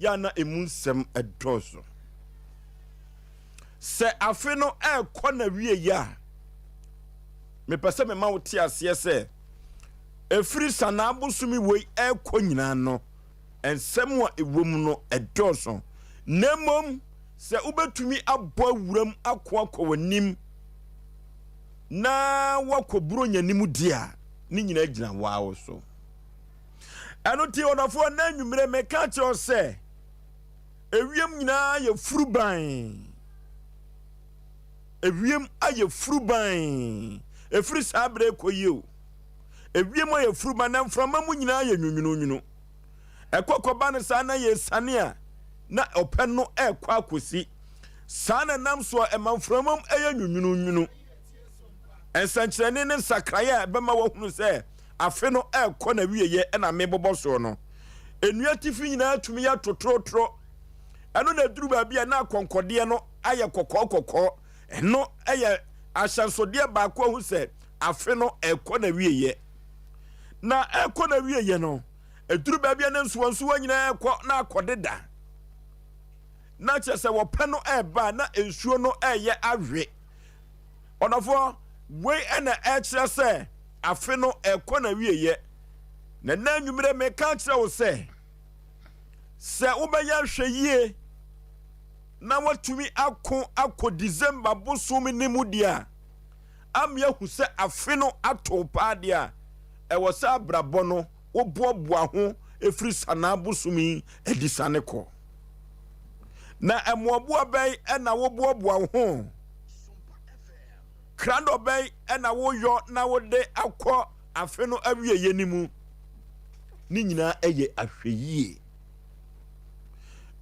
ya na emunsem edoso se afe no ekọ na wie ya me pese me ma wote ase se efiri sana abosumi wei ekọ nyina no ensem a ewom no edoso nemom se ubetumi abọ awuram akọ wanim na wakoburo nyanim dia ni nyina gina waawo so eno ti onafo na nwumre me ka che se ewiem nyina ye furuban ewiem aye furuban efiri sabre koyeo ewiem aye furuban na mframa mu nyina ye nwunwunu ekokoba ne sa na ye sane a na open no ekwa akosi sana nam so emanframam eye nwunwunu ensankyerene ne sakraya bema wo hunu se afe no ekọ na wieye na mebobo so no enua tifi nyina tumi ya totrotro eno na duru ba bia na akonkode no aye kokokoko eno eye ahyansode ba ko hu se afe no ekọ na wieye na ekọ na wieye no eduru ba bia na nsuwansuwa nyina ekọ na akodeda na chese wo peno eba na ensuo no eye awe onofo we ena ekire se afe no ekọ na wieye na nanwumre me ka kire wo se ubeya hweyie na watumi akọ December bosumi nimu dia amya hu se afe no ato pa dia ewo se abrabo no wo boaboa ho efiri sana bosumi edisane ko na emoaboa bai ena wo boaboa ho krando bai ena wo yo na wo de akọ afe no awieye nimu ni nyina eye ahweyie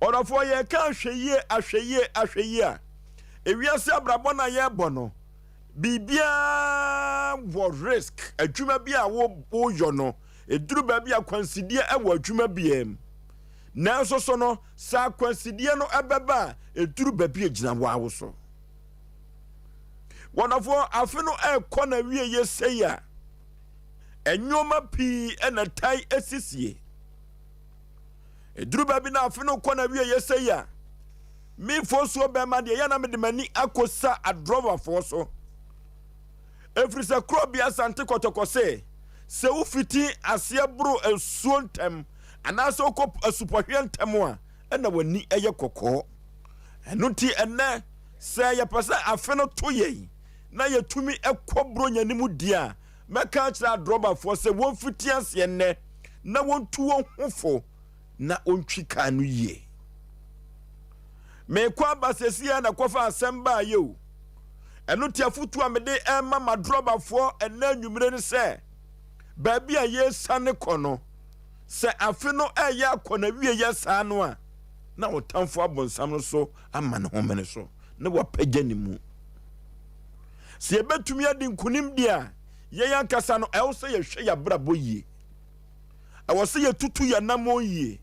orafo ye ka ahweyie a ewiase abrabo na ye bono bibia wo risk adwuma bia wo yo no eduru ba bia kwansidie ewo adwuma biem na so no sa kwansidie no ebeba eduru ba bia gina wawo so wonafo afe no ekọ na wieye seya enyoma pi ena tai esisie eduru ba bi na afe no kọ na wieye seya mi fosuo be ma de ya na me de mani akosa adrover fo so efrisa krobia sante kotokose se ufiti asia bro esuo ntem anase okop asupohwe ntem a ena wani eye kokko eno ti enne se ye pesa afe no toyei na yetumi ekobro nyanimu dia meka kira droba fo se won fiti ase enne na won tuwo hofo na ontwika anu ye me kwa basesia na kofa asemba yo eno ti afutu amede ema madroba fo ena nwumre ne se baabi a ye sane kono se afe no eye akona wie ye sa no a na otamfo abonsam no so ama ne homene so na wapagya ni mu se ebetumi adi nkunim dia ye yankasa no ewse ye hwe ya brabo yie awose ye tutu ya namo yie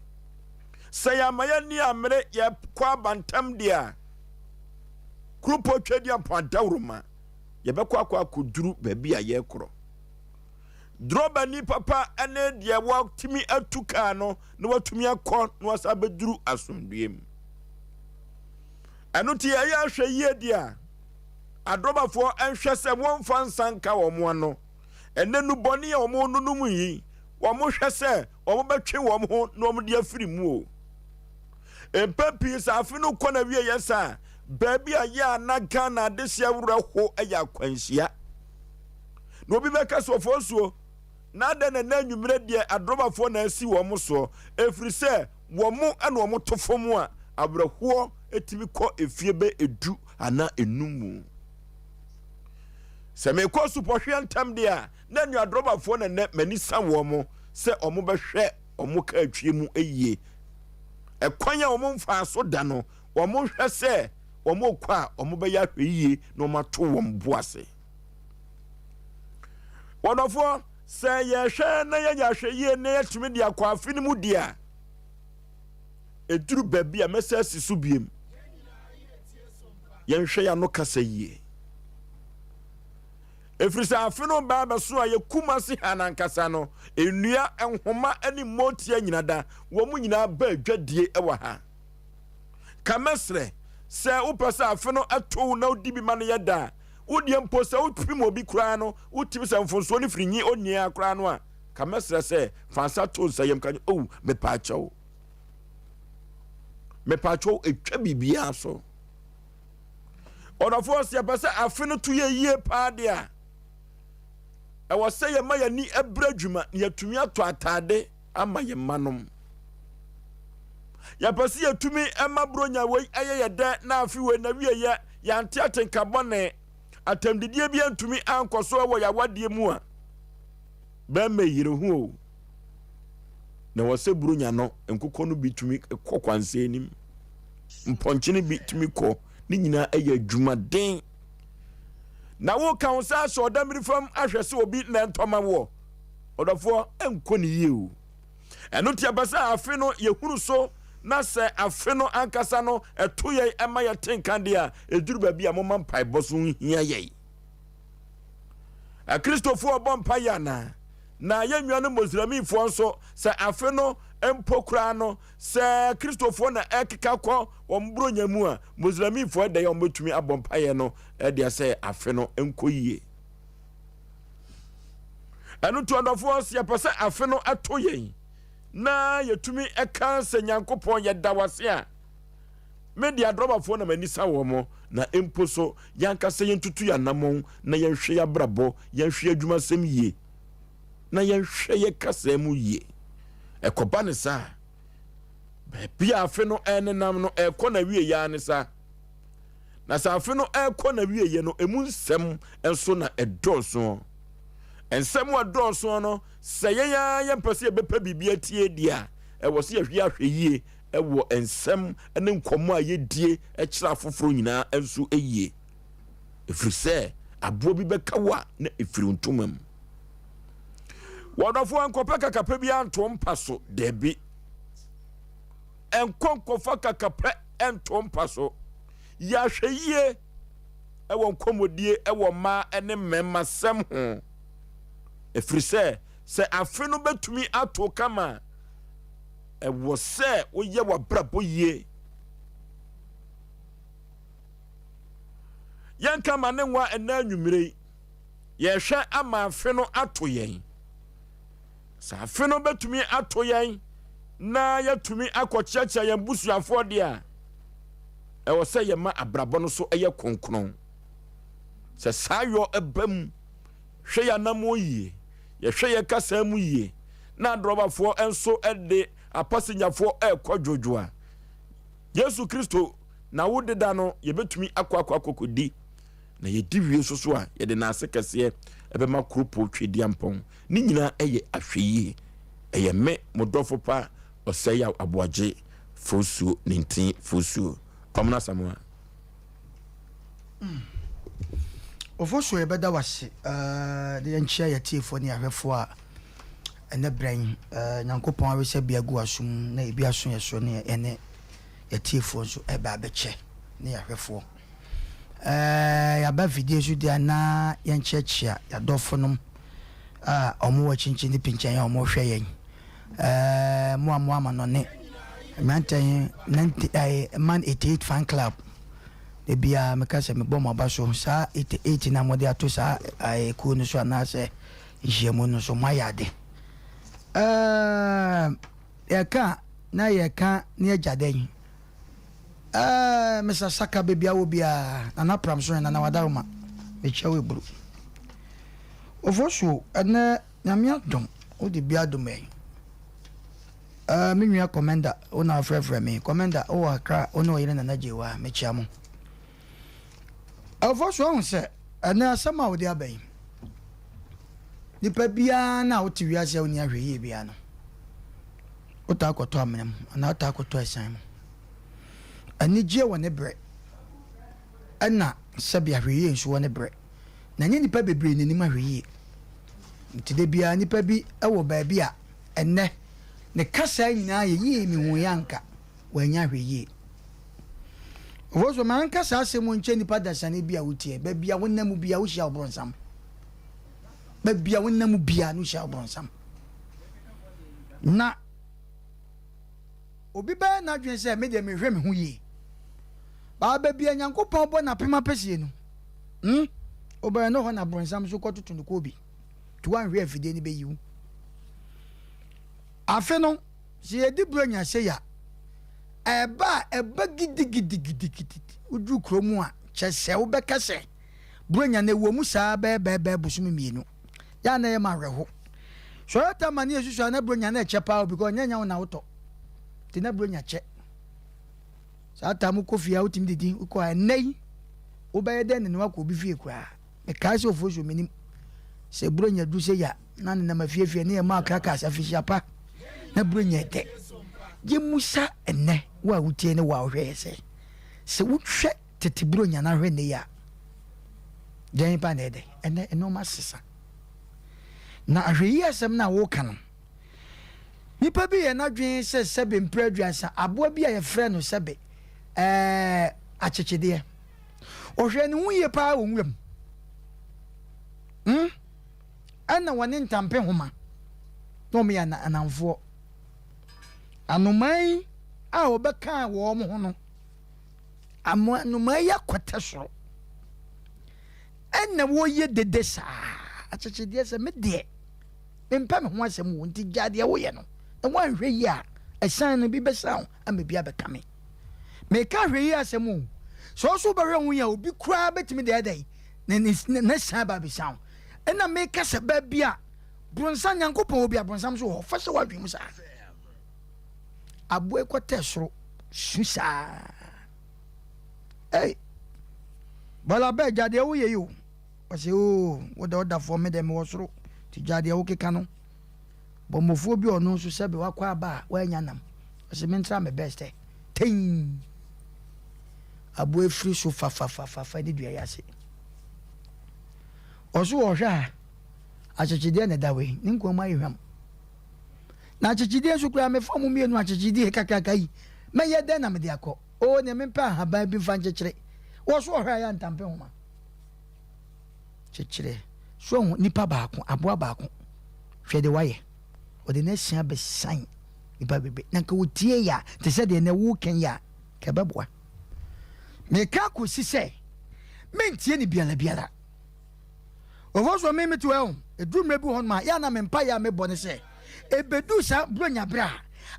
se ya maya ni amre ye kwa bantam dia krupo twedi ampantawruma ye bekwa kwa koduru baabi a ye kro droba ni papa ene die watimi atuka no na watumi akọ na wasa beduru asomduem eno ti ya hwe yie dia adroba fo enhwe se won fansanka wo mo no ene nu boni ya wo mo nunum yi wo mo hwe se wo mo betwe wo mo no mo de afiri mu o epapi sa afi no kọ na wie yesa baabi a ya na Ghana de sia wura ho aya kwanhia no obi beka so fosuo na de na nanwumre de adroba fo na asi wo mo so efiri se wo mo ana wo mo tofom a abrahuo etimi kọ efie be edu ana enumu se me kọ supohwe ntam de a na nu adroba fo na manisa wo mo se omo behwe omo ka atwie mu eyie ekwanya omo mfa so da no omo hwe se omo kwa omo be ya hweyie no mato wo mboase wonofo se ye hwe na ye ya hweyie na ye tumi de akwa afini mu dia eduru baabi a mesa sisu biem yen hwe ya no kasa yie Efrisa afino ba so aye kumasi hanankasa no enua enhoma ani motia nyinada wo mu nyina ba adwadie ewa ha kamesre se upasa afino ato na odi bi mane yeda wodi empo se utpim obi kura no utimi se mfonso ni frinyi onia kura no a kamesre se fansa to sayem kan oh me pacho etwa bibia so odafo se pasa afino to ye pa de a e wo se ye ma ya ni ebradwuma ya tumi ato atade ama ye manom ya pasi ya tumi ema bronya we ayeye de na afi we na wie ye ya nte atenka bone atamdidie bia ntumi ankoso wo ya wadie mu a ba meyire hu na wo se bronya no enkokɔ no bitumi kokwanse enim mponchine bitumi kɔ ni nyina eye adwuma den na wo kan sa so damri fam ahwese obi na ntoma wo odofo enko ni ye o eno tia basa afi no ye huru so na se afi no ankasa no eto ye ema ye tenkan dia eduru ba bia moma mpai boso hia ye a Christopher obompa ya na ye nnuano moslamifo nso se afi no empokra no se Christopher na ekeka kɔ ombro nyamu a moslamifo de ye ombetumi abompa ye no e de se afi no enkoyie enu to ndofo se pese afi no ato ye na yetumi eka se nyankopon ye dawase a media drobafo na manisa wo mo na emposo yankase yentutu ya namon na yenhwe ya brabo yenhwe adwuma sem yie na yenhwe ye kasa mu yie ekoba ne sa bia afi no enenam no ekɔ na wie ya ne sa na sa afi no ekɔ na wie ye no emu nsem enso na edoso ensem wa doso no se ye mpese ye bepa bibia tie dia ewo se yehwe ahwe yie ewo ensem ene nkomo a ye die ekira foforo nyina enso eyie efrise abo bi beka wa na efiri ntomam wodofo ankopa kakapa bi anto mpaso debi enkonkofa kakapa ento mpaso ya hwe yie ewo nkomodie ewo ma ene memma sem ho efrise se afi no betumi ato kama ewo se oye wa brabo yie yanka mane nwa ena anwumire ye hwe ama afi no ato yen sa afi no betumi ato yen na yatumi akɔkyekyɛ yen busuafo de a ewo se ye ma abrabo no so eye konkron se sayo ebam hwe ya namo yie ye hwe ye kasa mu yie na drobafo enso ede apasinyafo ekɔdwodwoa Yesu Kristo na wodeda no ye betumi akɔkɔkɔkɔdi na ye diwie so a ye de na asekese ebema kropo twedi ampon ni nyina eye ahweyie eye me modofo pa Osei Aboagye Oforisuo nintin Oforisuo komna samoa Oforisuo ebeda wase de nchia yetiefo ne ahwefo a ene bran nyankopon awese bia gu asum na ebi aso yeso ne ene yetiefo so eba abeche ne ahwefo ya ba video so dia na yenchechia ya dofonom omo wa chinchin ni pinchan ya omo hwe yen mo ama no ne mantan 90 man 88 fan club de bia meka se me bom abaso sa 88 na mode ato sa ku no so na se jemo no so mayade yaka na yaka ne ajaden mesa saka bebia wo bia na pram so na wadaroma me chewe bru Oforisuo na nyamia dom o de bia dom me nua commander ona frefre me commander o akra ona oyire na najewa me chiamo Oforisuo ho se na asama wo de abai nipa bia na wo ti wiase oni ahweye bia no o ta akoto amenam na ta akoto asan mo ani je wone bre ana sabi ahweye nso wone bre na nye nipa bebre ni nim ahweye ntide bia nipa bi ewo ba bia enne ne kasa nyina ye yi mi hu yanka wanya ahweye Oforisuo man kasa asemu nche nipa dasane bia wotie ba bia wonam bia wo hia obronsam bia wonam bia no hia obonsam na obi ba na dwen se me de me hwe me ho yi ba bia Nyankopɔn bo na pema pesie no oba no ho na bronsam so kɔtoto no ko bi to wan hwe afide ni be yiwu afe no si edi bronya se ya eba gidi udu kromu a kyese wo bekase bronya na ewo mu saa be busumi mienu ya na ye ma hweho so yata mani esusu na bronya na eche pa because nyanya wo na woto ti na bronya che sa ta mu kofi a utim didi ko anai wo be de ne wa ko bi fie kwa me ka se Oforisuo menim se bronya du se ya na ne na mafiefie ne ma kraka asafisia pa na bronya de ye musa enne wa wutie ne wa hwe se wutwe tete bronya na hwe ne ya den pa ne de enne no masesa na ahwe asem na wo ka no nipa bi ye na dwen se sebe mpraduasa aboa bi a ye frɛ no sebe akyekede ohwe ne hu ye pa wo nwam ana wone ntampe homa no me ya na anamfo anomai a obeka wo mo ho no anomai yakwata so enna wo ye dede sa akyekede se me de mpa me ho asem wo nti gade wo ye no na wan hwe yi a esan no bi besa am bia beka me ka hwe yi asem wo so ba hwe wo ya obi kura betimi de dai na sa ba besa enna me ka se ba bia bronsa Nyankopɔn obi abronsam so ho fa se wa dwem sa aboe kwata soro susa bala be jade wo ye yo wase wo da for me dem wo soro ti jade wo keka no bomofo bi ono so sebe wakwa ba wa nyanam wase me ntra me best tin aboe firi so fa ni dua yase oso wo hwa akyekide ne dawe ni nkoma yehwam na akyekide so kura me famu mienu akyekide kakaka yi me ye den na me de akọ o ne me pa haba bi fa nkyekere wo so hwa ya ntampe homa kyekere so nipa baako aboa baako hwe de waye o de na sia be san nipa bebe na ka wotie ya te se de na wo ken ya ka beboa me ka ko sise me ntie ni biala Oforisuo me metu e edumre bi hon ma ya na me mpa ya me bone se ebedu sa bronya bra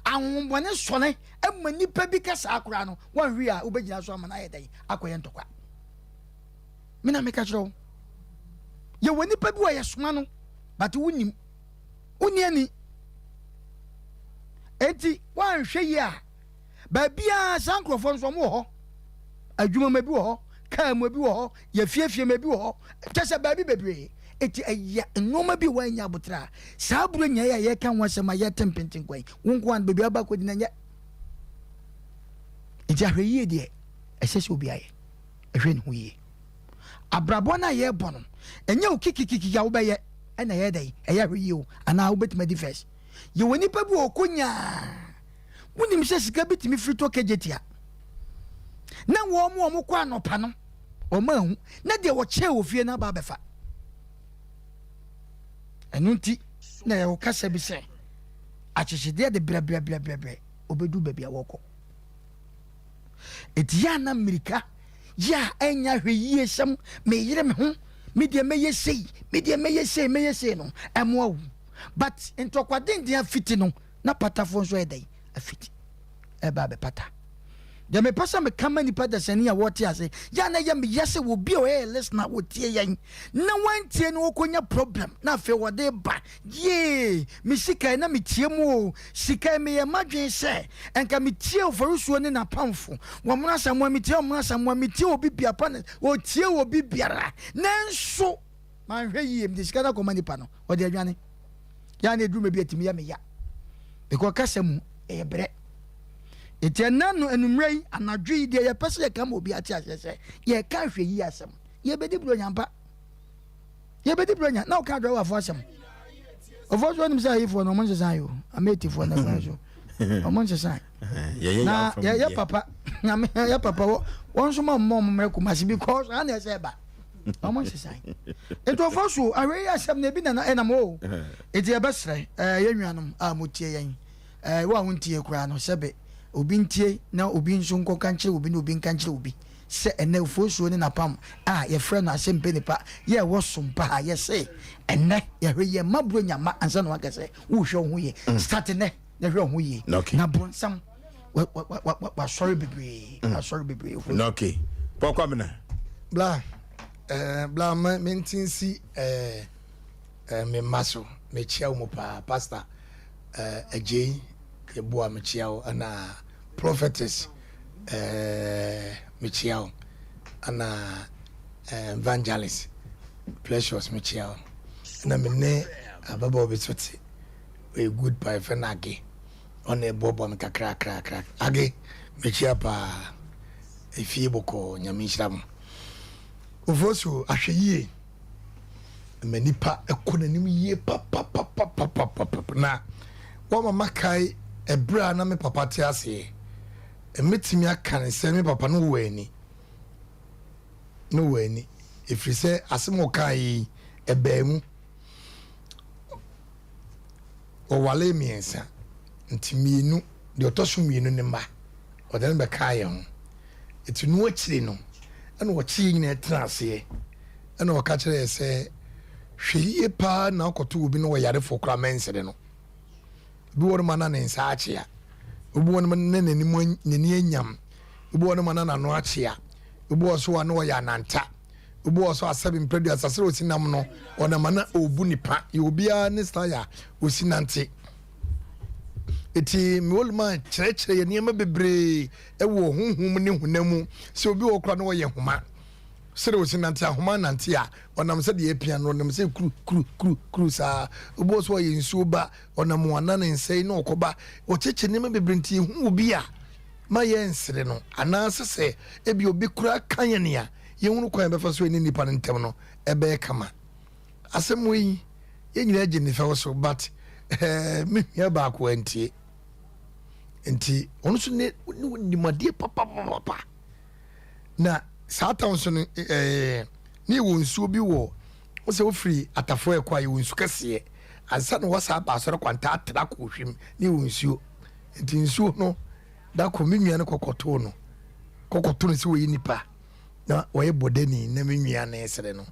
ahonbone sone emma nipa bi kasa akora no wan hwi a obegina so ama na yedai akoye ntokwa me na me ka kiro ye woni pa bi wa yesoma no but wunim uniani enti wan hwe yi a ba bia sankrofo nso mo ho adwuma ma bi wo ho ka mo bi wo ho ye fiefie ma bi wo ho tese ba bi bebre eti aya noma bi wa nya botra sa buru nya ya ye kan wasema ye tempentin kwan wonko an bebi aba kodi na nya eti ahwe yi de esese obi aye ehwe ne ho yi abrabo na ye bono enya okikikiki ya wo be ye na ye dai eya hwe yi o ana wo betima di first ye woni pa bi okonya wonim se sika bitimi frito kejetia na wo mo kwa anopa no o ma hu na de wo che ofie na ba befa enunti na ye kasa bi se akyekide de bra obedu ba bia woko etia na Amerika ya enya hweyie sem me yire me ho me de meye sei no emo but ntokwaden dia fiti no na patafo nso edai afiti eba be pata de me pasa me kama nipa da sani ya wote ase ya na ya me yese wo bi o listener wotie yan na wantie no okonya problem na fe wode ba ye me sika na me tie mu sika me ye madwen se enka me tie Oforisuo ne na pamfo wo muna samwa me tie obi bia pa o tie obi biara nanso man hwe yi me sika na koma nipa no ode adwane ya na edu me bi atimi ya me ya because kasam e bre etiana no enumrei anadwi de ye pese ye kam obi ati asese ye ka hwe yi asem ye bedi bronya na o ka draw afo asem Oforisuo nim say ifo no monse san yo ameti fo na san so o monse san na ye papa na me ye papa won so mom me ko masi because an ye say ba Omo sesai. Eto Oforisuo awe asem na bi na enam o. Eti e besre ye nnuanom a motie yen. Wa wontie kura no sebe obi ntie na obi nso nkoka nkyere obi na obi nka nkyere obi. Se ene Oforisuo ne napam ye frɛ no Asem Mpe Nipa ye wo Sompa ye se ene ye hwe ye mabro nyama ansa no akase wo hwe ho ye start ne na hwe ho ye na bonsam wa sorry bebre sorry bebre okay pokwa bla bla mentinsi me maso me chia mo pa pastor ajay eboa me chia ana prophetess me chia ana evangelist precious me chia na me ne ababa obetoti a good pie fenage on a bobo me kakra kra age me chia pa efie boko nyamishram Oforisuo ahweye me nipa ekonanim ye papa na wo mama kai ebra na me papa te ase emetimi aka ne se me papa no wani efiri se asemo kai ebemu o wale miensa ntimienu de otoso mienu ne ma o de be kai ho etinu akire no ana wachi nyina trase ana waka kire se hweye pa na akoto obi no yare fo kra mensere no bi won mana ne nsa achia obi won mana nani anyam obi won mana na no achia obi oso wa no ya nanta obi oso asabi mpredu asasere osinam no ona mana obu nipa ye obi a ne staya osinante eti miolma kyerɛkyerɛ ye niema bebre ewo honhom ne hunamu se obi wo kra no ye homa sere osinante ahoma nante a onam se de apia no onam se kru sa obi wo so ye nsuo ba onam wana ne nsɛi na okoba o kyekye niema bebre nti hu obi a ma ye nsere no ana se ebi obi kura kanyane a ye hunu kwan befa so ni nipa ntem no ebe kama asem yi ye nyina agye ni fa so but me ya ba ko antie enti onu so ne ni madie papa na satan so ni wo nsuo bi wo se wo free atafo e kwa ye wo nsu kase ansa no wasa ba so kwanta atra ko hwim ni wo nsuo enti nsuo no da ko menua ne kokoto no se wo yi nipa na wo ye bodani na menua na esere no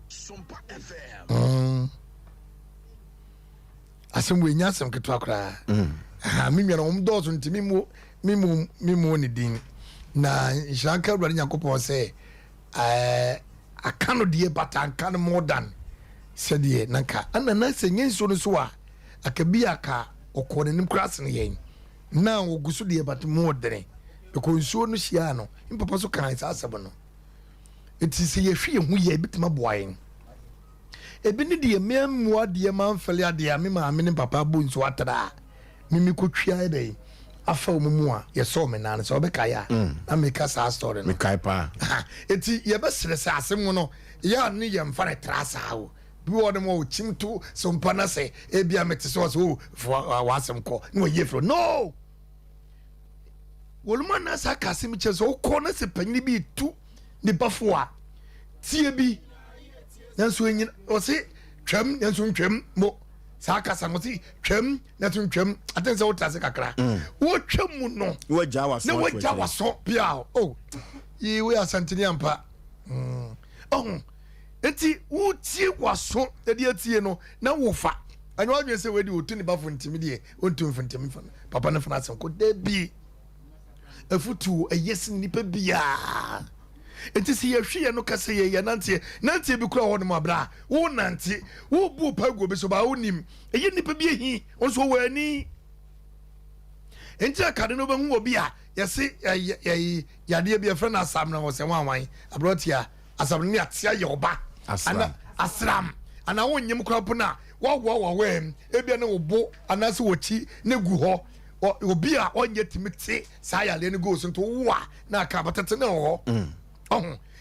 Sompa FM asem we nyasem ketwa kra menua no omdozo ntimi mo ni din na nshaka bra nyankopon se akano die batanka no more than said ye nanka anana se nyenso no so a akabia ka okonenim class no yen na ogusu die bat more than because nsuo no hia no impapa so kan sa asebo no eti se ye hwe hu ye bitima boayen ebi ni de memmoa de manfele ade ame ma ame ne papa bo nso atra mimi kotwia dey afa omumu a ye so me nan so obeka ya na me ka sa story no me kai pa eti ye besere sa asem no ya ni ye mfare trasa wo bi wo dem wo chimto so mpana se ebia mete so so wa asem ko no ye fro no woluma na sa kasim che so ko na se panyi bi tu ni bafo a tie bi nanso enyi o se twam nanso twam mo saka sangosi twam nanso twam atense wo tase kakra wo twam mu no wo ja waso na wo ja waso bia oh yi we asantini ampa eti wo tie waso edi atie no na wo fa anyo adwen se we di otu ni bafo ntimi de ontu mfintimi fa papa na fa na sanko de bi afutu ayesi nipa bia enti si ye hwe no kase ye nante bi kura ho no mabra wo nante wo bu pago be so ba wonim eye nipa bi ehi onso wani enti akade no be hu obi a yesi yade bi efra na asam na wo se wanwan abrotia asam ni atia ye oba ana asram ana wonyem kura po na wo wem ebia na wo bo ana se wochi na gu ho obi a onye timiti sa ya le ne go so to wo na aka batete na ho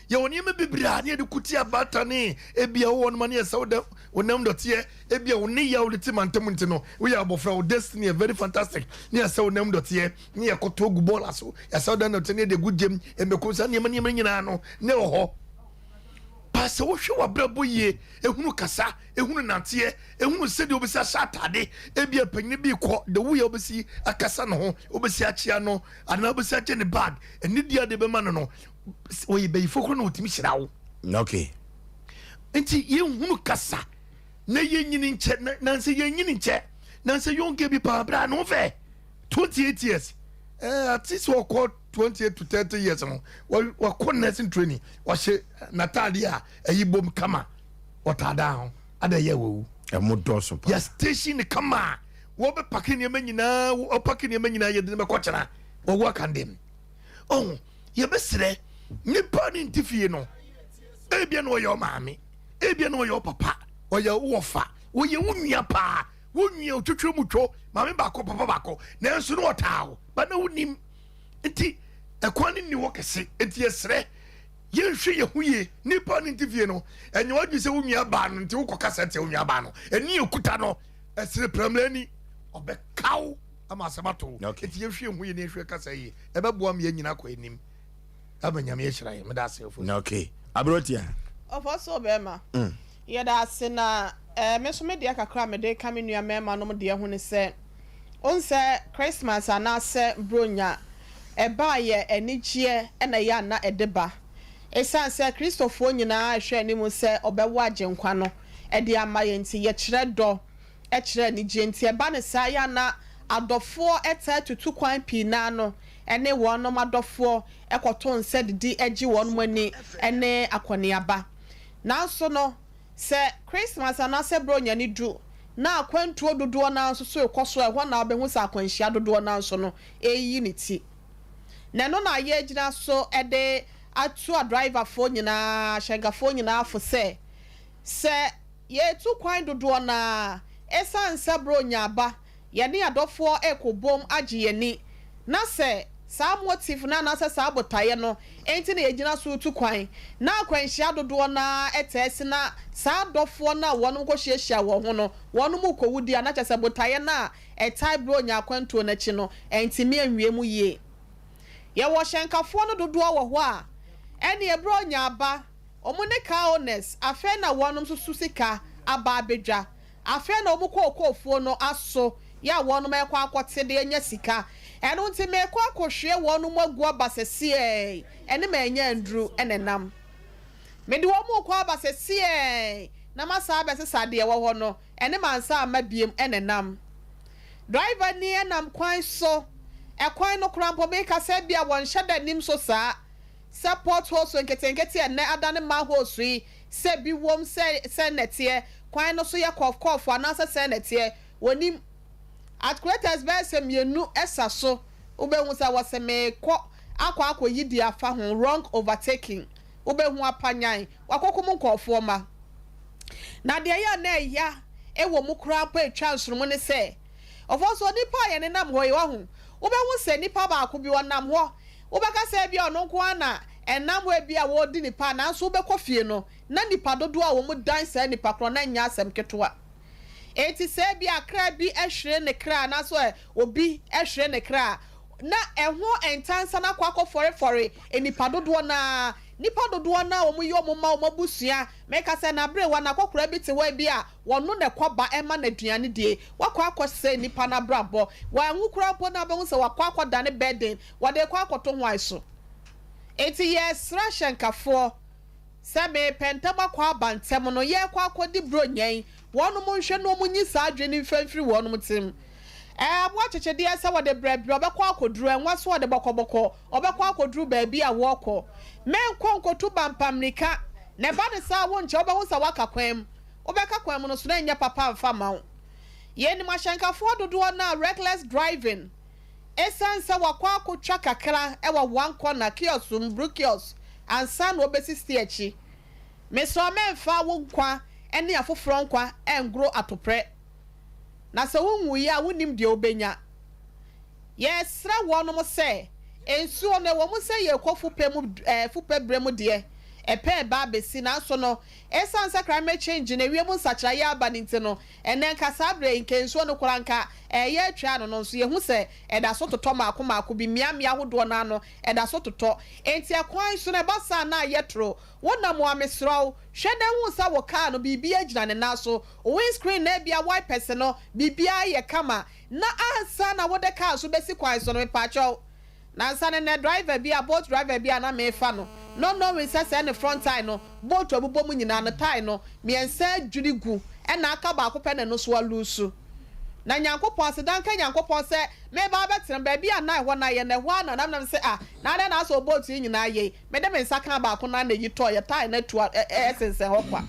ye woni me bibira ne de kuti abata ne ebia wo no ma ne sawda wonam dotie ebia woni ya wuliti mantem ntino we ya abofra wo destiny very fantastic ne saw wonam dotie ne ya koto gu bola so ya sawda no tene de gudjem emeko sa ne ma nyina no ne ho Pasa wo hwe wabrabo ye ehunu kasa ehunu nantie ehunu sedi obesi asatade ebia panyine bi kɔ de wo ye obesi akasa no ho obesi achia no ana obesi ache ne bag eni dia de be ma no wo ye be ifokro no otimi hyira wo okay enti ye hunu kasa na ye nyini nche na nse ye nyini nche na nse yonke bi pa bra no fe 28 years at least we call 28 to 30 years no we call nursing training we she Natalia ayibom kama otada ho ada ye wo emodoso pa ya station kama wo be packing ye manyina wo packing ye manyina ye de me kwachana wo work and them oh ye be sere nipa ni ntifie no ebia no yo maami ebia no yo papa wo ye wo fa wo ye wunua pa wunua otwetwe mutwo maami bako papa bako na nso no otawo ba na wunim enti ekwani ni wo kese enti yesre yenhwe ye huye nipa ni ntifie no enye wadwi se wunua ba no nti wo kokasa te wunua ba no eni ekuta no esre pramlani obekaw ama asemato enti yenhwe huye ne hwe kasa yi ebeboa me nyina kwa enim abanyam ye hira ye meda asefo okay abrotia Ofoso bema yeda ase na me so me dia kakra me de ka me nua mema no de ho ne se onse Christmas ana se bronya eba ye enigye na ya na edeba esan se Christopher nyina ahwe anim se obewo agenkwa no e de amaye nti ye kire do e kire enigye nti eba ne sa ya na adofo eta tutu kwan pi na no ene wono madofo ekoto nse didi agi wono mani ene akoniaba na so no se Christmas ana se bronya ni du na akwantuo dodo na nso so ekoso e ho na obehu sa akwanhia dodo na nso no eyi ni ti na no na ye gina so ede atu a driver fo nyina shenga fo nyina afo se ye tu kwan dodo na esa nsa bronya aba ye ne adofo ekobom agi ye ni na se sa motive na se sa abotaye no enti na ye gina so tu kwan na akwanhia dodo na etesi na sa adofo na wonu ko hyiehia wo ho no wonu mu kowudi ana chese botaye na etai bronya akwantuo na chi no enti me anwie mu ye ye wo hyenkafo no dodo wo ho a ene e bronya aba omune ka honest afa na wonu susu sika aba abedwa afa na omukọ okofo no aso ya wonu mekwa akote de nya sika eno nti mekwa akohwe wonu magu abasese ene manya ndru enenam mede wo mu kwa abasese na masa abesesa de wo ho no ene mansa amabiem enenam driver ni enam kwan so ekwan no krampo meka se bia won hyeda nim so saa support hoso nketenkete ene adane ma hoso yi se bi wom se netie kwan no so ye kof anasa se netie wonim at creators verse mienu esa so ubehu sa waseme akwa yidi afa ho wrong overtaking ubehu apanyan wakokom nkofo ma na de ya na ya ewo mu krampo etwa nsoromo ne se ofoso nipa ye ne nam ho ye wa ho ubehu se nipa ba ko bi wonam ho ubeka se bia ono nko ana enam we bia wo di nipa na nso ubekofie no na nipa dodo a wo mu dan sa nipa kro na nya asem ketoa eti se bia kra bi ehwere ne kra na so obi ehwere ne kra na eho entansa na kwakọ fore enipa dodo na nipa dodo na wo mu yo mu ma wo mabusua meka se na bre wa na kwakora bi te wa bia wono ne kwaba ema na duane die wakọ akọse nipa na brabo wa nwukura po na be se wakọ akọda ne burden wa de kwakọ to ho aiso eti yes rashenkafo sebe pentama kwa bantem no ye kwa akodi bronyan wonu mu hwe no mu nyi sa adwe ni mfamfiri wonu mutim mo cheche de asa wo de brebre obekwa akoduru enwa so de bokoboko obekwa akoduru ba bi a woko men konkotu bampamrika ne ba de sa wo nche obehu sa waka kwam obeka kwam no so na nya papa mfa mawo ye ni mashankafo dodo na reckless driving esansa wakwa akotwa kakra ewa one corner kiosum brukios ansa na obesi stiachi meso menfa wo nkwa ene afoforo nkwa engro atopre na se wonwu ya wonim de obenya yesra wono mo se ensuo ne wo mo se ye kofu pe mu fupe bremu de epe ba besi na so no esansa climate change na wiemu nsachira ya aba nti no enen kasabre nkenso no koranka ye atwa no no so ye hu se eda so totɔ maako bi miamia hodo na no eda so totɔ enti akwan so na basa na yetro wona mo amesraw hwede hu sa wo car no bibia agina ne na so windscreen na bia wipers no bibia ye kama na ansa na wo de car so besi kwan so no pacho na ansa ne driver bia boat driver bia na me fa no no we say the front tie no boat obubo mu nyina no tie no miensa dwirigu e na aka ba ko pe ne no so alusu na nyankopon se dan ka nyankopon se me ba betem ba bia na ho na ye na ho na nam se na na so boat nyina ye me de me nsaka ba ko na na yi to ye tie na tu esense ho kwa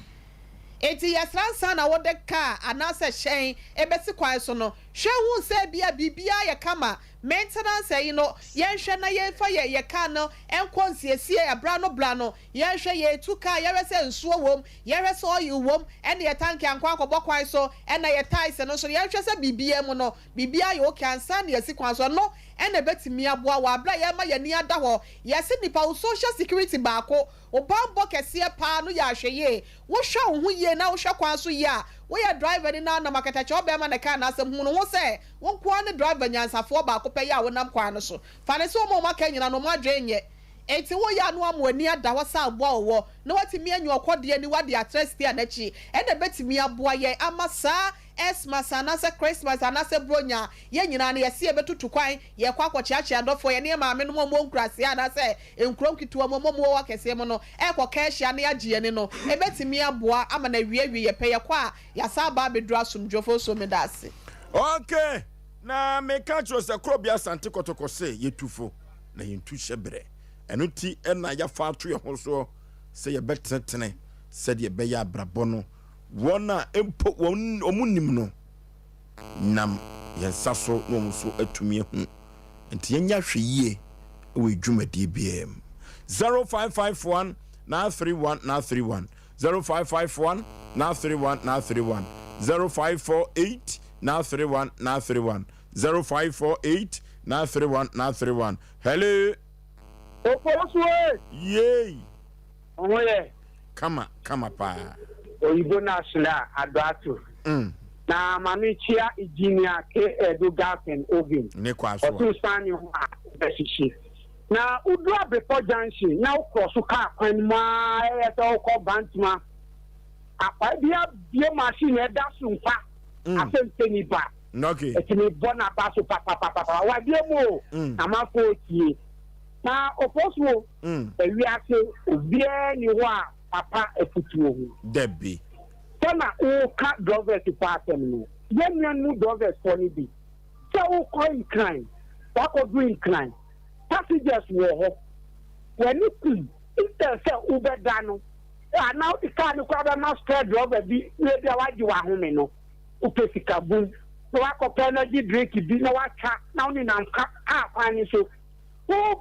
eti yesransa na wo de ka anase hyen ebesi kwan so no hwe hu se bibia ye kama maintenance you know yenhwe na yenfa ye ka no enkonsiesie abra no yenhwe ye tuka yerese nsuo wom yerese oil wom ene ye tank ankwa akobɔ kwan so ene ye ties no so yenhwe se bibia mu no bibia ye okansa na yesi kwan so no ene betimi aboa wa abra ye ma ye ni ada ho yesi nipa social security baako obambo kese pa no ya hweye wo hwa ho ye na wo hwa kwan so ye a wo ye driver ni na na makata che obema na ka na asem hu no wo se wo kwa ne driver nyansafo ba ko pe ya wo nam kwan no so fa ne so mo maka nyina no mo adwenye enti wo ya no amoni ada wo sa aboa wo na watimi anyu okode ni wade atresti anachi e na betimi aboa ye amasa Christmas anase Christmas anase bronya ye nyina na yesi ebetutu kwan ye kwa kwachiachi adofo ye ne maame no mo nkrase anase enkrom kituwa mo wa kese mo no ekọ kehia na agye ne no ebetimi aboa ama na wie ye pe ye kwa ya sa ba bedru asomdwofo so medase okay na me catch us akrobia sante kotokose yetufo na yentu hyebre eno ti na ya fa ato ye ho so se ye betetene se de be ya brabo no wona empo omunim no nam yensaso no muso atumi hu enti yenya hweye we dwumadi biem 0551 na 31 0551 na 31 0548 na 31 0548 na 31 hello Oforisuo yey oye kama pa oyibo national adatu na mamichia engineer ke edu gasen ogin ne kwa so otu sani ho a beshishi na udu abefo junction na ukross ka kwan ma eto ko bantuma apa bia machine e da sunfa Asem Mpe Nipa okay etini bona baso papa wa bia mo amafo tie na Oforisuo ewi ase obia ni ho a papa efutuo hu debi tana o ka drivers department no yenu drivers for ni bi so o ko incline wa ko do incline passengers wo ho when you inter say uber dano now the car no kwa ma straight driver bi we bia waji wa ho me no o pesika bum no wa ko energy drink bi na wa cha na oni na nka kwani so o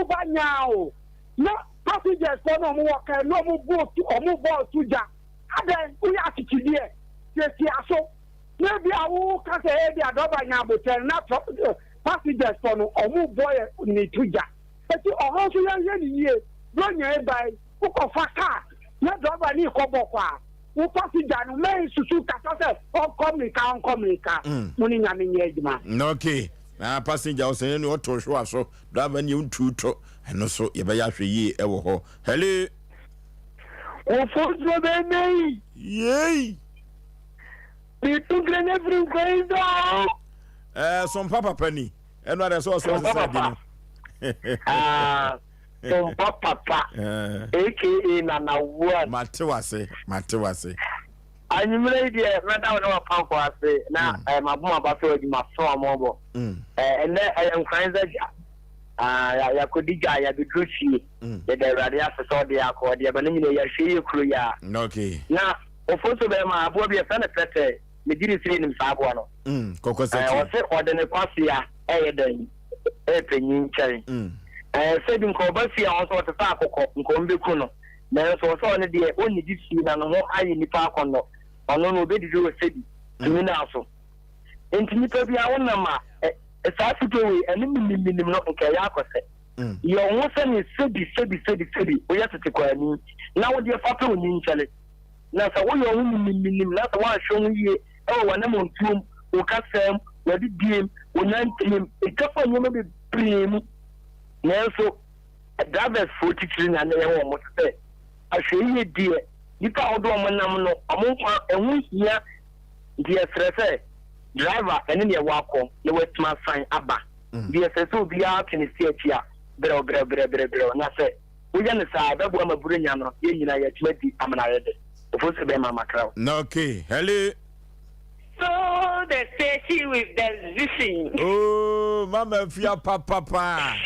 ba nyao no passengers for no mo waka no mo boat tuja aden we atitidie sesi aso maybe awu ka se e dia doba nya botel na passengers for no mo boy ni tuja eti ohon so ye ni ye bronya e bai ku ko faka na doba ni ko bokwa wo passenger no me susu ka se on communica muni nya me nye ejuma okay na passenger o se ni o to hwo aso driver ni untuto eno so ye be ya hwe ewo ho hello Oforisuo be nei yey tu grene frin kwendo Sompa papa ni eno ada so se di no Sompa papa aka Nana One matewase anyimre die meda wona wapanko ase na mabuma ba fe odi ma so amobo ene nkran zaja ya kodija ya bidrushi ya de radia so de akọ de ba nyine ya hwe kru ya okay na Oforisuo be ma abo bi fa na pete me diri sire nim sa abo no kokoseti o se ode ne kwase ya dan penyin nkyere se bi nko ba fia on so te fa akokọ nko mbeku no na so so ne de oni di fi na no ayi nipa akono ono no be di do se bi tumi na so enti nipa bi a wona ma sa fito we eni minim no nke ya akose Your woman is sebi. We have to take one. Now the papa will challenge. Now so we are women. Now so I show you. Oh, when I'm on tomb, we can say we did game. We not him. It just for you maybe prim. Now so drivers 40 children and they want to say. I show you dear. Nipa odo amanam no amonfa ehun hia dia frese driver ene ne wako ne wetma sign aba dia frese obi a kene siachi a bre na se woya ne sa bebo amaburu nya no ye nyina ya timadi amana yede ofo se be mama kraw no okay hello so the station with the vision oh mama fia papa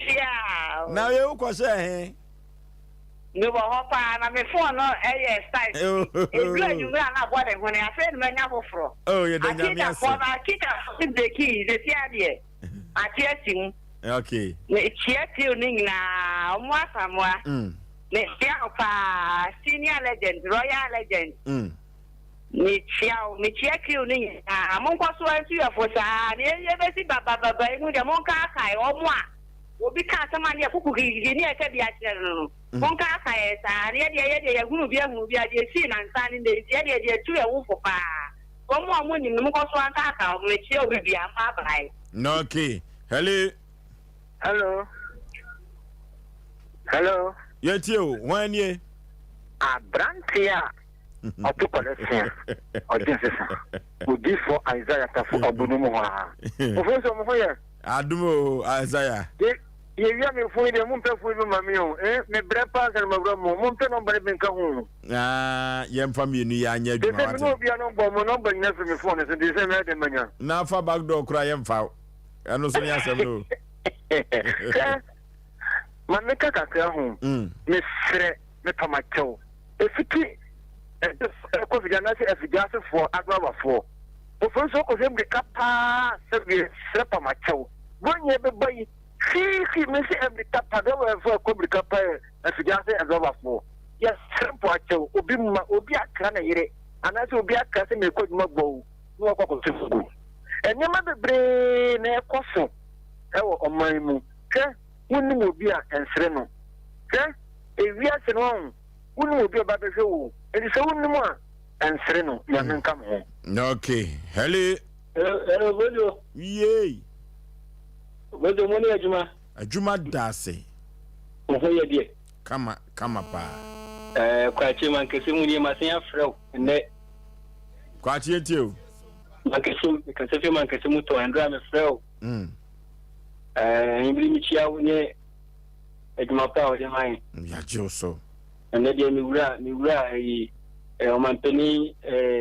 yeah now you ko say no hopa na me phone no style e you na board when I say me nya foforo oh you dey nya me ase I keep the key the tie there okay ne chiati ni na omo asamwa ne tia pa senior legend royal legend ni chiaki ni amon kwaso antu yafo sa ne ye be si baba imu de mon ka kai omo a obi ka sama ne akuku gigi ne eka bia kire no mon ka kai sa ne de ye hunu bia de si na nsa ne de tu e wo fo pa omo ni mo kwaso an ka ka me chi obi bia ma bai no okay hello yetio wan ye abrantia otukolese odesesa odi for Isaiah tafu obunumu ha ofo mo foye adumo Isaiah ye wi me fo ide mo pe fo mi mami o me brepa kan ma bro mo pe no bare ben ka hu ye mfa mi nu ya anya adwuma wate no bia no bo mo no ba nya me fo ne se de se me de manya na fa back door kura ye mfa eno so nya sem no man me kaka ka hu me sre me pamacho efiti ko fi gana se efigase for agrava for o fo so ko se me kapa se be sre pamacho bonye be bayi fi me se e kapa do for ko be kapa efigase agrava for ya sre pamacho obi akra na yire ana se obi akra se me ko duma gbo no ko se fugu enyema bebre na ekoso ewo oman mu ke wonu obi a ensre no ke ewia se no wonu obi ba be hwe edi se wonu mu a ensre no ya menka mo okay hello bodo yey bodo mo ni adwuma dase o ye die kama pa kwachi man kese mu ni masen afrew ne kwachi etio man kese mu to andra me frew Ibri michia unye ejumapa ode mai ya joso ene dia mi wura o mampeni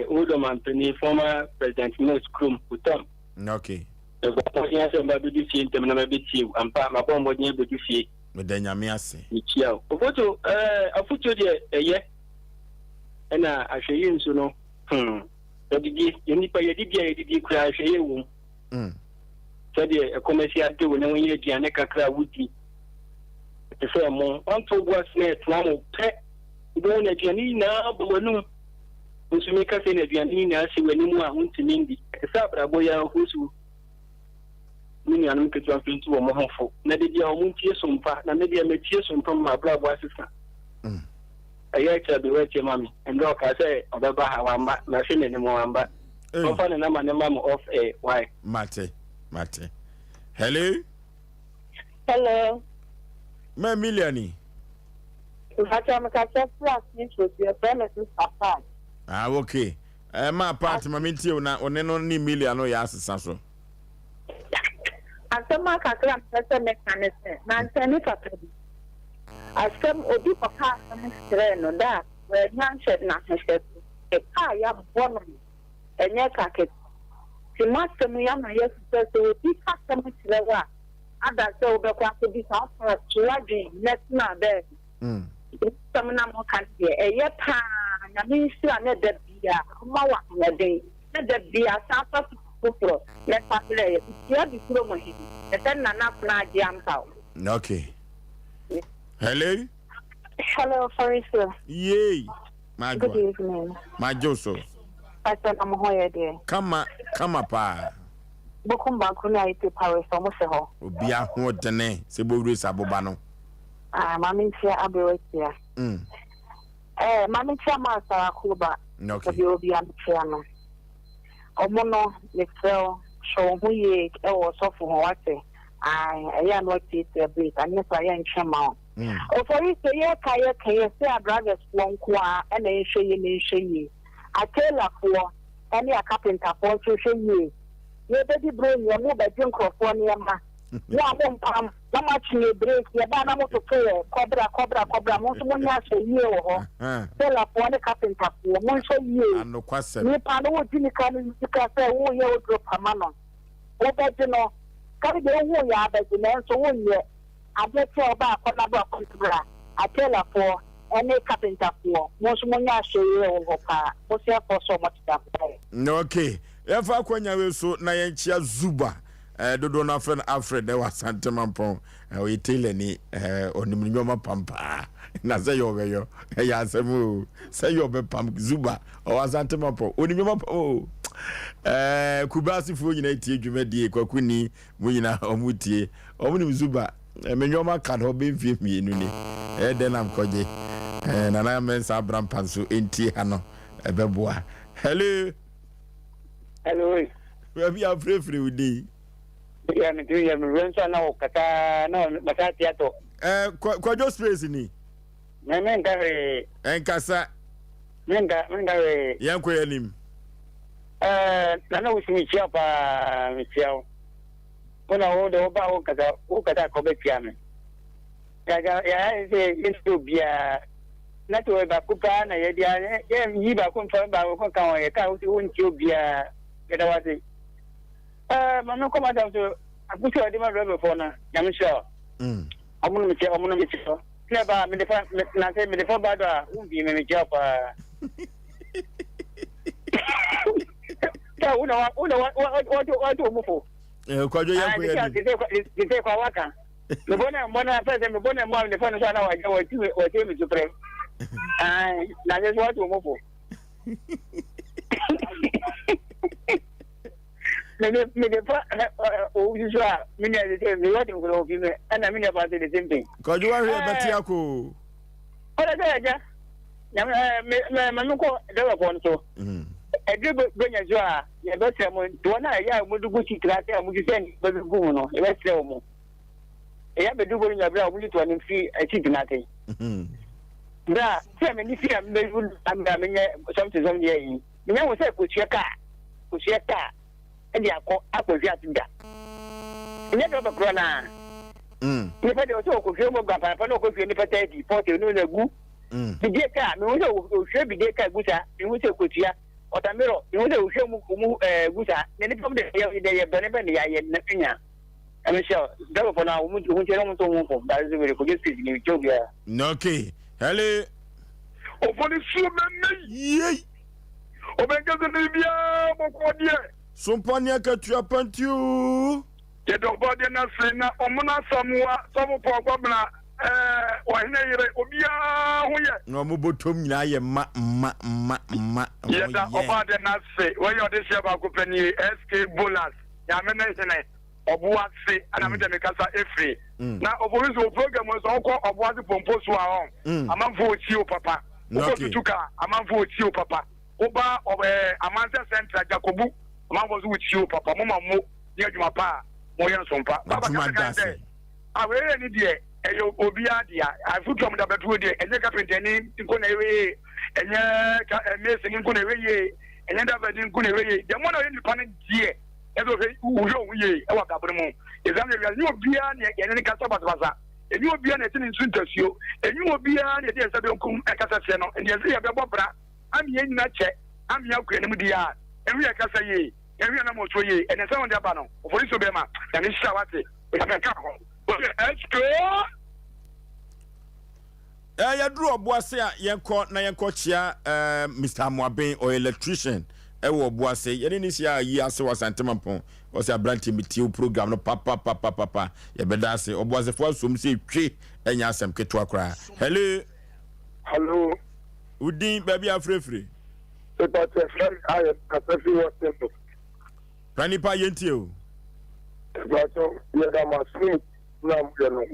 old mampeni former president Most Krum utam okay e ko ya se mba bi fi ntem na be ti ampa ma bombo nye be fi me da nyame ase michia o foto afuto de eye ena ahweyi nso no odidi yenipa yedidi kura ahweyi wo said a commercial do when you get a cacra woody. The same one to was net, one pet. You don't let Janine now, but no. Who's make us in a Janina, see when you want to Mindy. A sabra boy who's many and could jump into a mohonful. Maybe I won't hear some part, and maybe I may hear some from my brother sister. I actually be with your mammy, and rock I say, about how I'm machine anymore, but I'm finding a man of a why. Mate. Hello. My Miliani. Okay. My part, my minty, na oneno ni million or yas sasso. Asema kakra pesa mechanism. Na ntani kakadi. Asem obi papa no da we nyanshe na hwehwe. E pa ya bono. Enye kaketi. Si masemu ya na yesu se obi kasemu tirewa. Ada se obekwa ko bi sa fa tuwaji net na be. Some na mo kan ye eye pa na mi si na de bia ma wa na de na de bia sa fa fufuro le pa play ya bi kuro mo hi e ten na na ji ampa. Okay. Hello Oforisuo. Yay Good evening. My Joso. Asem Mpe Nipa. Kama pa. bokum banku na ite power so mo se ho Obia ho dene se bowre saboba no. Mami tia abewetia. Mami tia ma sa kuba. Okay. Obi tia no. Omono le feel show hu ye e wo so fu ho wate. Ya no ti te bit anya sa ya nchama. Oforisuo ye kaye se brothers won ko a na nhwe Atela for any a carpenter for ye. Ye baby brain ye mo be drink for niam. Ya mo pam na ma chi break ye ba na mo to cobra mo so mo nya so ye wo ho. Tela for any carpenter for mo so ye. Ano kwasem. Ni pa no di ni kan ni ka se wo ye wo drop amano. Wo be di no ka de wo ya ba di na so wo ye. Abeti oba akona ba kontra. Atela for any carpenter for mo so mo nya so ye wo pa. Mo se for so much that. Okay. Efa kwanya we so na yenchia Zuba. Dodo na friend Alfred de wa Santemampon. We tell ni onimnyoma pampa. Na say yo we yo. Ya asemu. Say yo be pam Zuba o Santemampon. Onimnyoma oh. Kubasi fu nyina tie dwumadi kwakuni mu nyina omutie. Omunim Zuba. Mennyoma kan ho be mfie mienu ni. Den am koje. Na na mensa Abraham Panso enti ha no. Ebeboa. Hello. Hello. We are free with the. Yeah, me do ya me rensa na okata na matati ato. Kwajo space ni. Me ngare. Enkasa. Ngare. Yanko yanim. Na usimi chia pa mi chia. Ona o de oba okata ko be chia me. Ya into bia na to ba kupa na ye dia ye yi ba ko mfa ba ko kan o ye ka o ti wonti obia ke da wase mama ko madam to akuti odi ma rebe for na yam sure amuno mi che ne ba me defa na se me defa ba da umbi me che pa ta una o mu fo kwajo yanko yanim. Dite kwa waka me bona pese me bona mo me fa no sana wa ti mi supre na je wa tu mo po me de fa o usual me ne de me wa ti ko fi me ana me ne ba de same thing Kwajo wa he beti ako. Ola ja me ko de wa ko nso ede benya jo a ye be se mo do na ya mo dugu ti krate mo ti sen be gu no ye be se mo ya be dugu nya bra mo ti to ni fi ti dinate da se me ni fi am be am da me something ye me nya wo se ko cheka e dia ko akwafi atinda nye do be kro na ni pe de o so ko fi mo gba pa no ko fi ni pe 30 40 no na gu bi de ka me wo so o hwe bi de ka gu sa me wo se ko tia otamiro me wo se o hwe mu gu sa ne ni pom de ye bene bene ya ye na nya ame sure da for na wo mu chere mo to mo ko da is very ko get speed ni jobia Okay. Hello. Oforisuo me Yey. Obenga de bia boko die. Sompa ni akatua pantiu. Ye do body na se na omuna samua sobo pogobna wa hina yire obia ho ye. No mo botom nyina ye ma. Ye da obade na se we yo de se ba ko pani SK bonus. Ya me mention obuwa se ana me de me kasa efri. Na Oforisuo program so ko obuwa se pompo so a on. Amanfo ochi o papa. Okay. Tuka amanfo ochi o papa. Oba amanse central Jacobu amanfo so ochi o papa mo mammo ni adwuma pa mo yen Sompa. Baba ka say we ni de eyo obi adia afutom da betu de enye carpenter ni nko na ewe enye mason nko na ewe enye da bedi nko na ewe de mo na ye nipa ne die ezo fe ujo uye e wa gabere mu exam ye ni obi a ne ye ne ka so batbasa eni obi a ne tin nsu ntasio eni obi a ne de sabe nkum e kasa se no eni ye be bobra ami ye nyina che ami akure ne mu di a eni ye kasa ye eni na mo so ye eni se won de ba no Oforisuo be ma na ne sha wate e ka ka ho Ya duro obuase a yenko na yenko chia Mr. Amoaben or electrician e wo obuase ye ni sia yi ase wa Santemampon o se abranti metiu program no papa ye beda ase obuase fo asom se twe enya asem keto akra. Hello Udin baby afrefre so that friend I am Kasafi was temple Pranipa yenti o But you got my sleep. Now, you know,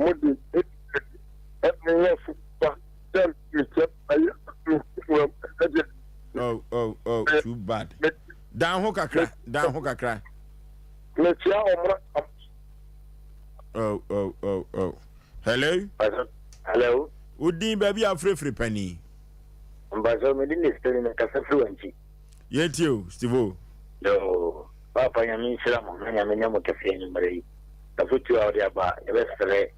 Oh, too bad. Down ho kakra. Oh. Hello? Hello? Udi baby afre penny. Ambazo medini steli na kasafluenci. Yetio, Stivo. Yo, papa nyami siramu, nyami nyamo kafe nyumbari. Kafutu wa diaba, yabesere,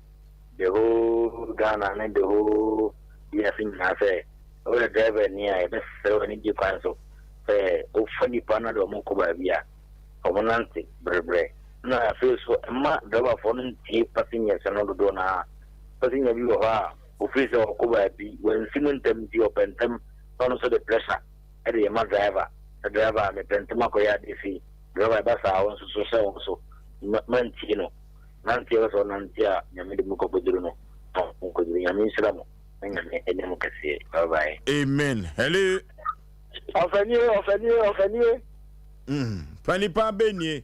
the whole Ghana and the whole Yasin Nase. All the driver near yabesere when you cancel. Ofani panado mokuba via. Omonante, brebre. No, I feel so. Ma, driver phone, passing yes, and all the donor. Passing a view of her. Officer of Kuba be when Simon them the open them, also the pressure. At the driver, the driver, the Pentamacoya DC, driver Bassa, also, Mantino, Nantia or Nantia, Yamimuko Budruno, Yamin Salamo, and democracy. Bye bye. Amen. Hello. Of a new. Panipa Benny.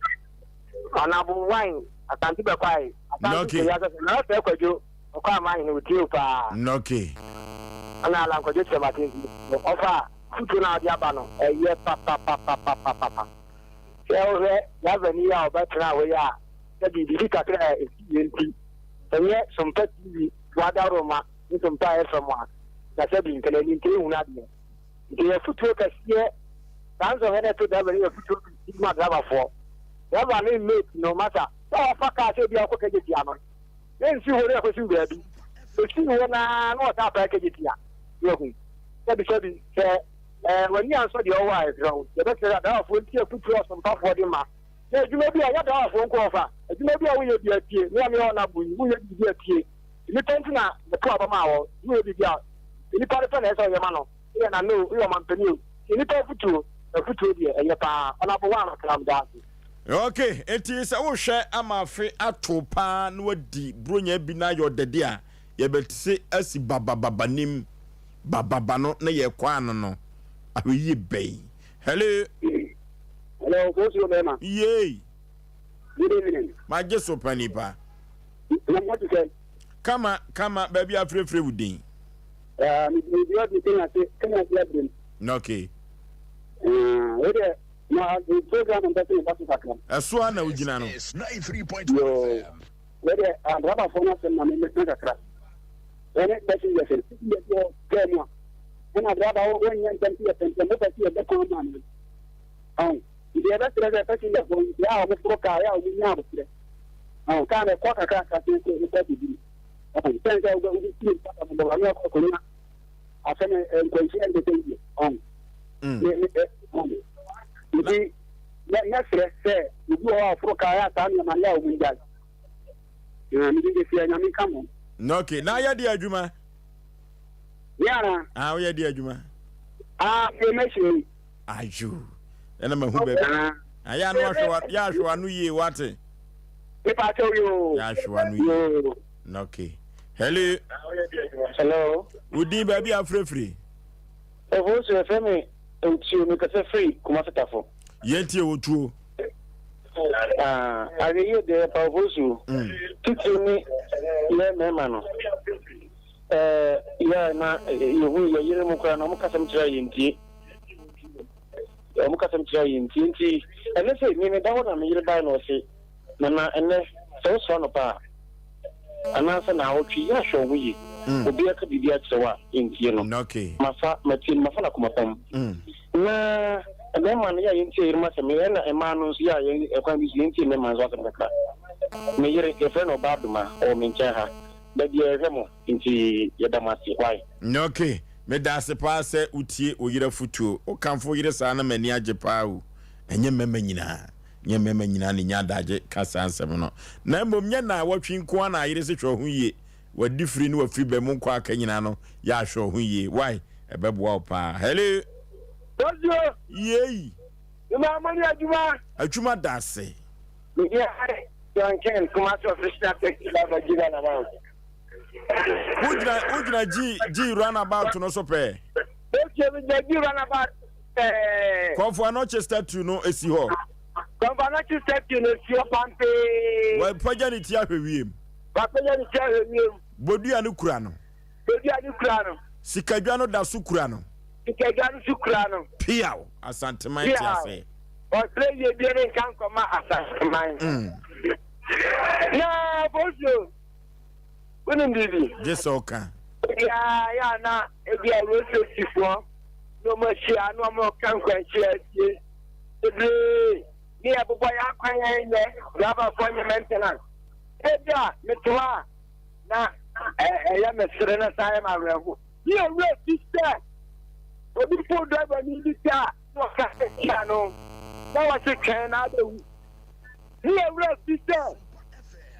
Honorable wine, I can't keep a quiet. I can't take you. Kwa mine with you pa. Okay. Ana la ko jetse mate. Ofa, futu na dia ba no. Ye pa. Ya veni ya obetra we ya. Ya di kakra e yenti. Enye Sompa TV wada Roma, ni Sompa FM wa. Na se bi nkele ni nkele huna de. Nke futu ka sie. Tanzo hene to da veni futu ma driver for. Ya ba ni mate no matter. So fa ka se bi akọ keje ano. Then see what I do, baby. So see when I know what I package it here. Look, when you answer the other ground, the better that I will put you some top for them. You may be a yard phone cover. You may be a way of your tea. No, I'm not going to be a tea. You tend to the problem hour. You will be out. You part of your man. And I know you are my penny. You put you a foot here and your pa. Another one of them down. Okay, it is our share. I'm afraid at Topa no di Brunya Bina your dedia. Ye bet say as baba nim baba no na ye kwan no. Awi ye bay. Hello. Hello, what's your name? Yay. Good evening. My just so panipa. What you say? Come, baby, I'm free with din. Okay. No, the program and that's what Aswa na ujina no. 93.1 FM. Whether I'm rather for nothing, I'm in the crash. When it doesn't get it, you're going. And I'd rather when you can see a pen, and look at you at the command. Oh, if you ever said a person that going, yeah, I'm a broker, we now. Oh, kind of quarter crack, I think it's that you do. Oh, thank you, we see I send a question and the thing. Iti na frese ubu wa afroka ya tani ma ya ogun jaj ni bi fi anya mi kamo okay na ya di adwuma yara ya di adwuma e meshi aju ena ma hu be aya no ahwa ya ahwa no ye wate e pa cho yo ya ahwa no ye okay hello udi baby afrefri Oforisuo femi Ntio mi kase free kuma setafo. Yenti otuo. Ade ye de pa Oforisuo. Tutu ni le mema no. Ya na yehu ya yire mu kra na mu kasam tira yenti. Ya mu kasam tira yenti nti ene se mi me dawo na me yire ba no se. Na ene so no pa. Ana se na otwi ya hwo wuyi. Obi aka bibia tsewa yenti no. Okay. Mafa na kuma pam. Na ebe man ya yenti irma se me na ema no so ya ekwan bi yenti me man so akaka me yire e fe no baduma o me nche ha da bi e hwemo nti ye da masi why okay me da se pa se utie oyire futuo o kanfo yire sa na mani age pa o enye mema nyina ne nya daje kasa ansem no na mbom nya na watwi nko na yire se hwe ho yie wadi firi no afiri be mu nko aka nyina no ya hwe ho yie why ebeboa pa hello Dojo yei ima mani adwuma dase ya John Ken kuma so Christian tequila ba jiga na ba Ujina G run about no so pe. G run about Come for no chester to no esi ho. Bambanachi step in a few pampe. Why Pajanity Ahwim? Papayani Cherry, Bodia Nukrano. Bodia Nukrano, Sikajano da Sukrano. Ikagan Sukrano, Piao, Asante Mpe. or play your beer can come out as mine. Yeah, Bosu. Wouldn't be. Just okay. Yeah, now, if you are also before, no more share, no more can't share. Near the boy, I'm crying there, you have a maintenance. Eja metwa na ya mesere na sai ma rewo you are sister obi for driver ni sister no ka ya no na wa se kan na do you are sister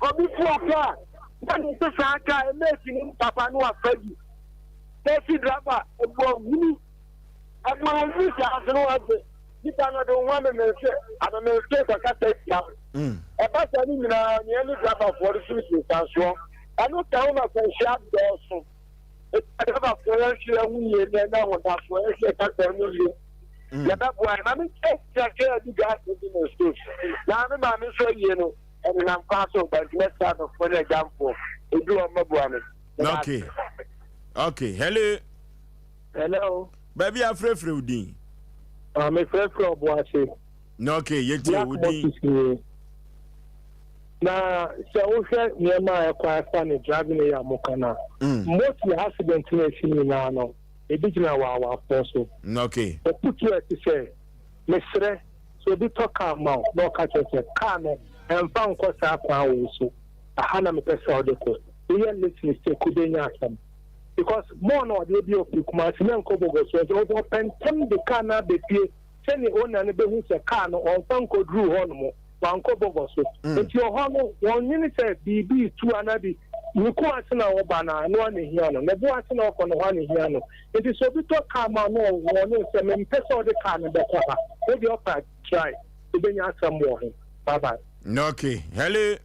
obi for aka na ni se sa aka e make ni papa no afagi taxi driver e bo wuni agba ni sa no wa de kita no do wa me se ama me se ko ka taxi ya about any nearly grab for the Susan Sanso. I know town of a sharp dorsal. It's about 4 years and now with that 4 years. That boy, I mean, take care of you guys in the stage. Now, I'm so you know, and I'm castle, but let's start of one example. You do a mobile. Okay, hello. Hello. Baby, I'm afraid for you. I'm afraid for Boise. Okay, you're dear. Na se wo hwe niema e kwa fa ne driving ya mokana most accident na fini na no e bigina wa so okay o putu e ti se mesre so bi to car ma no ka che car no en fa nko sa kwa wo so aha na me pese o de ko e ya listen se ku de nya asam because more no de bi o kuma se nko bogo so o pentem de car na be pie se ni ona ne be hu se car no on fa nko dru ho no mo Banco Bogoso. If your home, 1 minute, BB, 2 another, you can't know about one here. Never want to know on one here. It is so we talk come on, no one is a man, pest all the can and the cover. Maybe your part, try to bring out some more. Bye bye. Okay. Hello.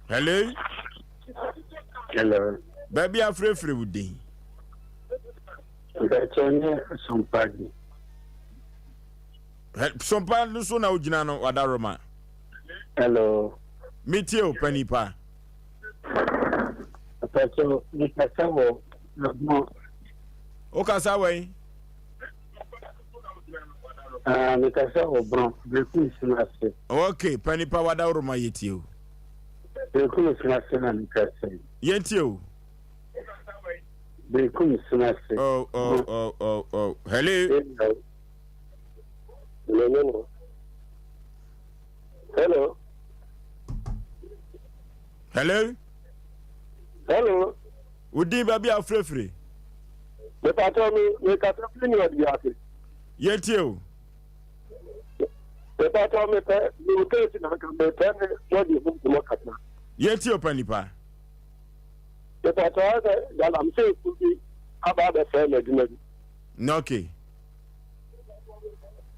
Hello. Hello. Baby, I'm free with thee. That's only some party. Sompa nusu na ujina no wadaroma. Hello. Meet you, Mpe Nipa. So, Mr. Savo, no. Okasa way. Mr. Savo, bro, Brekum Sinase. Okay, Mpe Nipa wadaroma yetio. Brekum Sinase na Mr. Yetio. Brekum Sinase. Oh. Hello. No. Hello. Hello. Udi baby afrefre. Me pato me kata fini odi ate. Yetio. Me pato me pe ni utesi na kambe tene odi mu kata. Yetio Mpe Nipa. Me pato ade dala mse kubi aba be fe me dinadi. Okay.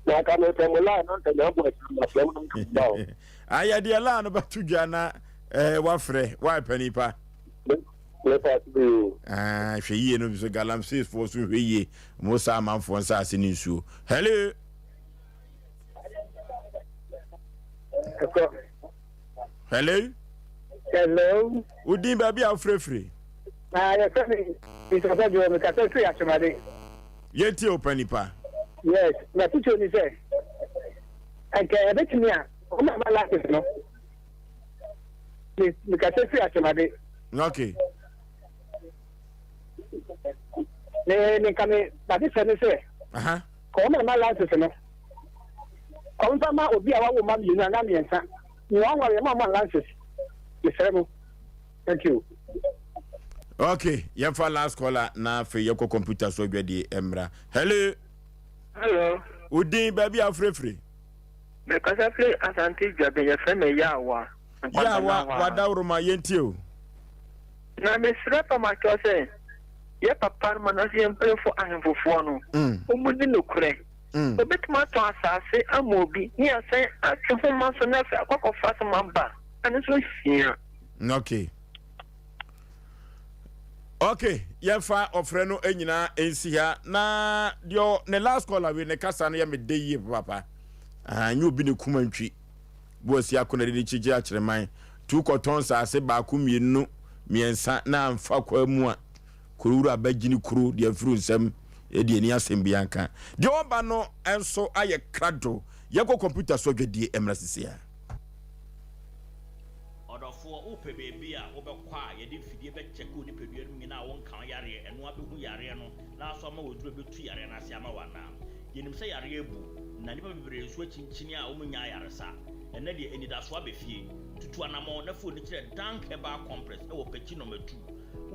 Na kama temula na kana bo na flem na bao. Aya dia la no batudwa na wafre wa Mpe Nipa. Le pato. Hweye no so galamsey for so hweye mo sa manfo nsa ase ni nsuo. Hello. Hello. Udin baby afrefre. Ya sami itoka jo me kata tu ya chumade. Yeti Mpe Nipa. Yes, na teacher ni say. Aka betimi a o ma la ke no. Ni kata tu ya chumade. Okay. Ne kame ba di se ni say. Ko ma la ke no. Ko nta ma obi a wa wo ma mi na mi ensa. Ni wa wa ma lances. Thank you. Okay, for last caller na for your computer so be the emra. Hello. Udin baby afrefre. Me kasa free Asante Jabe ya frame Yawa. Yawa wadawroma yentio. Na me srepa ma chose. Ye papa ma na se empre fo ahemfofo no. Omudi no kure. Obetuma to asase amobi. Ni asan atwo ma so na fa akwakofa so mamba. Ani so hia. Okay, fa ofre no enyina ensi ha na dio ne last caller we ne kasa no ya me dey papa. anyu bi ne kumantwi bo si akona de chije akyereman tu koton saase ba ku mienu miensa na amfa kwa mu a kururu abagini kuru de afuru nsam e de ni asem bianka de oba no enso aye krado ye ko computer so dwedie emrasisia odofo ope bebi a obekwa ye de fidie be check odi pedua no nyina won kan yare eno abehu yare no na so ma woduro betu yare na ase ama wana yenim se yare ebu na nipa bebre so chinchini a omunya yare sa ene de enida so abefie tutu anamo na fo ni kire dank eba compress e wo pechi no metu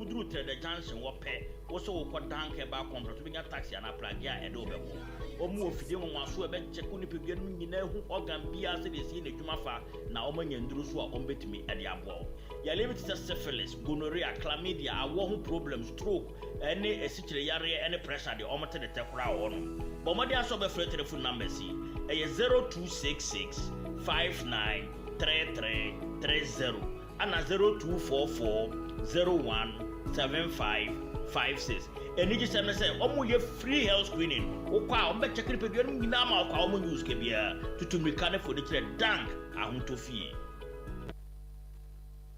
uduru trade junction wo pe wo so wo ko dank eba compress bi nya taxi ana plagi a e de obeko omu ofide mo aso e be check ni pedua no nyina hu organ bia se de si na dwuma fa na omanya nduru so a ombetimi e de abo ya limit syphilis gonorrhea chlamydia awo hu problem stroke ene esichire yare ene pressure de omote de tekura wo no bomode aso be free telephone number si e 0266 593330 ana 0244017556 eni gise me say omo ye free health screening okwa ombe check ni pedua no nyina ma okwa omo news ke bia tutumika ne for de kire dank ahontofie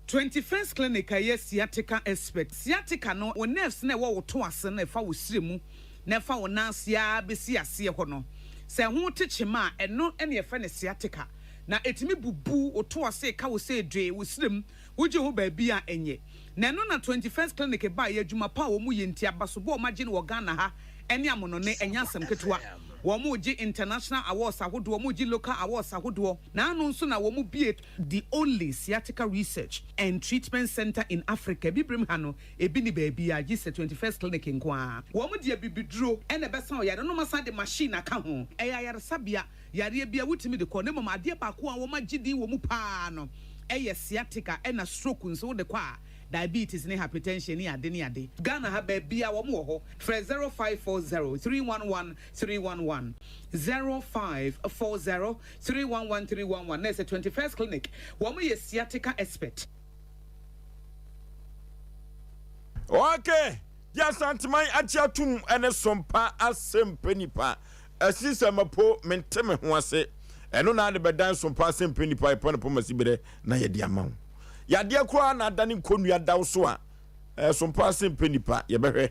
21st clinic aye sciatica expert sciatica no wo nerves na wo to ase na fa wo siremu na fa wo nansia besi ase ho no se ho techema eno ene ye fa ne sciatica na etimi bubu wo to ase ka wo se dwe wo sirem wo je ho ba bia enye na no na 21st clinic ba ye adwuma pa wo mu ye ntia baso bo ma je ne wo Ghana ha ene amono ne enyasem ketwa Womuji international awards ahodo womuji local awards ahodo na anu nso na womu be the only sciatica research and treatment center in Africa bibrim hano ebi ni baby a gise 21st clinic nkwa womu de bibidro ene besa o yare no masa de machine aka ho eya yare sabia yare bia wutimi de ko ne mama ade ba ko a woma gidi womu pa no eye sciatica ena stroke nso de kwa diabetes ne hypertension ni ade Ghana ha ba bia wo mo ho 0540311311 0540311311 na 21st clinic wo mo ye sciatica expert. Okay, ya santiman achiatum ene Sompa Asem Mpe Nipa asisamapo menteme ho ase eno na de bedan Sompa Asem Mpe Nipa epon po masibere na ye dia mawo ya de kura na dani nkonu dawo so a Sompa Asem Mpe Nipa ye behwe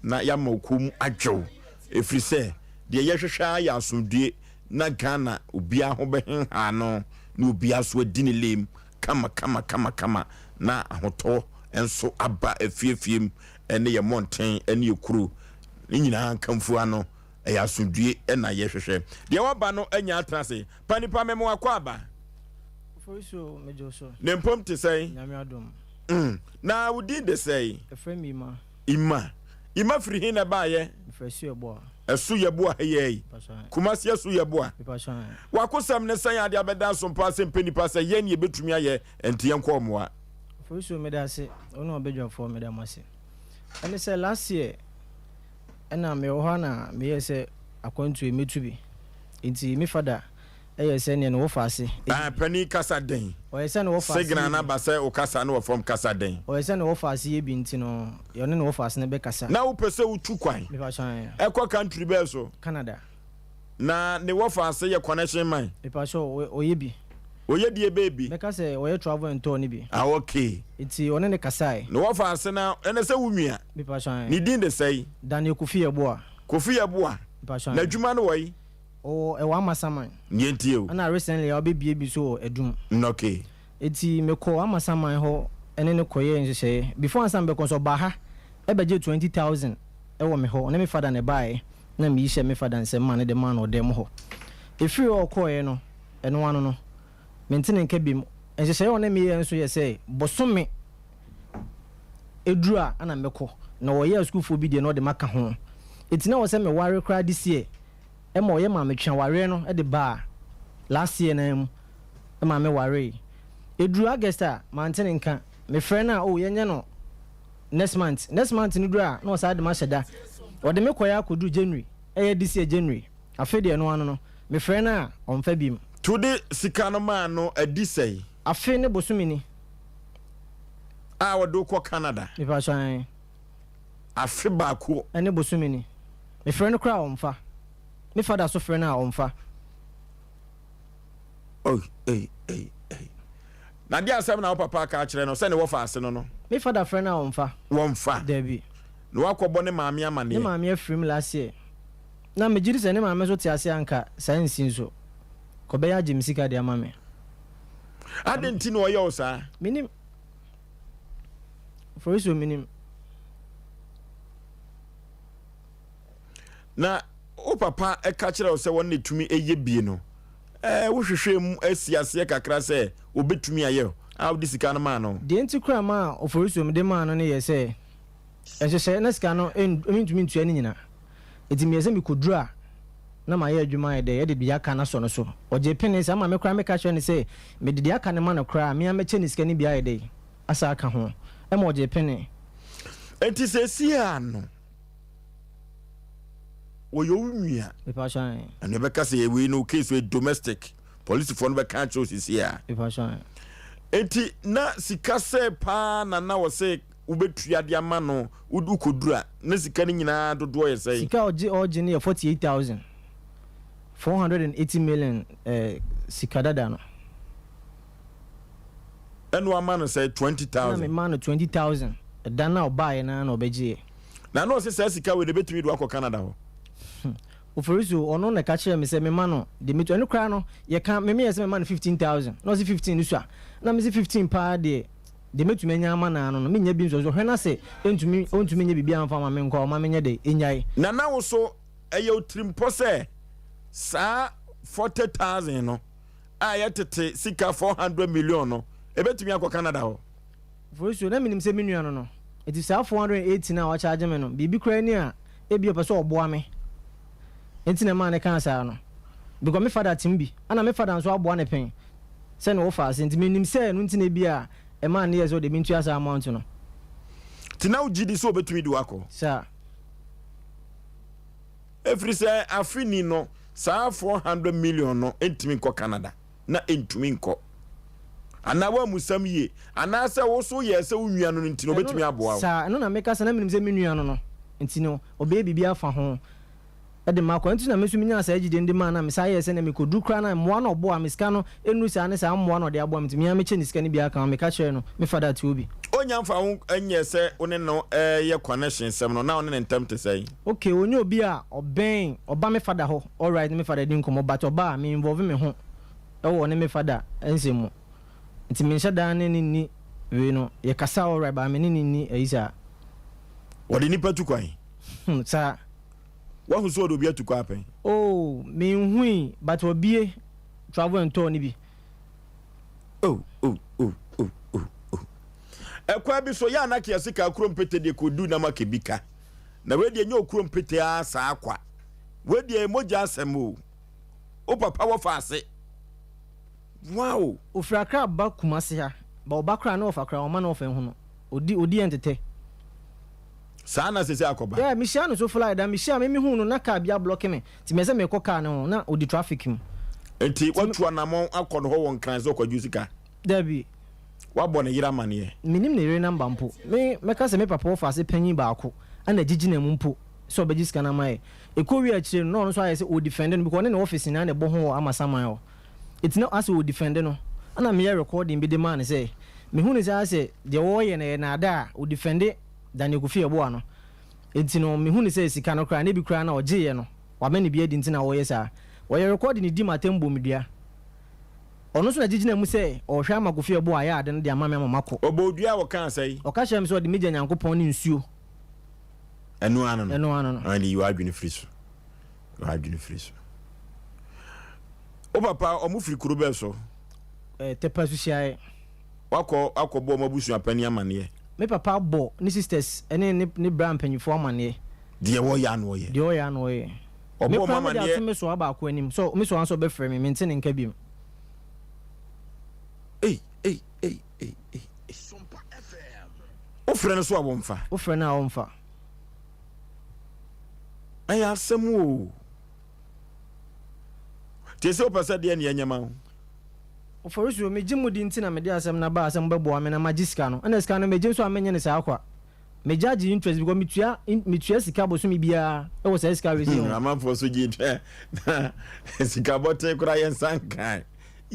na ya makum adwo efrise de ye hwehwa ya asundue na Ghana obia ho behen ha no na obia so adini lem kama na ahoto enso aba efiefiem ene ye monten ene ekuru nyina kamfu ano ya asundue na ye hwehwe de waba no anya atrase panipa memo akwa aba Oforisuo mejoso ne mpom te sei nyame adom na wudi de sei efrem ima firi hin na ba ye Oforisuo ebo esu yebo ahye kumasi esu yebo a wakosam ne san ade abeda Sompa Asem Mpe Nipa se ye ne betumi aye entiye nkomoa Oforisuo medase ono obedwafo medamase ene se last year ena me ho na me yese akwantu emetubi enti me fada eyese ne no fase pani kasa den oyese ne wo fase signal na ba se o kasa no from kasa den oyese ne wo fase ye bi enti no yo ne wo fase ne be kasa na wo pese utu kwan me fa chan ekwa country be so Canada na ne wo fase ye connection man me fa so oye bi oye die baby me ka se oye travel and tour ni bi okay enti one ne kasai ne wo fase na ene se wunua me fa chan ni din de sei Daniel Kofi Eboa me fa chan na dwuma no wai o e wa masaman nyentie o ana recently I be bi so edum okay eti me ko amasaman ho ene ne koye nhye before ansam be konso ba ha e beje 20,000 e wo me ho na me fada ne bae na me yihye me fada nsem ma ne de man o dem ho efiri o koye no eno wano no mentine nke bim nhye o na me ye nso ye say bosome edura ana me ko na wo ye school fo bi de no de maka ho eti na wo se me ware kra this year emo ye ma me twa ware no e de ba last year na em e ma me ware edru agesta mantene nka me friend na o ye nye no next month ni dura na o sa de ma sheda o de me koya kodu January e ye this year January afede no ano no me friend na on fa bim today sikano man no adisei afe ne bosumini a wodo ko Canada me pa chan afe ba ko ene bosumini me friend kra on fa me fada so friend na on fa Oh, na dia asem na papa ka kire no se ne wo fa ase no me father friend na won fa Debbie no akọbọ ne maame amane ne maame afrim last year na me jiri se ne maame so te ase anka science nso ko be ya jim sika de amame adenti no oye osa minim Oforisuo minim na o papa e ka kire o se won ne tumi eye bie no wo hwehwe mu asiase kakra se obetumi aye how this sika no man no de enti kura ma Oforisuo me de man no ne ye se ehye na sika no entumi ntua ni nyina eti me ye se me kodura na ma ye adwuma ye de bia ka na so no so oje pene se ma me kura me ka kire ne se me de aka ne ma no kura me ameche ni sika ni bia ye de asa aka ho e ma oje pene enti se sia no woyo nwia me pa shan and be ka se we no case we domestic police for no be can choose sia me pa shan enti na sika se pa na wo se ubetua de ama no udu kodura na sika ni nyina dodo ye sei sika oje ne 48,480 million sika dada no eno ama no say 20,000 na me ma no 20,000 da na obaye na obeje na no se sika we de betumi do akọ Canada ho Oforisuo ono na ka kire me se me ma no de metu eno kra no ye kan me ye se me ma no 15,000 no se 15 nusu a na me se 15 pa de metu menya ama na no me nya bi nso hwe na se ontumi nya bibia amfa ma me nko o ma me nya de enyai na wo so eye otrimpo se sa 40,000 no a ye tete sika 400 million no e betumi akọ Canada ho Oforisuo na minim se me nua no it is 480 na wa charge me no bibi kra ni a e bi opeso oboa me enti na ma ne kan sa no because me father timbi ana me father nso aboa ne pen se no wo fa se enti minim se no enti na bi a e ma ne yeso de mintu asa amount no tina u gidi so betumi di wako sa every say afini no sa 400 million no entimi nko Canada na entumi nko ana wa musam ye ana se wo so ye se wo nwia no enti no betumi aboa sa no na me ka se na minim se me nua no enti no obe bibia fa ho ede makwa enti na mesu minya sa agide ndi ma na me sa ye se na me kodu kra na moa na obo a meska no enu sa ne sa moa na de abo mti miya me che ni ska ni bia kan me ka kire no me fada ti obi onya mfa ho enye se one no ye connection sem no na one ne ntam te say okay onye obi a oben oba me fada ho all right me fada di nkomo but oba me involve me ho e wo ne me fada ensemu nti me nhyɛ dan ne ni we no ye kasa all right ba me ni eisa wodi nipa tu kwan sa wa hu so do bia tu kwa pen oh me hui but obie travel and tour ni bi ekwa bi so ya na kia sika krompete de kodu na makebika na we de nya okrompete a sa akwa we de moja asem o papa wo fa ase wow ofrakra ba kumase ha ba obakra na ofakra o ma na ofen hu no odi entete sana sese akoba yeah mi shia no so fly da mi shia me hu no na ka bia block me ti me se me koka ne ho na odi traffic mu enti watu anamon akono ho won kran so kwaju sika dabi wabɔ ne yira mane minim ne yire number mpo me ka se me papa ofa se panyin baako ana gigi na mu mpo so obegi sika na mai ekowi a kire no so aye se o defend no because ne office na ne bo ho amasaman o it no as o defend no ana me recording bi de man say me hu ne say de wo ye na ada o defend dan ekufi ebo ano enti no me hu ne say sika no kra na bi kra na oje ye no wa me ne bi edi ntina wo ye sa wo ye recording di matembo medua ono so na gigi na mu se o hwa makofi ebo aya ade no de amame mamako obodua wo kan sai o ka shem so de meja nyankopon ne nsuo enu ano no ani you adwene friso o papa o mu firi kuro be so tepa su sia akọbọ mabusu apani amane me papa bo ni sisters ene ni bram panyifo amane de wo ya no ye obo mama ne me so aba akọ anim so me so anso be frame me ntene nka bim Sompa FM. Ofre no so abomfa. Ofre na abomfa. Ay asem o. Tese opasa de ne anyama o. Oforisuo me gimudi ntina me de asem na ba asem bebo ame na magiska no. Na sika no me gimso amenye ne sa akwa. Me judge interest because mitua sika boso mi bia e wo sa sika resi o. Amanfo so gi sika bote kura yen sankan.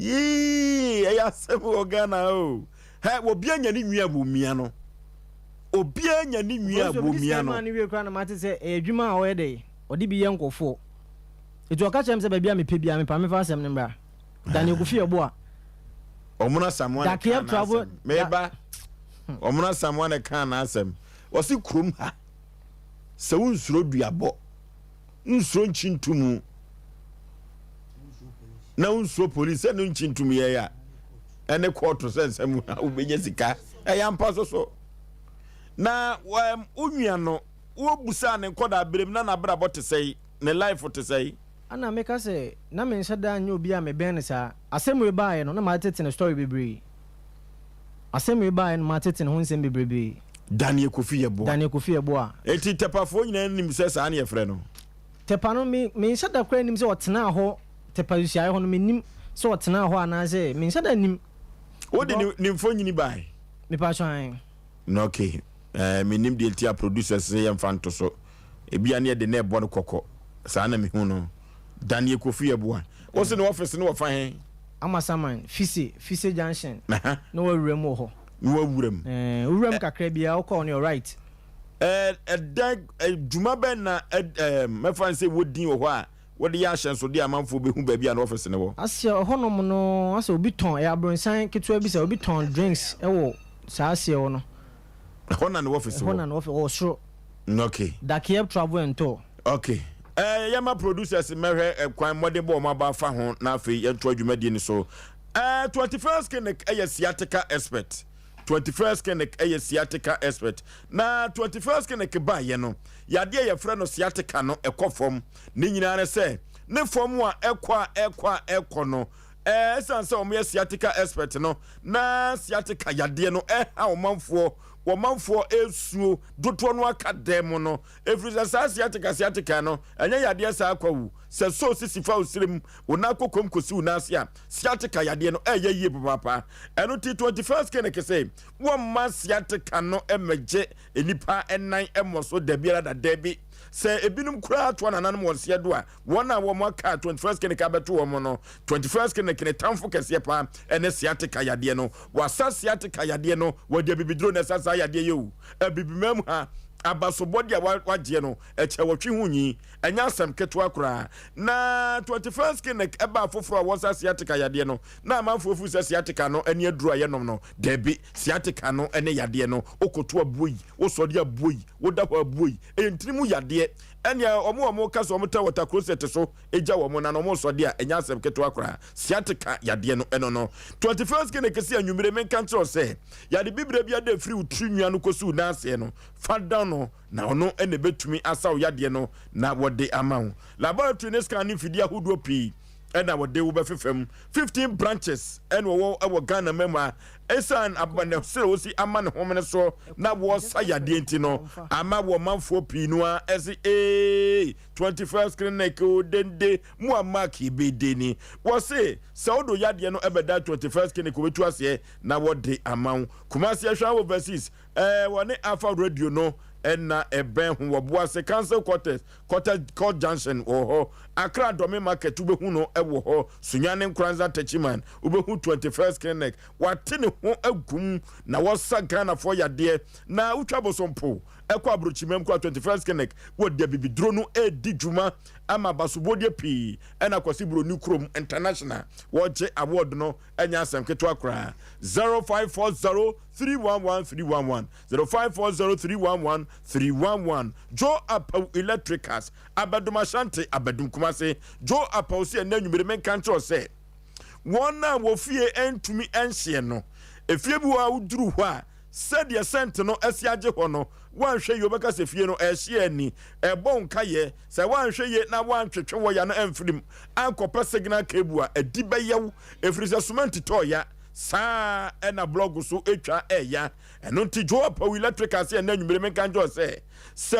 Yee, I asem Ghana o. He obi anya ni nwia bo mia no. Obi anya ni nwia bo mia no. Man we kra na mate say adwuma a wo dey. Odi bi ye nkofo. Etu oka chem say ba bia me pe bia me pa me fa asem ne mbra. Daniel Kofi Ebo a. Omuna Samuel. Da ke travel meba. Omuna Samuel kan na asem. Wosi krum ha. Se unsuro duabo. Unsuro nchintumu. Na unsuro police na nchintumu ye ya. Ene court sense mu ubenye sika. Ya mpa so. Na onwia no wo busa ne nkoda berem na bra bote sei ne life te sei. Ana meka say na me nhyada anya obi a me ben ne sa asem we bae no na ma tete ne story bebre. Asem we bae no ma tete ne ho nsem bebre. Daniel Kofi Ebo a. Eti tepafo nyina nim se sa na ye frɛ no. Tepa no me nhyada kra nim se otena ho tepa usiae ho no me nim se otena ho ana se me nhyada nim. Wo de nimfo nyini bae. Me pa twan. No okay. Me nim de tia producers se yem fanto so. Ebia ne de na ebo no kokko. Sa na me hu no. Daniel Kofi Ebo a. Wo se no office no wo fa hen. Amasaman Fise Junction. No wurem wo ho. No wurem. Wurem kakra bia wo call on your right. Juma ben na me fan say wodin wo ho a wo de ya hyen so de amanfo be hu ba bia na office ne wo. Asia honom no asa obi ton e abronsan ketwa bi sa obi ton drinks e wo sa asia wo no. Hona na office wo. Hona na office wo so. Okay. Da Kiev travel and tour. Okay. Yama producers mehwe kwan modern bo ma ba fa ho na afi ye to adwumadi ni so 21st clinic sciatica expert 21st clinic sciatica expert na 21st clinic ba ye no yade ye frɛ no sciatica no ekofom ni nyina ne se ne fom a ekwa no sanse o me sciatica expert no na sciatica yade no ha o manfo esuo doto no akadem no efrisa sciatica no anya yade sa akwawu se so sisifa osirem wona kokom kosi unase a sciatica yade no yie papa eno ti 21st clinic say wo ma sciatica no emegye enipa enan emoso dabiara da dabi se ebinum kura to nanan mo se do a wona wo mo ka 21st clinic abeto wo mo no 21st clinic ne tamfo kese pa ene sciatica yade no wasa sciatica yade no wode bibidro na sasa yade yewu abibimam ha abasobodi a wagye no eche wotwe hunyi enya asem ketwa kura na 21st clinic eba foforo a wasa sciatica yade no na amanfo fu sciatica no ene aduru ayenom no debi sciatica no ene yade no okoto abuyi osodi abuyi wodaho abuyi entirimu yade ene omo kasa omo ta water closet so eja wo na no mo sodi a enya asem ketwa kura sciatica yade no eno no 21st clinic si anwumire men kan tro se yade bibre bia da free utrinua no kosu na ase no fada no na ono ene betumi asaw yade no na wode amaw laboratory ne scan fidi ahodo pi ena wode wo befefem 15 branches en wo Ghana mema esan abane sere wosi amane homene so na wo sayade enti no ama wo manfo pi no a ese 21st clinic o dende mu amaki bedeni wo se saudo yade no ebeda 21st clinic wo betu ase na wode amaw kumasi ahwa overseas wone Alpha radio no enna eben hu wo se council quarters court junction ho Accra Dome market ubehu no ewo ho Sunyane Nkranza Techiman ubehu 21st clinic watene ho agum na wosa Ghana for yade na utwabo sompo ekwa abrochimem kwa 21st clinic wo de bibidro no edi dwuma ama basobodie pi ena kwasi bro ni krom international wo je award no enya asem keto akra 0540311311 0540311311 Joe Apau Electricals abaduma shante abadum kumase Joe Apau se na nwumire men kancho se wona wo fie entumi enhye no efie bi wa uduru ho a said ye sent no asiaje ho no wanhwe ye obeka se fie no ehye ani ebon kaye se wanhwe ye na wanhwetwe wo ya no emfrim ankopa signal cable a edibeyew efrisa cement to ya sa ena blog so etwa eya eno nti Joe Apau Electricals ye na nwumire men kanjo se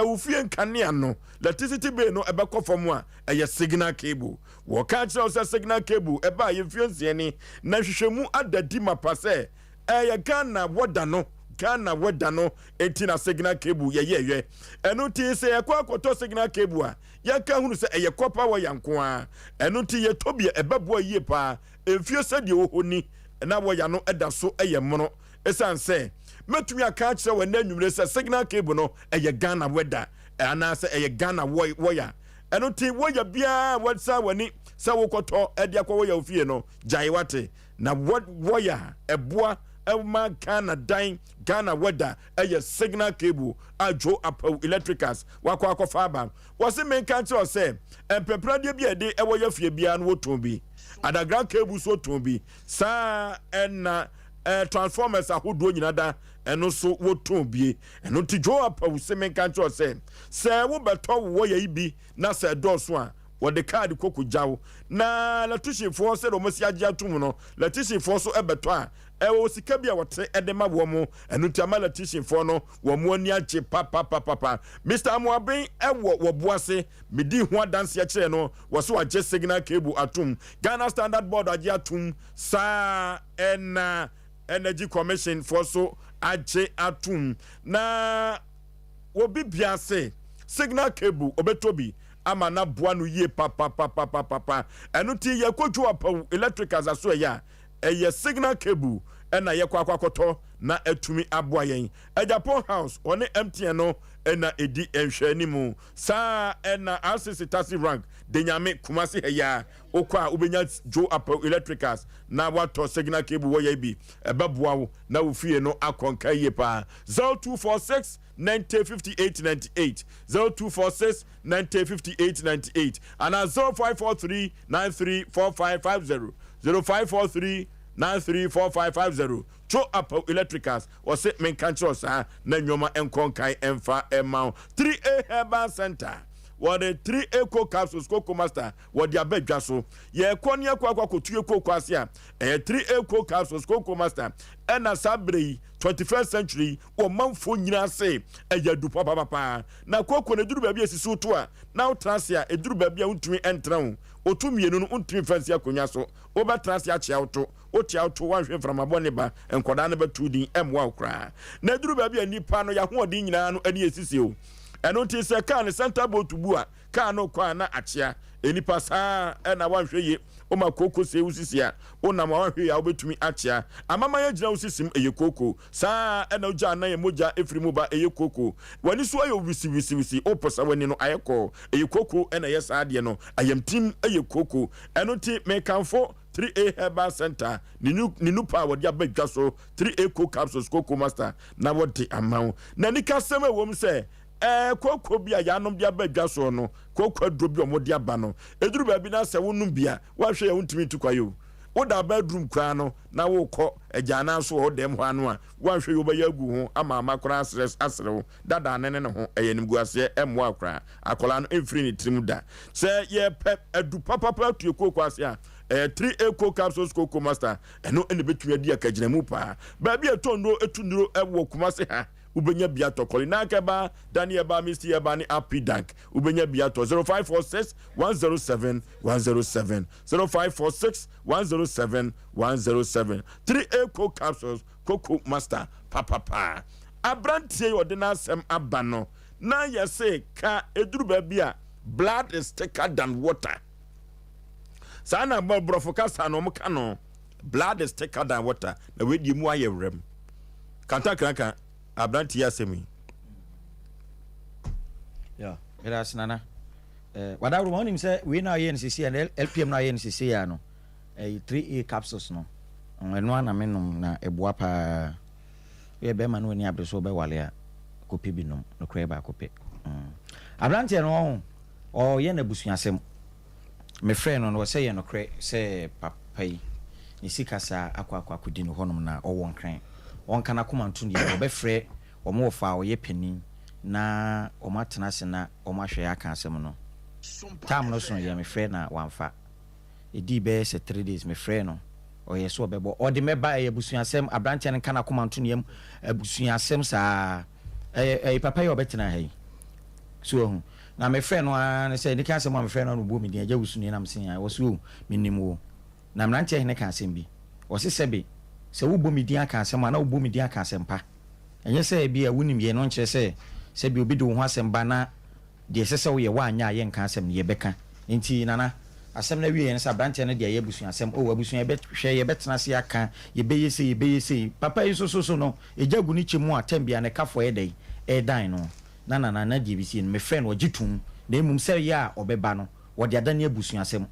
ufie nkane no electricity be no ebekọ fom a eye signal cable wo ka kire se signal cable eba ye fie nsie ni na hwehwemu adadi mapa se eye Ghana woda no Ghana weather no enti na signal cable ye eno ti se ye kwa akoto signal cable a ye ka hunu se eye kopa wo yanko a eno ti ye tobia ebebo yie pa emfie se de ohoni na wo ya no eda so eye mono esan se metumi aka kire wo na nwumre se signal cable no eye Ghana weather ana se eye Ghana woya eno ti woya bia whatsa wani se wo koto e dia kwa woya ofie no jaiwate na woya eboa Elma Ghana dying Ghana weather a signal cable a Joe Apple electricals wakwa faba was the main country or say and prepared be a day ever your fear beyond what to be and a grand cable so to be sa and transformers are who do another and also what to be and not to Joe Apple was the main country or say say what better warrior be na say dos one what the card koku jaw na latushi for said almost yaja tumuno latushi for so ebeto ewo sika bia wote edema wo mo enu tiamala teaching for no wo mo ani ache papa Mr. Amoaben ewo wo boase medi ho dance ya kire no wo so age signal cable atum Ghana Standard Board age atum sa energy commission for so age atum na wo bibia se signal cable obetobi ama na boa no ye papa enu ti ye kodwo apa electricals aso ya eye signal cable ena ye kwakwakoto na etumi aboa yen Japan house one MTN no ena edi enhwe animu sa ena RCC taxi rank denyame kumasi heya okwa ubenya Joe Apple electricals na wato signal cable wo ye bi ebeboa wo na wo fie no akonka ye pa 0246 905898 0246 905898 and 0543 934550 0543 934550 Joe Apple electricals or say men control sa na nyoma enkonkai emfa emma 3A Herbal Center what the 3A co capsules cocoa master what their bed jaso ye konya kwa kotu ko kwasia 3A co capsules cocoa master and a sabre 21st century o manfo nyina se eya du papa na koko na duru baabi asiso to a na transia eduru baabi a untumi entran otumienu no untumi fancy akonya so oba transia chia to o tia to wanhwe from abone ba enkoda na batudin emwa okra na duru baabi anipa no ya hoodin nyina no ani esisi o eno ti se ka ne center boat bu a ka no kwa na achia enipa saa na wanhwe ye o makoko se usisi a o na wanhwe ya obetumi achia amama ya gina usisim eye koko saa na uja na ye moja efrimu ba eye koko wani so ayo wisi o posa wani no ayeko eye koko na ye saa de no ayamtim eye koko eno ti mekanfo 3A Herbal Center ninu pa wodi abadwa so 3A co capsules cocoa master na wodi amaw na nika sema wom se koko bia yanom dia badwa so no koko adro bi omodi aba no eduru ba bi na se wonum bia wa hwe ya untimi tukwayo woda bedroom kwa no na wo kɔ agana so ho dem ho anu a wa hwe yo ba yagu ho ama amakora asrew dada ne ho eyenim guase emwo akora akola no emfiri ni trim da se ye pep adu papa tu koko ase a 3A co capsules cocoa master eno ene betumi adi akagina mu pa ba bia tondo etunduro ewo kumase ha ubenya biato kolina keba Daniel ba Mr. Yabani Happy Dank ubenya biato 0546 107 107 0546 107 107 3A co capsules cocoa master papa abrantie ordinary sem abano na yese ka eduru ba bia blood is thicker than water sana brofokasa no mkano blood is thicker than water na wedi mu ayewrem kanta kranka abranti asemi yeah era sinana wadaru woni mse we na ye nsisi and LPM na ye nsisi ya no 3A capsules no eno ana menum na eboa pa ye be ma no ni abreso be wale a kopi binom no kra ba kopi abranti no o ye na busuasem me friend no say ye no kra say papa yi ni sikasa akwa kudi no honom na o won kran on kana komanto ni o be frɛ o mo fa o ye pani na o matena se na o mahwe aka asem no tam no so ye me frɛ na wanfa edi be se 3 days me frɛ no o ye so bebo o de me ba ye busuasem abranche ne kana komanto ni busuasem saa papa ye obetena hai so na me frɛ no an say ni ka asem me frɛ no no bo me dia jawusuni na msen ya wo so minimo na mranche ne ka asem bi o se sebe se wo bo mi dia ka asem na wo bo mi dia ka asem pa enye say bi a wunim ye no nkyere say bi obi de wo ho asem ba na de sese wo ye wa anya ye nka asem ye beka nti nana asem na wie ne sa branche ne de ye busu asem o abusu ye hwe ye betena se aka ye beye sei papa yi so no ejagu ni chemu atem bia ne kafo ye dai e dan no na DBC no me friend wo gitum na emum se ya obeba no wo de adane abusu asem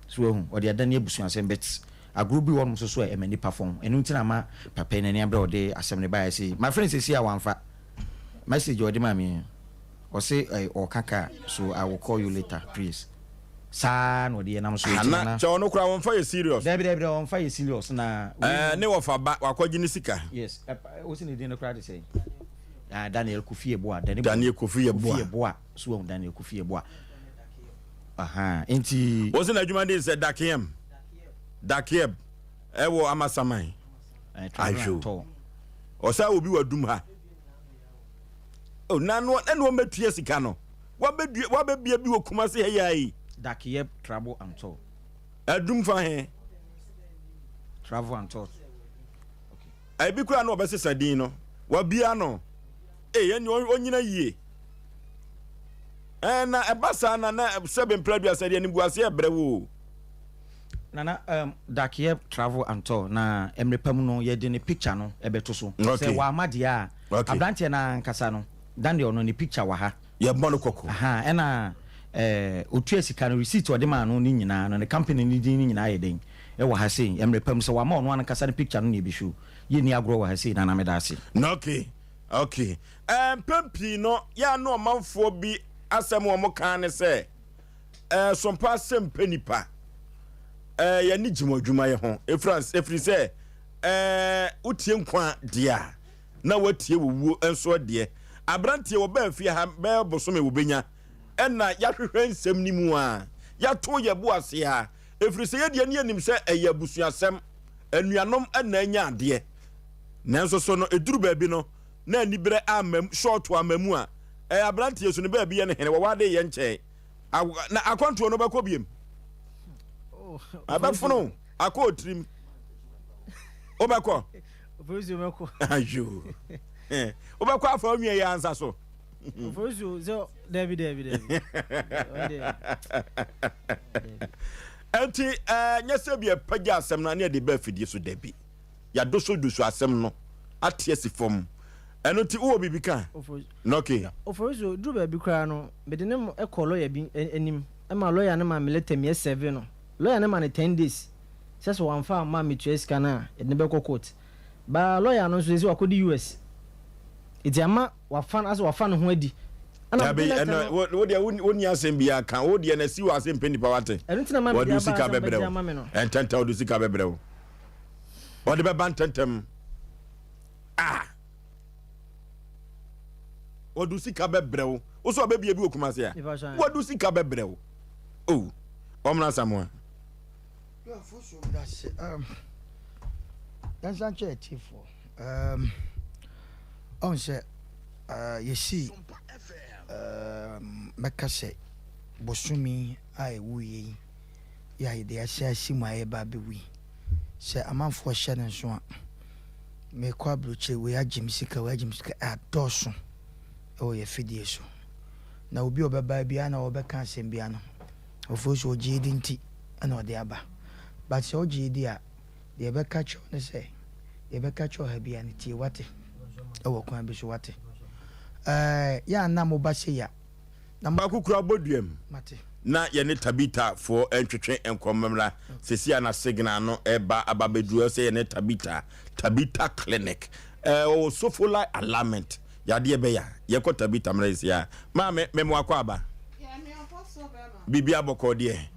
so ehu wo de adane abusu asem bet agro bi won so e mani perform enu ntina ma papa ne ne abra wo de asem ne ba ya sei my friend say ya wanfa message wo de ma me or say or kaka so I will call you later please san wo de nam so na cho no kura won fa you serious Debi won fa you serious na ne wo fa ba wakwaji ni sika yes o si ne de no kura de say Daniel Kofi Eboa Daniel Kofi Eboa so Daniel Kofi Eboa aha enti wo se na adwuma de say Dakiem ewo amasaman ajo o sa obi wadum ha o na no metua sika no wa bebia bi wo kuma se hayai Dakiem Travel and Tour adum fa he Travel and Tour okay ai bi kura no obesesa din no wa bia no ye ni onyina yie na ebasa na seven pladua se de ni buase ebrewo nana Dakiem Travel and Tour na emrepam no ye de ne picture no ebeto so se wa amade a abrante na nkasa no Daniel no ne picture wa ha ye bono koko aha na otu esika no receipt ode ma no ni nyina no ne company ni din ni nyina ye den e wa ha sei emrepam so wa ma no nkasa ne picture no ne bi show ye ni agro wa ha sei na me da se okay pempi no ya no manfo bi asem wo mo kan ne se Sompa Asem Mpe Nipa ya ni jimodwuma ye ho efri se utie nkwa dia na watie wuwo enso de abrante wo ba afie ha ba bosome wo benya enna ya hwehwe nsem ni mu a ya to ye bo ase ha efri se ye de ne anim se eya busuasem anuanom enna anya ade nanso so no eduru ba bi no na nibre amam short amamu a abrante yesu ne ba bi ye ne hene wo wade ye nche na akwanto no ba ko biem abafuno akọ trim obako Oforisuo meko ayo obako afa onwe ya ansa so Oforisuo zo David anti nyese bia pagya asem na ne de ba fidie so dabi ya doso asem no atiesi fom eno ti wo bibika no okay Oforisuo dru ba bi kra no mede ne ekọ lawyer bi enim e ma lawyer ne ma meletem ye 7 no lawyer na man 10 days says one farm ma me to escana e ne be court ba lawyer no so ezi wakodi US itiama wafan as wafan ho adi ana be wo dia woni asem bia kan wo dia na si wo Asem Mpe Nipa wate entina ma bia sika bebre ententa wo sika bebre wo wo de be bantentem wo du sika bebre wo so be bia bi okuma se a wo du sika bebre wo omna Samuel that's actually on say you see makase bosumi ai wuyi ya ide asia simaye ba be wi se amanfo hye ne so a me kwa broche we agimsika adoso o ye fidie so na obi obeba bia na obeka asem bia no Oforisuo jidi nti ana ode aba but so jidi a de be catch on say de be catch o ha bia nti wate e wo kwan bi so wate ya na mo ba se ya na ba kukura boduam mate na ye ne Tabita for entwetwe enkomamra sesia na signal no eba ababedu se ye ne Tabita clinic o sofola alignment ya de be ya ye ko Tabita mresia ma me mo akwa aba ya me apostle bema bibi aboko de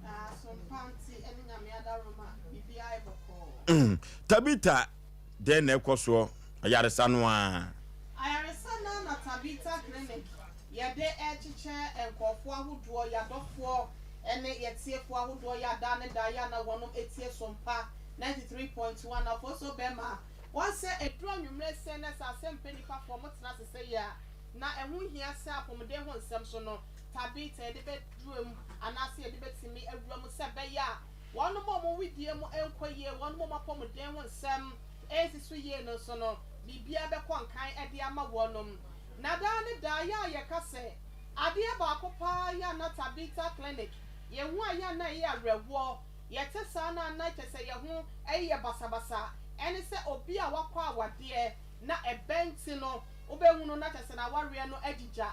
Tabita den ekoso ayaresa no a ayaresa na Tabita clinic ya de echiche enkofo ahodo ya dofo ene yetiefo ahodo ya da ne da ya na wonom etie Sompa 93.1 na foso bema wase edru anwumre se na Asem Mpe Nipa for motena se ya na ehu hia se apomde ho nsem so no Tabita de bedrum anase de betimi awuram se be ya wonom mo widie mo enkoye wonom mo apomde ho nsem esisu ye no so no bibia be kon kan e de ama wonom na da ne da ya ye ka se ade ba ko pa ya na Tabita clinic ye hu aya na ye arewo ye te sa na na che se ye hu e ye basabasa ene se obi a wakwa awade na ebenti no obehu no na che se na ware no agija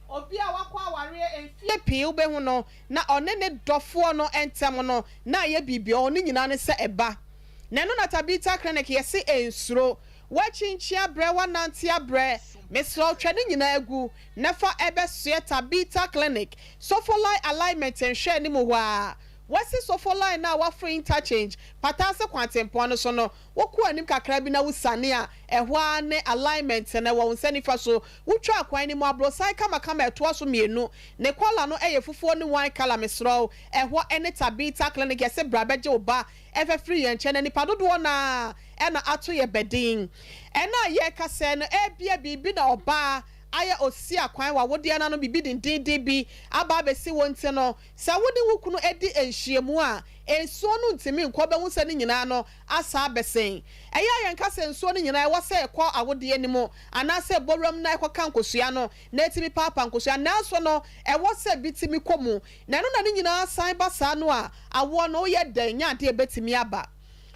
obi a wakwa aware enfie pii obehu no na one ne dofo no entem no na ye bibia oni nyina ne se eba na no na Tabita clinic ye se ensuro wachinchia bre wanantia bre mesro twene nyina agu nafa ebe sue Tabita clinic sofolai alignment enhwe ni mu wa wasi sofolai na wa free interchange patase kwantempo no so no woku anim kakra bi na wusane a ehwa ne alignment na wo nsani fa so wutwa akwan ni mu abrosai kama eto so mienu ne kwala no eye fufuo ni wan kala mesro ehwa ene Tabita clinic yese brabeje oba efe free yen chene ni padodo na ena ato ye bedin ena ye kase no ebia bibi na oba aya osi akwan wa wodi ana no bibi din bi aba besi wonte no sa wodi wukunu edi enhyiemu a ensuo no ntimi nkobe hu se ne nyina no asa besen eya yen kase ensuo no nyina wo se ekọ awodi animu ana se borom na ekọ kan kosua no na etimi papa nkosua na so no ewo se bitimi komu na no na ne nyina san basa no a awo no ye dan nya de betimi aba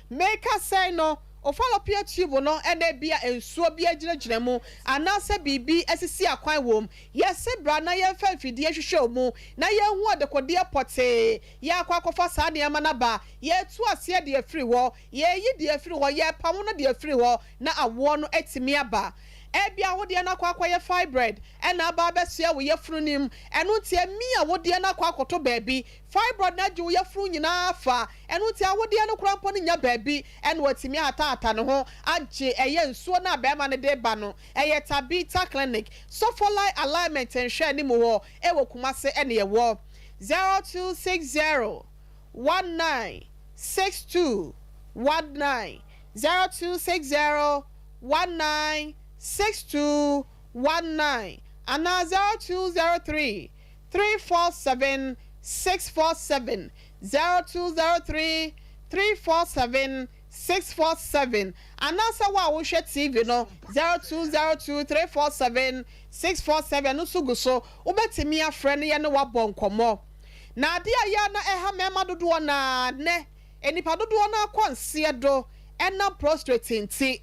make say no ofalopia tube no ene bia ensuo bia gyinagyina mu anase bibi esisi akwan wom yese bra na ye fa fidie hwehwe mu na ye hu odekode pote ye akwakofa saa ne ma na ba ye tu ase de afiri wo ye yi de afiri wo ye pam no de afiri wo na awo no etimi aba ebia wode na kwakwaye fibroid ena aba besia wo yefrunim enu tie mi a wode na kwakoto baabi fibroid na ju yefru nyina afa enu tie wode na krampo no nya baabi enu watimi ata no ho agye eye nsuo na bema ne de ba no eye Tabita clinic sofolai alignment enhwe ni mu ho ewo kumase ene ye wo 0260 1962 19 0260 19 6219 and 0203 347 647 0203 347 647 and answer wa wo hwe TV no 0202 347 647 no suguso obetimi afre ne ye ne wabɔ nkomo na ade aya na eha mema dodo na ne enipa dodo na akwanse do ena prostrate nti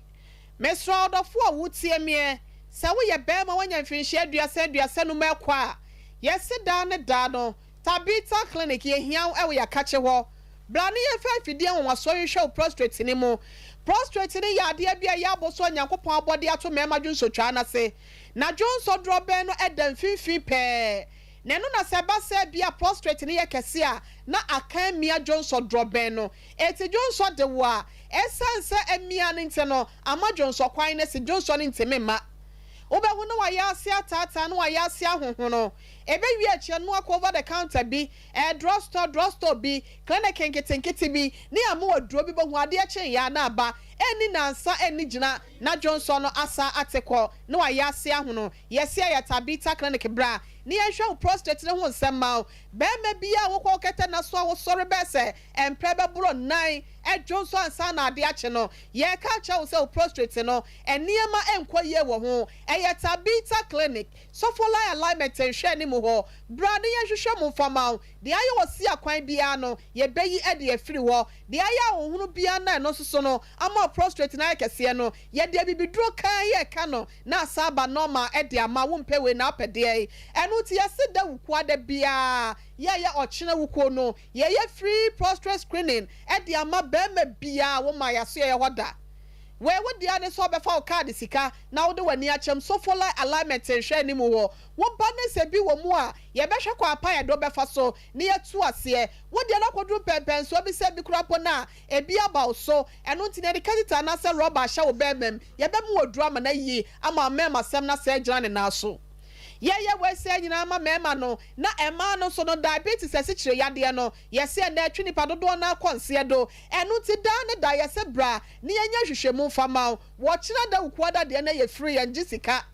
mesro odofo awutie mie se wo ye be ma wanya mfinhye aduasa no mekwa yesi da ne da no Tabita clinic ye hiaw ewo ya kache ho blani ye fa fidie wonwaso hwe prostrate ni mu prostrate ni ya ade bia ya boso nyankopon abode ato mema dwunsotwa na se na dwunso drobe no edam finfin pe na no na se ba se bia prostrate ni ye kese a na akan mia dwunso drobe no eti dwunso de wo a esanse emia nte no ama dwunso kwan ne se dwunso ne nteme ma obehu no wa ya asia tata no wa ya asia hohono ebe wi achi no over the counter bi drugstore bi clinic nkete bi ni amu oduro bi bohu ade achi ya na aba eni nansa eni gina na Johnson no asa ateko no wa ya asia hono yesi ya Tabita clinic bra ni ehwe prostate ne ho nsema be me bia wo ko kete na so wo sore be se emprebe bro 9 Johnson ansa na ade achi no ye ka cha wo se prostate no eniema enkoye wo ho eye Tabita clinic so for line alignment enhwe ni mu ho bra ne ye hwehwe mu fama de aye wo si akwan bia no ye beyi e de afiri wo de aye wo hunu bia na no so no ama prostate na kese no ye de bibiduro kan ye ka no na saba normal e de ama wo mpewe na apede enu ti yesi da wuku ada bia ya ochina wuku no ye free prostate screening e de ama be ma bia wo ma ya so ye hoda we wodi ane so be fa card sika na wo de wani achem so for like alignment enhwe ni mu wo ba ne se bi wo mu a ye be hwe kwa apa ye do be fa so ne ye tu ase wodi na kodru pempen so bi se bi kurapo na e bi aba so eno nti ne de kadita na se rubber hye wo be mem ye be mu odru ama na yi ama mem asem na se gira ne na so ye we se nyina ama mema no na ema no so no diabetes ase kire yade no ye se na atwi nipa dodo na akonse do enu ti da ne da ye se bra ne nya hwehwemu fama wo kira da ukwada de na ye free en jisika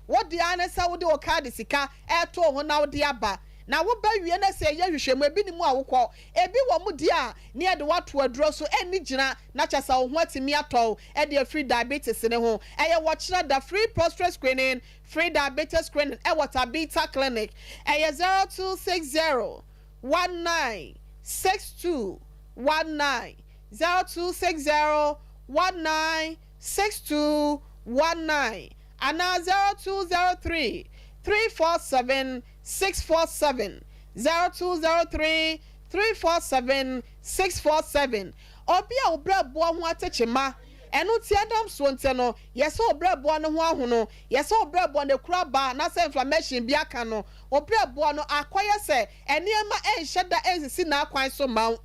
wo de ane sa wo de o card sika eto ho na wo de aba na wo ba wie na se ye hwehwemu ebi ni mu a wokɔ ebi wo mu dia ne de wato aduro so eni gina na kyasa wo ho atimi atɔ e de free diabetes ne ho eye wo kyerɛ da free prostate screening free diabetes screening e water beta clinic eye 0260 196219 0260 196219 and now 0203 347 647 0203 347 647 obia obra bo ho atechema enu ti adam so nte no yesa obra bo no ho ahono yesa obra bo ne kura ba na se inflammation bi aka no obra bo no akoye se eniema enhyeda ensisi na akwan so maw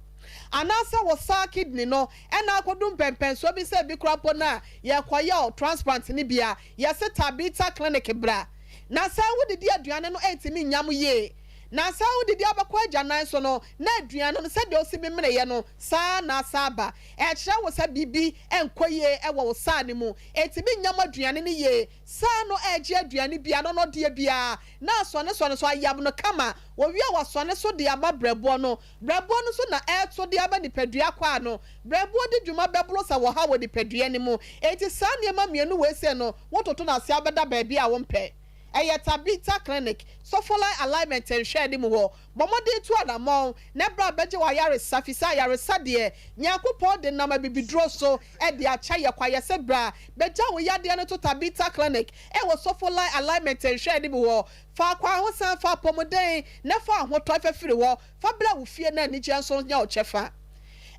anasa wo sa kidney no ena akodum pempen so bi se bi kura po na ye koye transplant ni bia yesa tabita clinic bra na sa wo didi aduane no entimi nyam ye na sa wo didi abakọ agyanan so no na aduane no se de osi bi mmereye no sa na sa ba e kira wo sa bibi enkoye e wo sa ne mu entimi nyam aduane ne ye sa no eje aduane bia no de bia na so ne so ayab no kama wo wi a so ne so de aba brebo no so na eto de aba nipadua kwa no brebo de dwuma beblo sa wo ha wo nipadua ne mu enti sa ne ma mienu we se no wo toto na se abeda ba bia wo mpe Tabita clinic so for like alignment and share them wo momode to adamon nebra beje wa yare safisa yare sadie nyankopon de na mabibidro so e de acha ye kwa yese bra beja wo yade no to Tabita clinic wo so for like alignment and share them wo fa kwa ho san fa pomoden na fa ho to afefiri wo fa bra wo fie na ni gyenso nya o chefa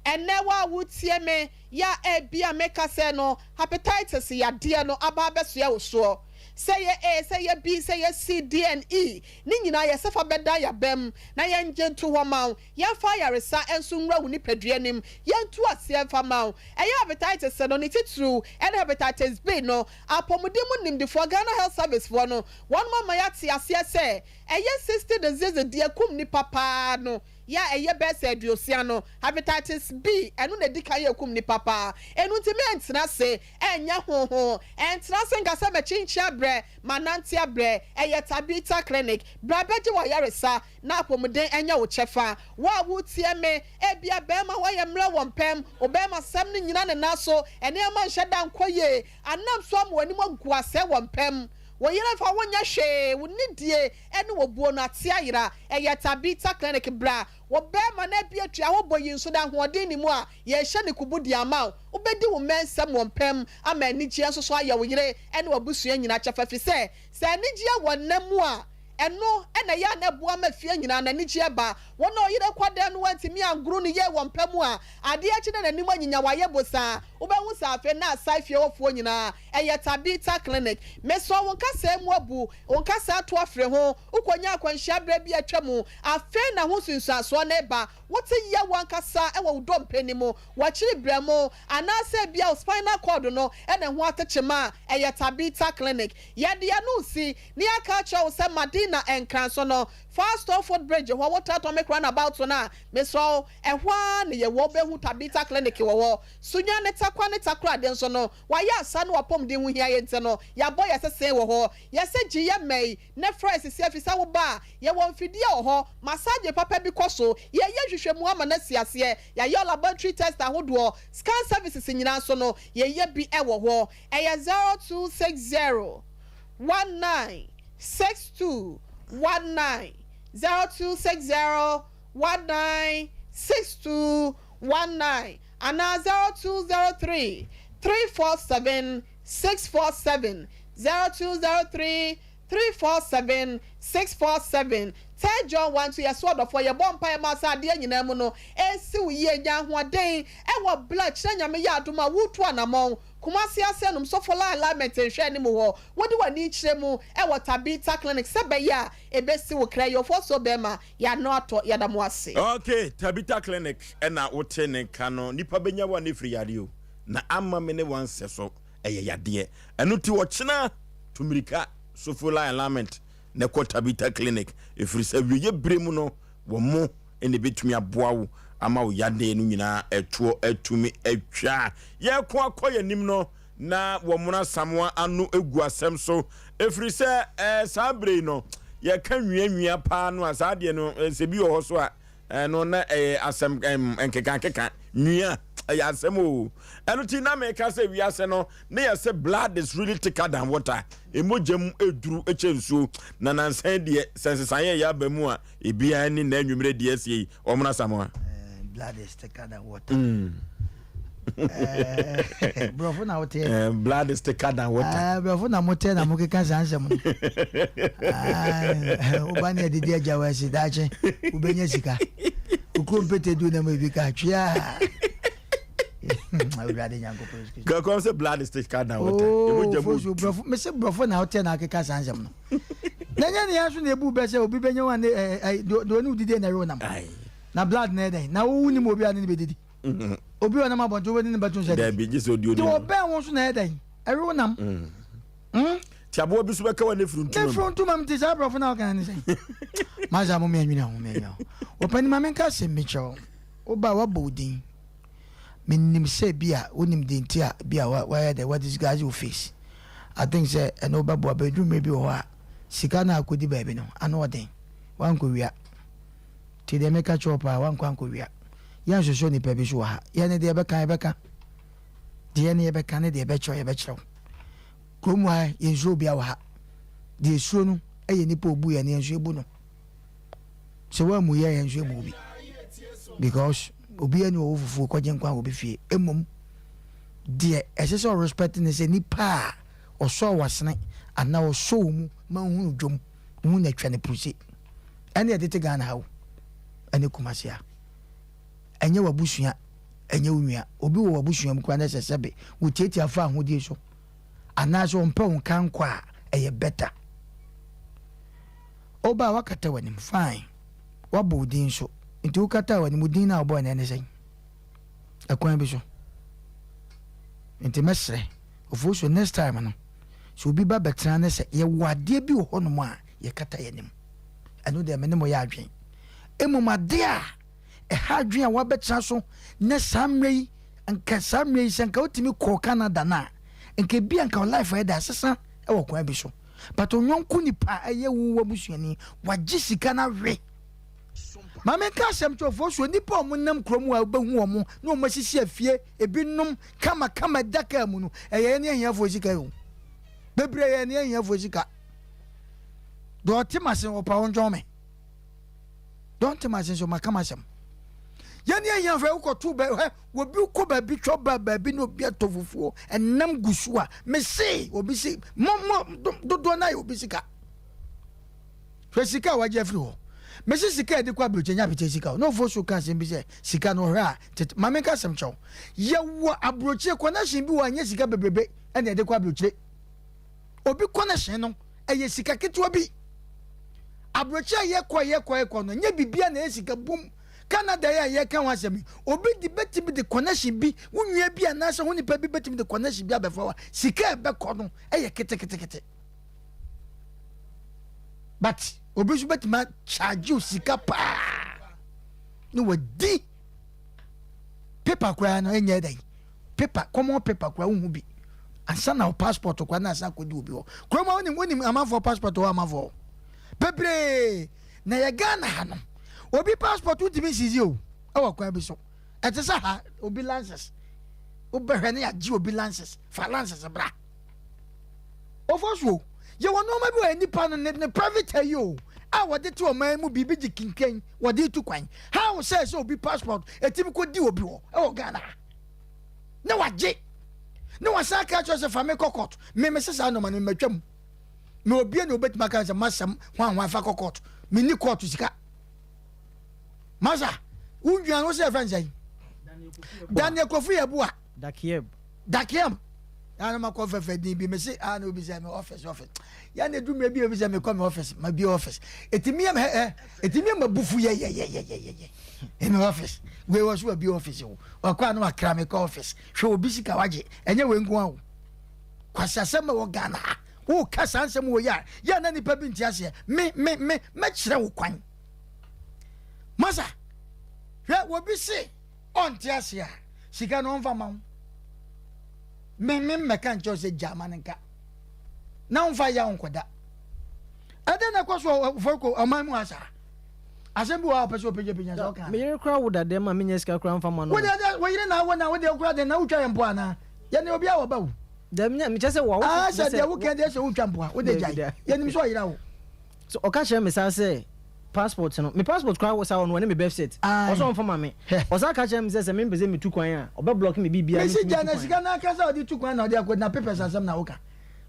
ene wa wutie me ya bia meka se no hepatitis ya de no aba beso ya wo so say A, say B, say C, D and E. Nina ya sefa beda ya bem na ya nje to ho maw ya fa ya resa enso nwra woni paduanim ya ntu ase fa maw e ya hepatitis no ni titru and hepatitis B no apomudemu nimdifo Ghana Health Service for no one mama ya ti ase se e ya 60 disease de akum ni papa no ya eye best eduosia no hepatitis B enu na dika ye kum ni papa enu ntimi entra se enya hoho entra se ngasa me chinchia bre manantia bre eye Tabita clinic bra beje wa yaresa na apomuden enya wo chefa wa wutie me ebia bema wa ye mra wo mpem obema sam ni nyina ne naso ene ma nheda nkoye anam so am wani mo guase wo mpem wo yere fa wonya hwe wo nidie ene wo buo no ate ayira eye Tabita clinic bra wo bema na bia tua wo boyi nso da hoden ni mu a ye hye ne kubudi ama obedi wo mensam wo mpem ama anigye nso so aye wo yere ene wo busua nyina chafafi se anigye wo namu a eno ena ya na bua ma fie nyina na nigye ba wona oyire kwada no wantimi anguru ne ye wo mpam a ade achi na nanim anyinya waye bosa obehu sa afe na asai fie wofo nyina eye Tabita clinic meso won kasa mu abu won kasa to afre ho ukonya akwanhia bra bi atwamu afe na ho sunsuaso na eba wote ye wan kasa e wo do mpanimu wachiri bramo anase bia spinal cord no ena ho atechema eye Tabita clinic ye de ya no si ni aka cha wo se Madina enkranso no Fast Off Bridge ho water to make run about na meso ehwa ne ye wo behu Tabita clinic wo sunya ne takwa ne takra den so no wa ya asa no apom de hu hia ye nte no ya boy yesese wo ho yese gi ye mei ne fresh se afisa wo ba ye wo mfidie wo ho massage papa bi koso ye hwehwe mu ama na siase ya ye laboratory test ahodo scan services nyina so no ye bi e wo ho e ye 0260 196219 0260 196219 and 0203 347 647 0203 347 647 Tell John 1 to your sword for your bonfire massa dear Yinamuno, and see ye young one day, and what blood shanya me yaduma woot one among Kumasi Asenum so for alignment and share anymore. What do I need Shemu and what Tabita clinic sebe ya a best will cry your force so bema ya not yadamwasi. Okay, Tabita clinic and now what ten cano nipa benya one if you na ama mene one seso ya dear and no to watchna to Mirika so for alignment. Na ko Tabita clinic efiri se wiye bremu no wo mo ene betumi aboa wo ama wo yade no nyina etuo etumi etwa ye ko akoye nim no na wo mona samwa anu egu asem so efiri se sabre no ye ka nwia pa no asade no se bi wo so a no na asem enkeka nwia ya asem o eno ti na me ka say wi ase no na ye say blood is really thicker than water emojam eduru echensuo na nansan de sensesan ya ba mu a ebia ni na anwumre de asie omna samoa blood is thicker than water brofo na wote blood is thicker than water brofo na mote na mukeka sansem oba na didi ajawa si dache ubenye sika ukompete du na mebika twia Go say blood is thicker than water brofo me say brofo na wote na keka sansem no nanya ne yaso na ebu be say obi benye wan do ni udide na ro nam na blood na dey na wo ni mo obi ani be didi obi wana mabonto we ni batun se dey be jiso odi odi do be won so na dey ero nam ti abo bi so be ka wa ne fruntu mam ti sa brofo na kan ni say maza mo me anwina ho me ya opani ma men ka se me cho oba wa bodin minim se bia onim de ntia bia wa the what is guys you face I think say and oba bo bedroom maybe o ha sika na akodi ba bi no ano oden wan ko wia ti de meka chopa wan kwan ko wia ya so ni pe bi so ha ya ne de be kan be kan de ne be kan ne de be cho ye be chro krom ha ye zo bia wa ha de so no eye ni pa obu ya ne enso ebu no se wa mu ye enso ebu bi because obi ani wo fufu ko gen kwa obi fie emom de ese respect ne se ni pa o so wasene ana o so mu ma hu dwom mu na twa ne pusi ene de te Ghana hawo ene kumasia enye wabusua enye unua obi wo wabusua mkwa na sesebe wo tieti afa ahodi so ana so mpa won kan kwa eye better oba wakata wanim fine wabodin so nti ukata wanim din na obo na ene sen akwan bi so nti mesre ofuso next time no so obi ba betra na se ye wade bi wo hono a ye kata yanim anu de me mo ya adwen emumade a ha adwen a wabetra so na samrei anka samrei sanka otimi ko Canada na nke bi anka life e da sesa e wo kwa bi so but onyonku nipa eye wu wabusuani wagisika na we mama ka asem chofo so nipa omunam krom wa behu omo na o masisi afie ebinom kama daka mu no eye ne ahia fo sika yo bebre ye ne ahia fo sika do timasen opa onjome don't timasen so makama sem ye ne ahia fo ko tu be wo bi ko ba bi twa ba bi no bi atofufuo enam gusu a me se obi si mo do na obi sika fo sika wa je fri ho Mesi sika edi kwa bloche nya pete sika no fo so ka sem bi se sika no hra mame ka sem chaw ye wo abroche connection bi wa nya sika bebrebe ene edi kwa bloche obi connection no eye sika ketwa bi abroche ye kwa no nya bibia na sika bum Canada ye kan wa sem obi di betimi de connection bi wunua bi ana se honi pa bi betimi de connection bi abefa wa sika e be ko no eye kete but obi so betima charge you sika pa no wadi paper kwa no enye dai paper common paper kwa hu bi ansa na passport kwa na asa kodi obi ho kwa ma woni amafo passport wa amafo pebre na ye Ghana ha no obi passport utimi sizi o awa kwa bi so etesa ha obi lances obehwe na ya gi obi lances fa lances bra ofoso ye wono ma bi wa nipa no ne private ayo a wode to o man mu bibi ji kinken wode tu kwan how say so obi passport etimi ko di obi wo e wo Ghana na waje na wasaka cho se fame kokot me sesa no man me twam me obi na obetima kan se masam hwan fa kokot me ni court sika masa unjuan wo se franchise Daniel Kofi Abua Dakiem ana makọ fefe din bi me say ana obi say me office ya na du me bi obi say me come office ma bi office etimi ma bufu ye in office we was we bi office wo akwa na akra me ko office hwe obi sika waje enye we ngu awo kwasase me wo Ghana wo kasa ansem wo ya na nipa bi ntiase me kire wo kwan masa hwe wo bi si on tiase a sika no mfa ma me meka ncho se German nka na unfa ya onkoda then I cross for a man was Asem bi wa pese opeje penya so kan. Me yere kra wo da dem ma menya sika kra mfa ma no. Wo yere na wo na wo de kra de na wo twa yempo ana. Ye ne obi a wo ba wo. Dem nya me chese wo. Ah se de wo kan de se wo twa mpo a wo de jai. Ye nim so yira wo. So o ka share me say passport no. Me passport kra wo sa wo no ne me birth set. O so mfa ma me. O sa ka share me say me pese me tu kwan a. O be block me bibia. Me si jana sika na ka sa o di tu kwan na o de akọ na papers asem na wo ka.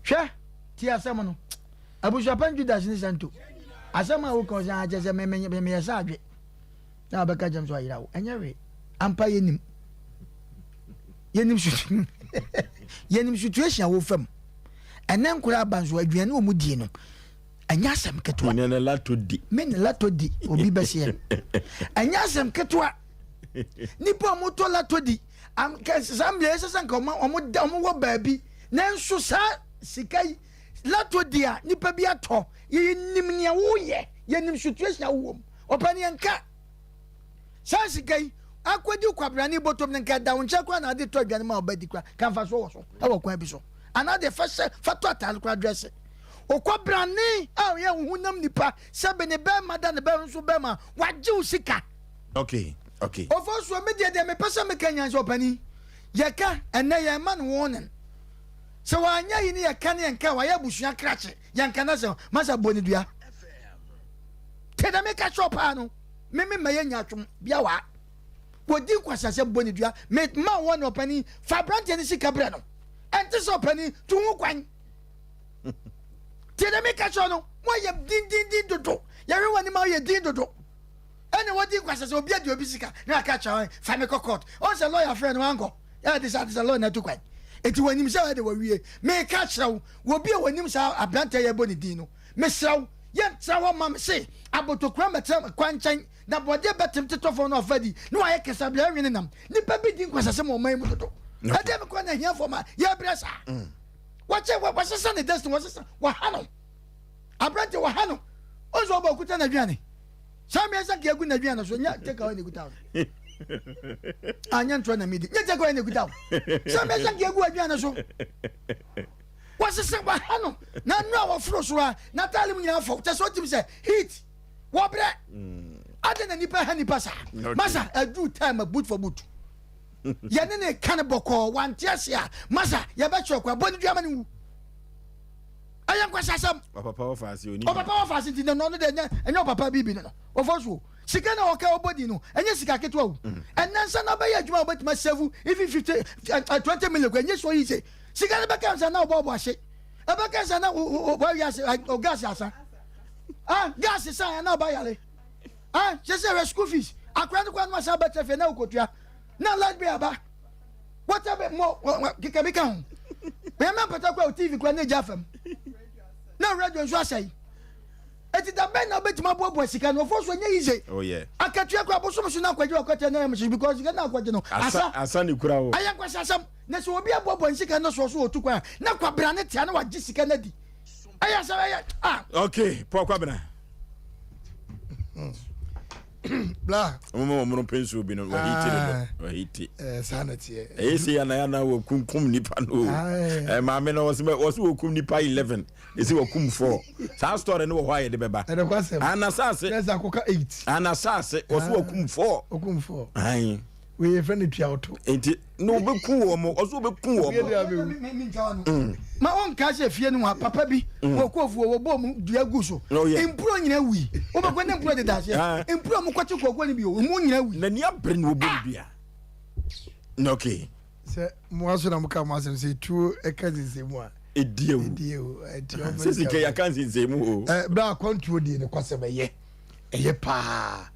Hwe ti asem no. Abusha pan Judas ni santo. Asama wo ko ja je me yesa adwe na ba ka jam so ayira wo enyewe ampa yenim situation wo fam enen kura banzo aduane wo mudie no anya asem ketwa me ne lato di obi bese anya asem ketwa nipa mo to lato di am samle esesa nka omo wo baabi nanso sa sikai lato dia nipa bi ato yenim nia wo ye yenim situation wo opani enka sansi kai akwadi kwabrani botom nka da woncha kwa na de to adwane ma obadi kwa kan fa so wo so e wo kwa bi so ana de fa to atal kwa dress okwabrani a ye hunam nipa sebe ne be mada ne be nso be ma waje usika. Okay Oforisuo me de me pesa me kanya so opani ye ka enne ye man wonen so wanya yi ni ye ka ne nka wa ya busua krache yanka na se masa boni dua teda me ka shop anu me maye nyatwom bia wa wodi kwasase boni dua me ma won opani fa brante ni sika bre no ente so opani tu hu kwan teda me ka so no mo ye din dodo ya re wani ma ye din dodo ene wodi kwasase obi ade obi sika na ka cha fa me court on se lawyer friend wango ya this lawyer na tu kwan eti wanim se wa de wawie me ka chraw wo bi wanim sa abrante ye boni din no me chraw ye trawa mam se abotokura metem kwanchan na bode betem tetofo no ofadi no aye kesa bia wene nam nipa bi din kwasase mo man mu dodo ade me kwa na hia for ma ye bresa wache wasesa ne destiny wasesa wa hano abrante wa hano ozo ba kuta na duane sami esa ke egu na duane so nya take away ne kuta anya ntwa na midi nya take away ne kuta sami esa ke egu aduane so wasesa ba hano na no wa fro so a na talim nya fo te so tim se heat wo bre ade na nipa ha nipa sa masa a do time a boot for boot ya ne kan boko wantiasia masa ya ba chokwa boni duama ni wu ayan kwasasam papa wa fasi oni papa wa fasi ti no no de enyo papa bibi no Oforisuo sika na oka obodi no enye sika ketwa wu enansa na ba ya adwuma obetima save even 20 million kwa enye so yi se sika na baka nsa na obo ahye abaka nsa na wa ya se o gas asa gas sa na ba yale je say school fees akwa no kwa no sa better fe na ukotua na light be aba whatever mo kikabika ho me ma pata kwa TV kwa na jafam na radio nso asai eti da ben na betima bobo sika no Oforisuo nye yize oh yeah akatua kwa boso so na kwaje okwete na mshi because ga na kwaje no asa ni kura wo aya kwa sasam na so obi abobo sika no so otukwa na kwa brane tia na waje sika na di aya sa aya okay po kwa bana bla mo pensu bi no wa hiti sanity esi yana wo kunkum nipa no ma me no was wo kum nipa 11 esi wo kum 4 sa story no wo hwa ye de beba ana sase let's akoka 8 ana sase was wo kum 4 okum 4 ai we friend tua auto enti no be ku wo mo oso be ku wo mo ma on ka se fie no papa bi wo kofuo wo bom dua guso impro nyina wi wo be kwene impro de dash impro mo kwati kokwo ni bi wo mo nyina wi na ni abre no bo bia no okay se mo aso na mo ka mo asem se tu e ka se mu a ediewu sisi ke ya kan se mu o bra control di ne kwase be ye pa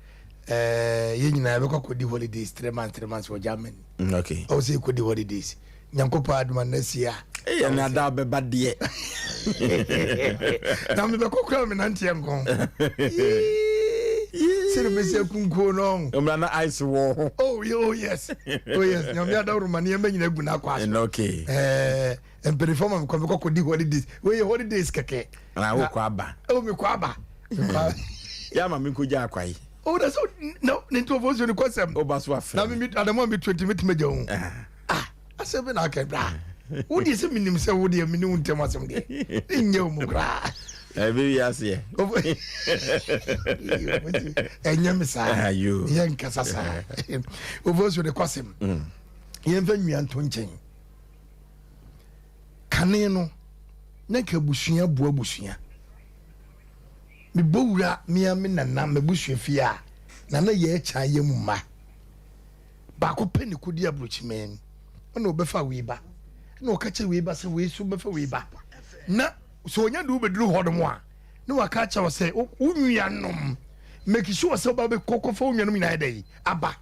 ye nyina be kokodi holidays 3 months for Germany okay o se kodi holidays nyankopa aduma nasia na da be badie na me be kokra me nantie nkon sire me se kunko no omra na ice wo oh yes nyame ada rumani e nyina gu na kwa okay perform me kokodi holidays we holidays keke na wo kwa ba o me kwa ba ya ma me ko ja kwai oh that's no nto Oforisuo ni kwasem o ba so afra na me adamo be 20 meja hu asebe na ka bra wodi se minim se wodi amini untem asem de nye mu kra Baby, yes, yeah. And Yamisa, you, young Casasa. Over to the Quasim. Yen me and Tunching. Caneno, Neka Bushia, Buabushia. Me bura, me a min and Nam Bushia Fia. Nana ye chayemuma. Bako penny could dear Bushman. No befa weeba. No catch a weeba, so we so befa weeba. Na, so you do be drew hodemwa. No, a catcher was say, oh, umianum. Make sure so baby cocoa for me day. Abba.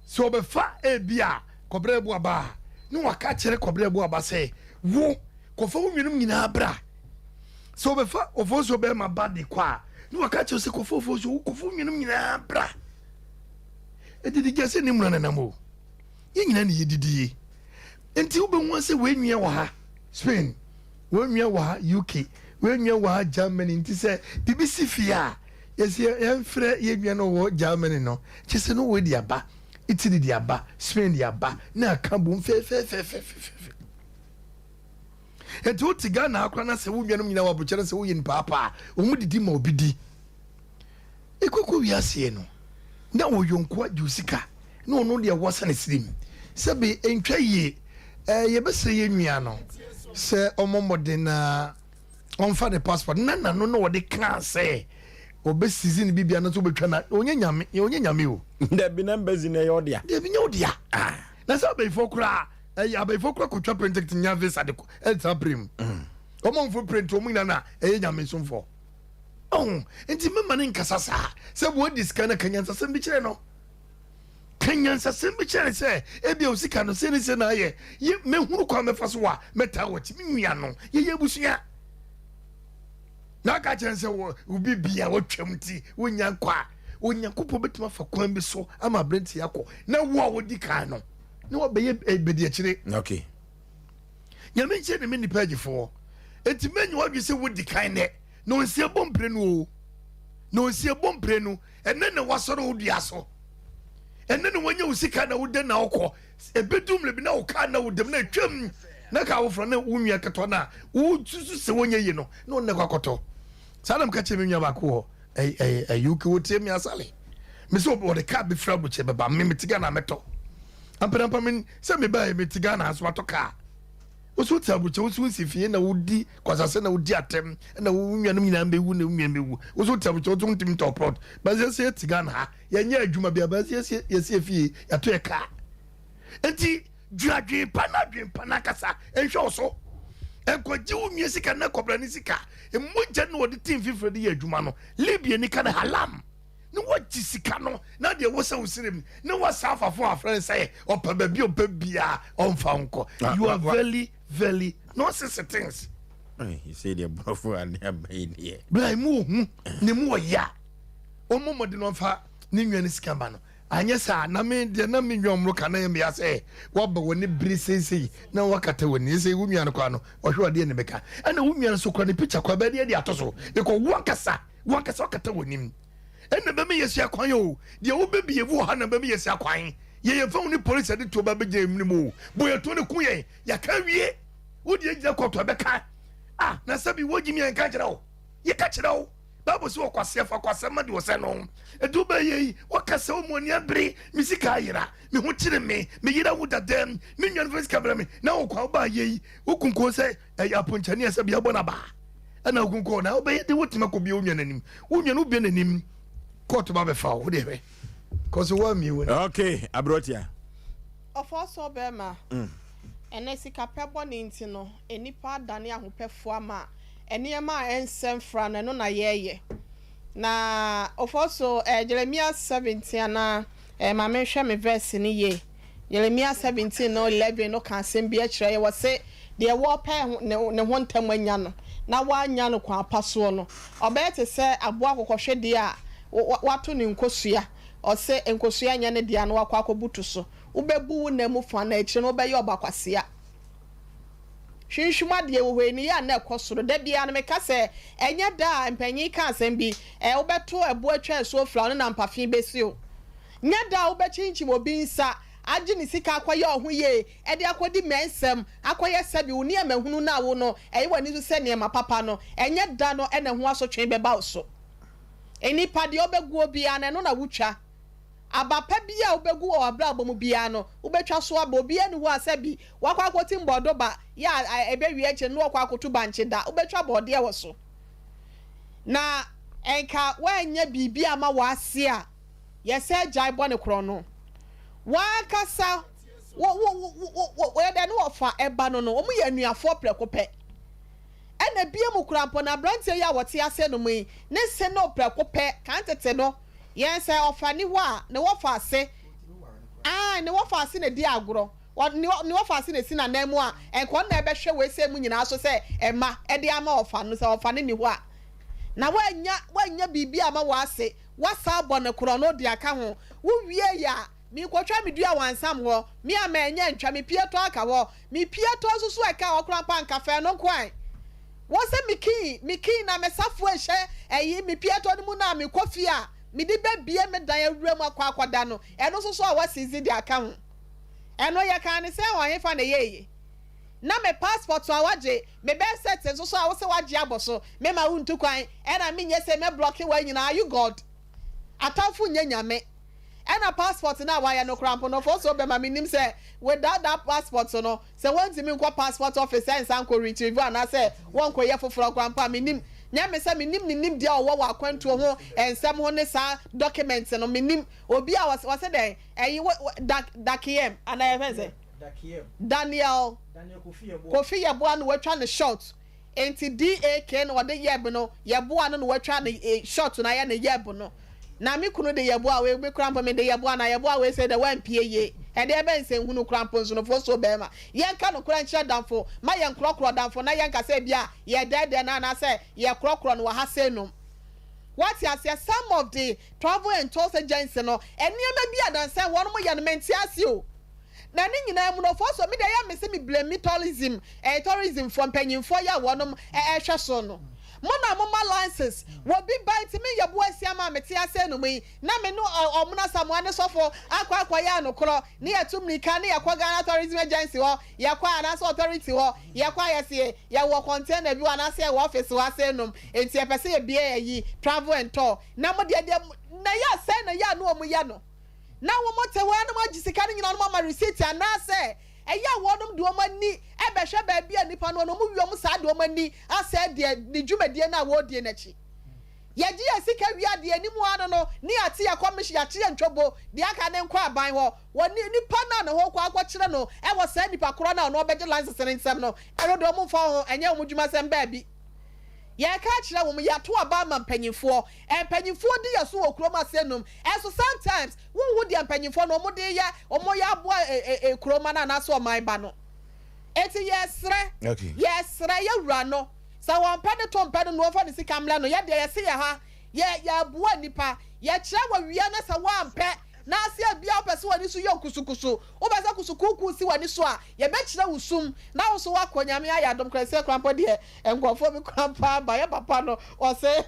So befa e bia, cobre boaba. No, a catcher cobre boaba say, wo, cofo me bra. So befa of also bear my body qua. No, a catcher say cofo for so cofo me bra. E did just any run and a mo. Yin any didi. Until be once a way near Waha, Spain, when near Waha, UK, when near Waha, Germany, to say, BBC Fia. Yes, yeah, Fred, ye know what Germany no. Just no way the Abba, Italy the Abba, Spain the Abba, now come boom, fair. And to Tigana, Crana, say, we know our butchers in Papa, who did him obedi. A cuckoo, yes, no. Now you quite Jusika. No, dear wasn't a slim. Sabi, ain't try ye. Ye best say ye miano. Say, Omomo dena on for the passport. Nana no what they can't say. O best season Bibiana to be trying. Onyanyami. There be numbers in a odia. There be no dear. That's how before cry. Before cry could trap and take the Yavis at the El Prim. Omon footprint to Minana, Yami soon for. Oh, and Timman in Casasa. Some word this kind of Kenyans assembly channel. Kenyans assembly channel say, Ebio Sicano Senis and I, ye men who come first war, meta what Miniano, ye busia. Naka chance will be beer or chumty when yan qua, when yan couple betma for Quambi so, I'm a Brent Yako. Now, what would the cano? No, be a bediachine. Okay. You mentioned a mini page for. It's men what you say would decline it. No see a bomb prenu. No see a bomb prenu. And then there was sort of the asso. And then when you see kind of then now call a bedroom le now kind of them net trim. Naka from the Umia Catona. Who chooses when you know, no Nagakoto. Salam catching in your baco. You could tell me a sally. Miss Obo the car be fraud with about Mimitigana metal. Amperamin, send me by Mitigana as what a car. Was what I would choose if you know would be, cause I send a diatem and a woman and be wounded. Was what I would choose him to applaud. But I said Tigana, Yanya Juma be a bus, yes, if ye a to a car. And tea, Dragi, Panacasa, and show so. And quite you music and Nacobranisika, and more general the team for the year Jumano, Libya Nicana Halam. No what Jissicano, now there was so slim. No what South of our friends say, or baby or baby on Faunco. You are very nonsense things. You say they're both and they're made here. Blame moo, Nemo ya. O moment in offer, Nimian Scambano. And yes, I mean, the name your Mokana me say, what but when it breezes, no wakata when you say Umiano, or who are the enemy. And the woman so can the picture Quabedia the Atoso, they call Wakasa with him. And the baby is your coin, the old baby of Wuhan, baby is your coin. Ye have found the police at the to Baby Jim Nemo. Boy, to the Queen, ya carry. Would you go to a becker? Ah, Nasabi, what give me and catch it all? You catch it all. That was what was safe for somebody was sent home. A dubai, what can so many bre, Missy Kaira, me watching me get out with a damn minion voice cover me. Now, call by ye, who can call say, a Yapunchania Sabia Bonaba. And I can call now, but the what could be union in him. Union who been in him. Caught Baba Fowl, whatever. Cause you want me. Okay, I brought ya. Of also Bema. And I see Capabon Intino, any part Dania who performa, and near my and Sam Fran and on a ye. Na of also Jeremiah 17, my mention me verse in a year. Jeremiah 17 no 11 no can send be a tray was say, dear war pair no one time when yano. Now one yano qua passono. Or better say a boak or shed dear. Watu ni nkosua ose nkosua nya ne dia no akwa akobutu so ubebu na mu fa na echi no be yo bakwasea hwinhwuma de we ni ya na ekosoro da bia na meka se enya da mpanyi ka asem bi ubeto ebu atwa so fra no na mpafin besi o nya da ubechinchi obi nsa agye ne sika akɔyɛ ɔho ye ɛde akɔdi mɛnsɛm akɔyɛ sɛbi wo ne amahunu na wo no ɛyɛ wani so sɛ nneɛma papa no ɛnyɛ da no ɛna ho asotwe bɛba wo so enipa de obegu obia na no na wutwa abapa bia obegu o abra abom bia no ubetwa so aba obia ne ho asabi wakwa akoti mbodo ba ya ebewie eche no wakwa akotu banche da ubetwa bode e wo so na enka wanya bibia ma wase a yese jai bone kro no wakasa wo de no ofa eba no no omu ye anuafo prekopɛ ɛna bia mu kurampo na brantie ya wote ase no mu ne se no prekopɛ kan tete no yes ofa ni ho a ne wo fa ase ne wo fa ase ne di agoro ne wo fa ase ne si na nan mu a enko na ebe hwe we se mu nyina so se ema e de ama ofa no se ofa ne ho a na wanya bibi ama wo ase wasa abɔ ne koro no di aka ho wo wie ya mi kwotwa mi dua wansam ho mi ama enye ntwa mi pieto aka ho mi pieto susu aka ho krampa nkafe no kwan wo se miki na mesafo ehye eyi mi pieto ne mu na mi kofi a mi di be bie me dan awura mu akwakwada no eno so a wasizi di aka ho eno ye kan ne se wo hefa na yeye na me passport a waje me be set so a wo se waje aboso me ma wuntu kwan ena me nye se me block wa nyina you god atafu nyanyame ena passport na wa ya no krampo no for so be ma minim se without that passport so no se wonti me nkwa passport office and sanko retrieve ana se won ko ye foforo krampo minim nya me se minim dia owo wa kwantu ho ensem ho ne sa documents no minim obi a wase den eyi dakiem ana ye fense Daniel Kofi Yeboah no watwa ne short enti DAK no wode yeb no Yeboah no watwa ne short na ya ne yeb no na me kunu de Yeboah we be krampo me de Yeboah na Yeboah we say the one pie ye e de be nsen hunu krampo nso no fo so be ma yenka no kura nkyira danfo ma yen krokro danfo na yenka say bia ye de na say ye krokro no wa ha say no what you say some of the travel and tours agency no eniema bia dan say won mo ye no menti ase o na ni nyina mu no for so me dey ya me say me blame me tourism from panyimfo ya wonom hwe so no mo na mo ma licenses wo bi bite me Yeboah siama me tia se no me na me no omuna samoa ne sofo akwa ya no kro ne yatum nika ne yakwa Ghana tourism agency ho yakwa ana so authority ho yakwa yese ya wo container bi wana se wo office wa se no enti e pese ye bia yi travel and tour na mo de na ya se na ya no omu ya no na wo mote wa na magisika nyina no ma receipt ana se eya wodum do mani ebe hwe ba bia nipa no mu wiom sa do mani ase de ni dwumadie na wo die nachi ye gi asika wia de animu ano no ni ate ya commission ya kire ntwobo de aka ne nkwa aban ho woni nipa na no ho kwa akire no e wo sa nipa koro na no obeje license ne nsem no ero do mu fa ho enye mu dwuma sem ba bi ye ka kire wo mu ya to aba ma mpanyimfo mpanyimfo di yaso wo kroma senum so sometimes wo di mpanyimfo no mo de ya omo ya aboa kroma na so man ba no eti yesre ye wura no sa won pede to mpede no fa de sikamla no ye de ye se ye ha ye aboa nipa ye kire wa wia na sa wa mpe na asia bia opese wani so yo kusukusu obeza kusukuku si wani so a ye be kire wusum na wo so wakonyame ayadom krese krampo de engofo bi krampa ba ye papa no o se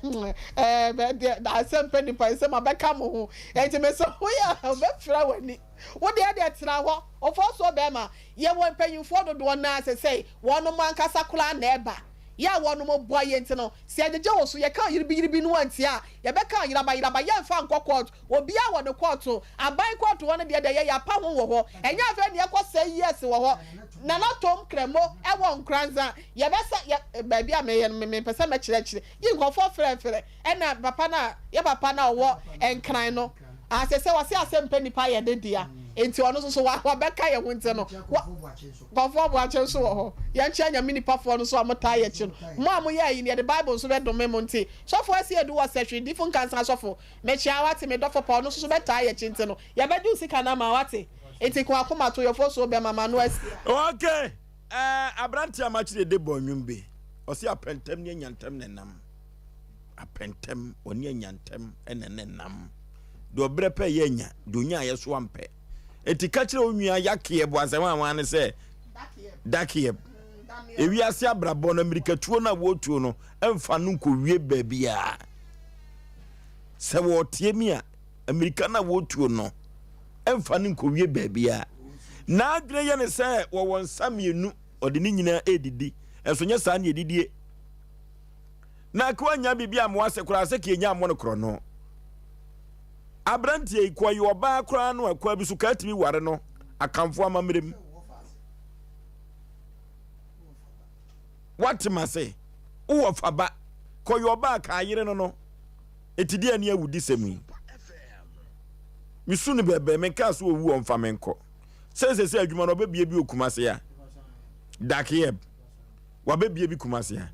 da Asem Mpe Nipa se ma beka mo ho enti me so wo ya be fra wani wo de tira ho ofo so be ma ye won panyimfo dodo na se wono man kasa kula na eba ya wono mo boy enti no se ajeje wo so ye kan yiribi no anti a ye be kan yiraba ye mfa nkọ court obi a wo ne court aban court wo ne de ye pa ho wo ho enya afa ne ekọ years wo ho na na tom kremo e wo nkranza ye be sa ba bia me pese me kire yi nkofo frefre e na papa na wo enkran no asese wase Asem Mpe Nipa ye de dia enti ono so wa beka ye wonte no kofo bo ache so ho ye nche anya mini pafo no so amota ye chi no mo amoye yi ne the Bible so be do memonte so for ase edu was setri different cancer so for me chia wate me dofo pa no so beta ye chi nte no ye be du sika na ma wate enti ko akoma to your fo so be mama no asi okay abranti amachire de bonwumbe osi apentem ne nyantem ne nam apentem oni nyantem ene nam do brepe yenya do nya yeso ampe eti ka kire onwia yakie bo asema wan se dakie ewi ase abrabo na mirikatuo na wotuo no emfa no nko wie babia se wo tie mi a amerika na wotuo no emfa ne nkowie baabia na adwene ye ne se wo won samienu ode ne nyina edidi enso nya saa ne edidie na kwa nya bibia mo ase kura ase ke nya mo no kro no abrantie ikoyi oba kura no akwa bi su ka timi ware no akamfo amamrem what mase uwo faba koyi oba ka yire no etidi ani awudi semi misu ne bebe menka so owu onfa menko se adwuma no bebie bi okumase ya dakiyeb wa bebie bi kumase ya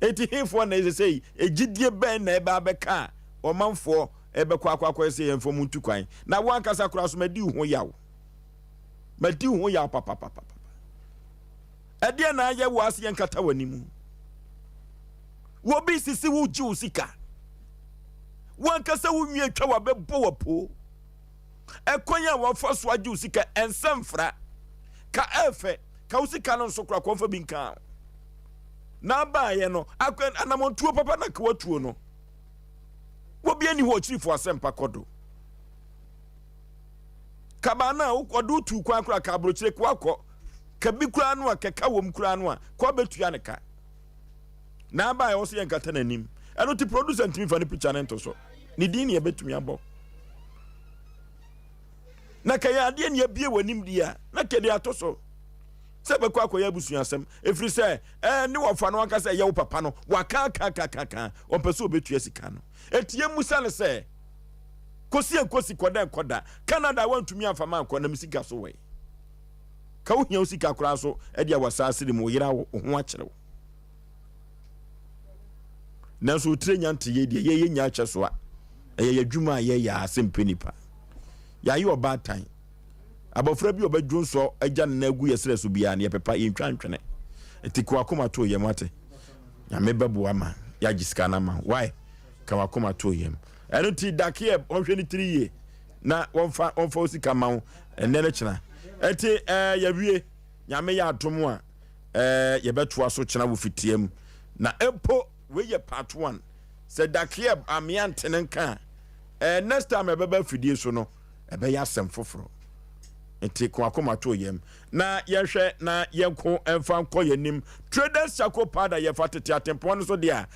eti hefo na say ejidie ben na ebe abeka omanfo ebe kwa se yemfo muntu kwan na wankasa kura so madi ho yawo papa ade na aye wo ase yenkata wanimu wo bi sisi wo ji usika wankasa wo nwie twa wa bebo wapo ekonya wo fo so agi usika ensamfra ka efe ka usika no so kura konfa binka na ba ye no akwen anamontuo papa na kwatuo no wo bia ni ho chifo Asem Mpe kodo kabana ukodu tu kwa kura ka brochire kwakọ ka bi kura no akeka wom kura no a kwa betua ne ka na ba ye wo se yenkata nanim eno ti producer ntimi fa ne picture ne nto so ni din ne betumi abo na ka ya ade ne abie wanim dia na kede atoso se be kwa ya busu asem efri se ni wo fa no aka se ye wo papa no waka ka o pese obetua sika no etie musa ne se kosi koda Canada wantumi afama akọ na misika so we ka wo hia usika kora so e dia wasase mu yira wo ho akere na so tire nyante ye die ye nya akye so a ye adwuma ye ya Asem Mpe Nipa ya yi oba tan abofra bi obadwun so agya na agu yesere so bia ne pepa yentwantwene etiko akoma to ye mate ya mebabu ama ya gisika na ma why ka akoma to yem eno ti dakie onhwe ni 3 ye na wonfa usika ma wo ene ne kyena eti ya wie nyame ya atom a ye beto aso kyena wo fitiem na empo we ye part 1 se dakie amiante nka next time ebeba fidie so no ebe ya asem foforo enti ko akoma to yem na yehwe na yenko emfa nko yanim traders chako powder ye fatete atempo no so dia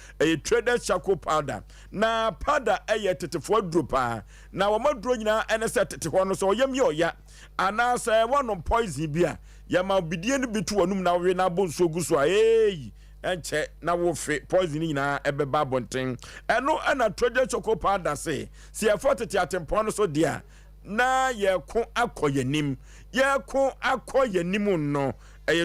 traders chako powder na powder tetefo dropa na wo madro nyina ene se tete ho no so yem ye oya ana se wono poison bia ye ma bidie no bitu wonum na we na bonso gu so enche na wo fe poison nyina ebeba bonten eno ana traders chako powder se ye fatete atempo no so dia na yeko akoyenim no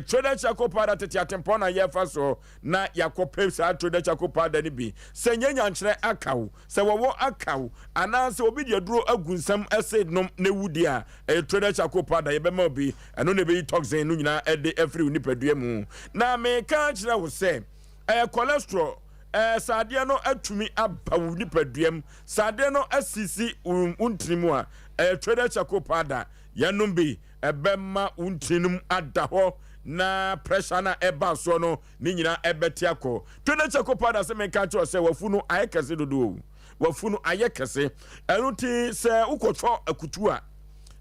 trader chako pada tete atempo na yefa so na yakope sa trader chako pada ni bi se nyanya nkyere akaw se wowo akaw ana se obi de duro agunsam ese nom na wudi a trader chako pada yebema obi eno ne be toxin no nyina ede every nipadua mu na me ka kyere wo se cholesterol sade no atumi abawu nipaduam sade no asisi untrimu a trader chako pada yanum bi ebema untrinum adaho na pressure na eba so no ni nyina ebeti akọ trader chako pada se menka cho se wafunu ayekese dodo wafunu ayekese enuti se ukotho akutu a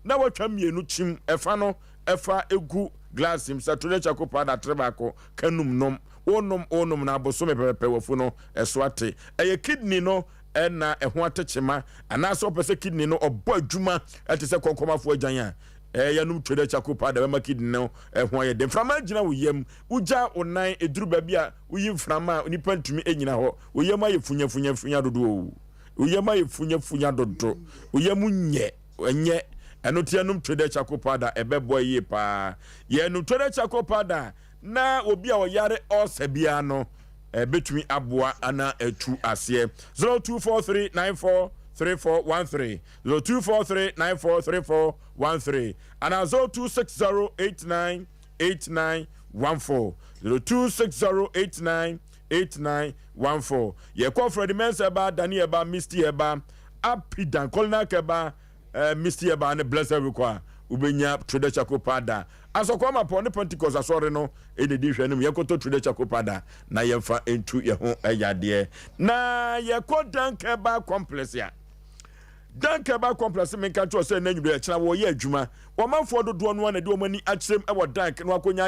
na watwa mienu chim efa no efa egu glass im sa trader chako pada trebako kanum nom onom na aboso me pepe wafuno eswate kidney no na eho atechema ana so pese kidney no obo adwuma etese konkomafo agyan a yanum trader chako pada be ma kidney no eho aye de frama gina wo yam uja onan eduru ba bia uyi frama onipa ntumi enyina ho wo yam aye funya dodo wo yam aye funya dodo wo yam nye enye eno tianum trader chako pada ebebo ye pa ye no trader chako pada na obi a oyare osebia no betumi aboa ana etu ase 0243943413 0243943413 ana 0260898914 0260898914 ye call Freddy Mensa ba Daniel ba Misty ba Apidan Kolna ba Misty ba ne blessed require ubenya trader chako pada asokwa mapo ne Pentecost asore no enedi hwenem yekoto trader chako pada na yemfa entu ye ho ayade na yekodan keba complex ya dank eba complex me ka to say na nwure kira wo ye adwuma omanfo dodo no na de omani akyerem e wo dank no akonya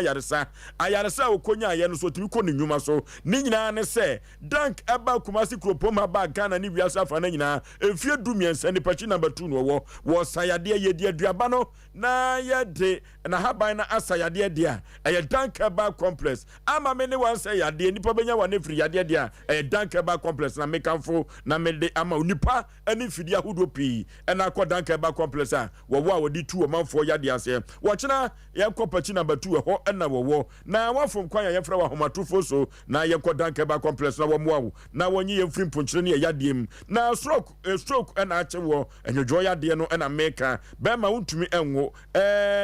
ayaresa okonya aye no so timi ko ne nwuma so ni nyina ne say dank eba kumasi kropom aba Ghana ni wiasa afa na nyina efie dumiensa ni pachi number 2 no wo sayade ye di aduaba no na ye de na haban na asayade de a eye dank eba complex ama me ne wan say yade nipa benya wan free yade de a eye dank eba complex na mekanfo na me de ama nipa ani fidi ahodo pi ena akọ dank eba complex a wo wodi tu o manfo yade ase wo kyena ye kọ pachi number 2 ho ena wo na wafom kwan ye fra wa homatofo so na ye kọ dank eba complex na wo moawo na wonyi ye mfiri mponkyere ne yade em na stroke ena ache wo enyojo yade no ena meka be ma untumi enwo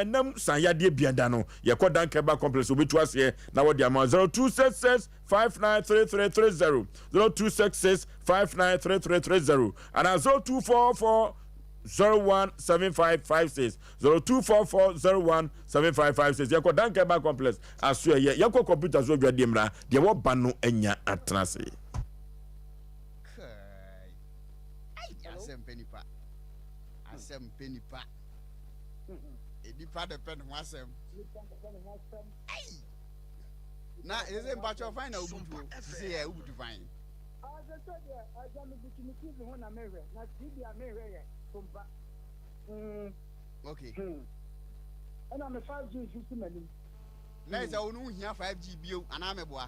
nam san yade biada no ye kọ dank eba complex obetu ase na wo de ama 0266 593330 0266 593330 and 0244 017556 0244017556 yako danke ba complex aso ye yako computer so dwade mra de wo ba no anya atrase Asem Mpe Nipa Nipa de pen ho asem na eze mbacho fine na ubutu say ya ubutu fine Sompa. Okay. And I'm a 5G system. Let's say we here 5G bio and I'm a boy.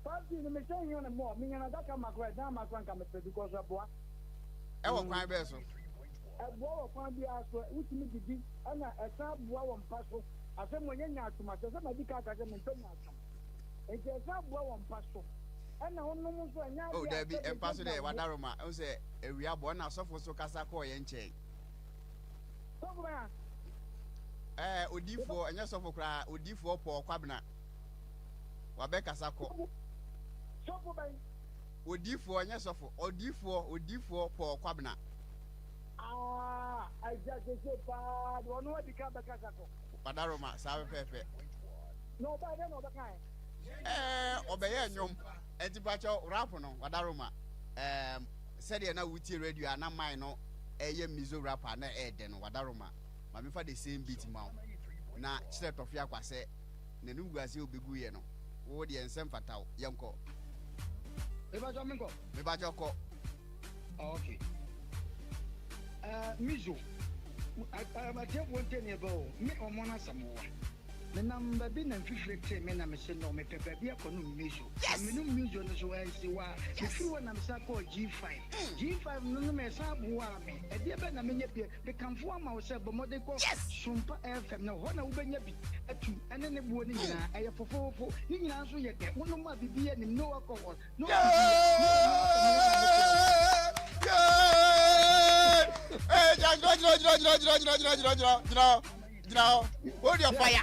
5G the machine on more. Me and that come across down my crank because of boy. I will cry beso. A boy can be asked which me be and a sub boy on passport. I said when you're not too much, I said my dick out as a maintain. It's a sub boy on passport. Oh, there be ambassador Wadaroma. I say we are born now, so for so Casako and Che. Udifo, and yes, of cry, Udifo for Quabna. Wabeka Sako. Udifo, and yes, of Udifo for Quabna. Ah, I just say, bad one way become the Casako. Wadaroma, Sabe Pepe. No, by then, or the kind. Obey nyom entipacho rap no Wadaroma said na wuti radio na mine no eye mizo rapper na ede no Wadaroma ma me fa the same beat ma na chire tofia kwase na nuguase obegu ye no wo de ensem fataw yenko me bajo ko okay mizo I just want to know me omona samoa the number been and 50 men I'm saying no me pepe be akonu measure me no measure no so I say wa if you want am say call G5 no me say boa me e dey be na me nya be kan fo am o say bo mo dey ko Sompa FM na ho na wo benya bi atu ene ne bo ni nyina e ye fofofo ni nyina so ye de wono ma bibia ni no alcohol no hold your fire.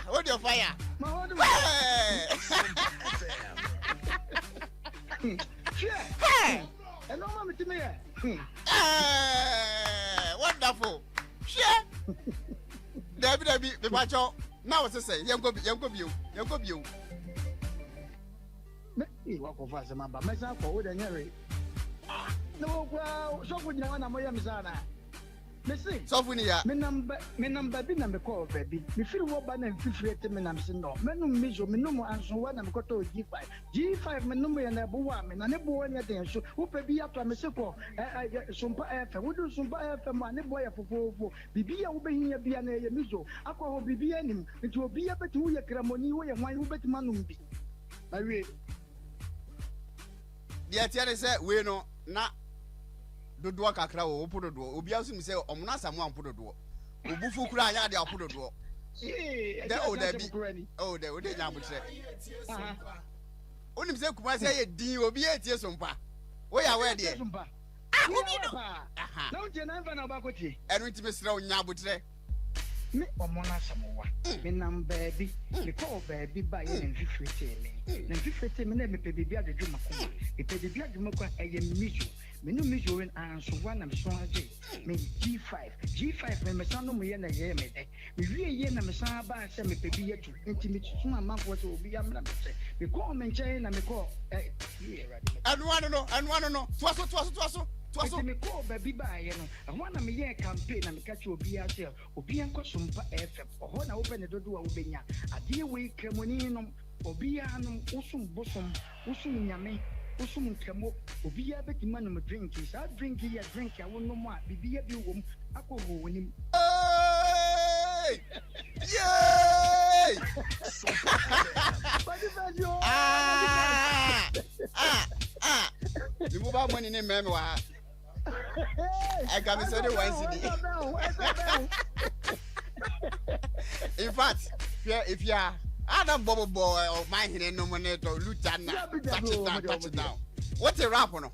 Hey! And no mamma to me. Wonderful. Debbie, the macho. Now what's to say? Young go you. You walk off as a man, but myself forward and Harry. No, well, so would you know I'm Misana. Missy, Sophia, me number be number call, baby. Me feel what ban and 50 men I'm saying no. Men no measure, me no more answer one I'm got to G5. G5 men no me and a woman and a boy and a dance. Who pay be up to a messico? I get Sompa FM. We do Sompa FM and a boy for Bibi will be here be an a miso. I call Bibi and him. It will be up to your cramoni and why you bet man be. I read. The Atiana said, we know not. Dodo kakra wo opo dodo obi asu mi se omuna samu ampo dodo obufu kura anya de ampo dodo de o de bi o de nya ambutre onim se kuma se ye din obi etie Sompa wo ya we de obi no na o je na mfa na ba koti enu ntime sira o nya ambutre me omona samowa me nam baby me call baby ba ye na mfifete me na me pe bibi adwuma ko me pe bibi adwuma ko eye mijo me no mijo wen anso one am so age me G5 me san no me ye na ye me de me wie ye na me san ba se me pe bi yetu enti me tutu ma fo se obi amra me se me call me nche na me call anu ano no twaso Eti me ko baby ba ye no. Ehwa na me ye campaign na me ka che obi ase. Obi enko Sompa FM. Oho na wo be ne dodo a wo benya. Ade we kremoni no obi anom usum bosom usum nyame usum kremo obi ya beti manum drink. Sa drink ya drink ya wo no mo a bibi ya bi wo m akogo wonim. Hey! Yay! The mobile money in memoir. I can be said once in fact, if you are Adam Bubble Boy or my hidden nominator, Lieutenant, touch it down. What's a rap on?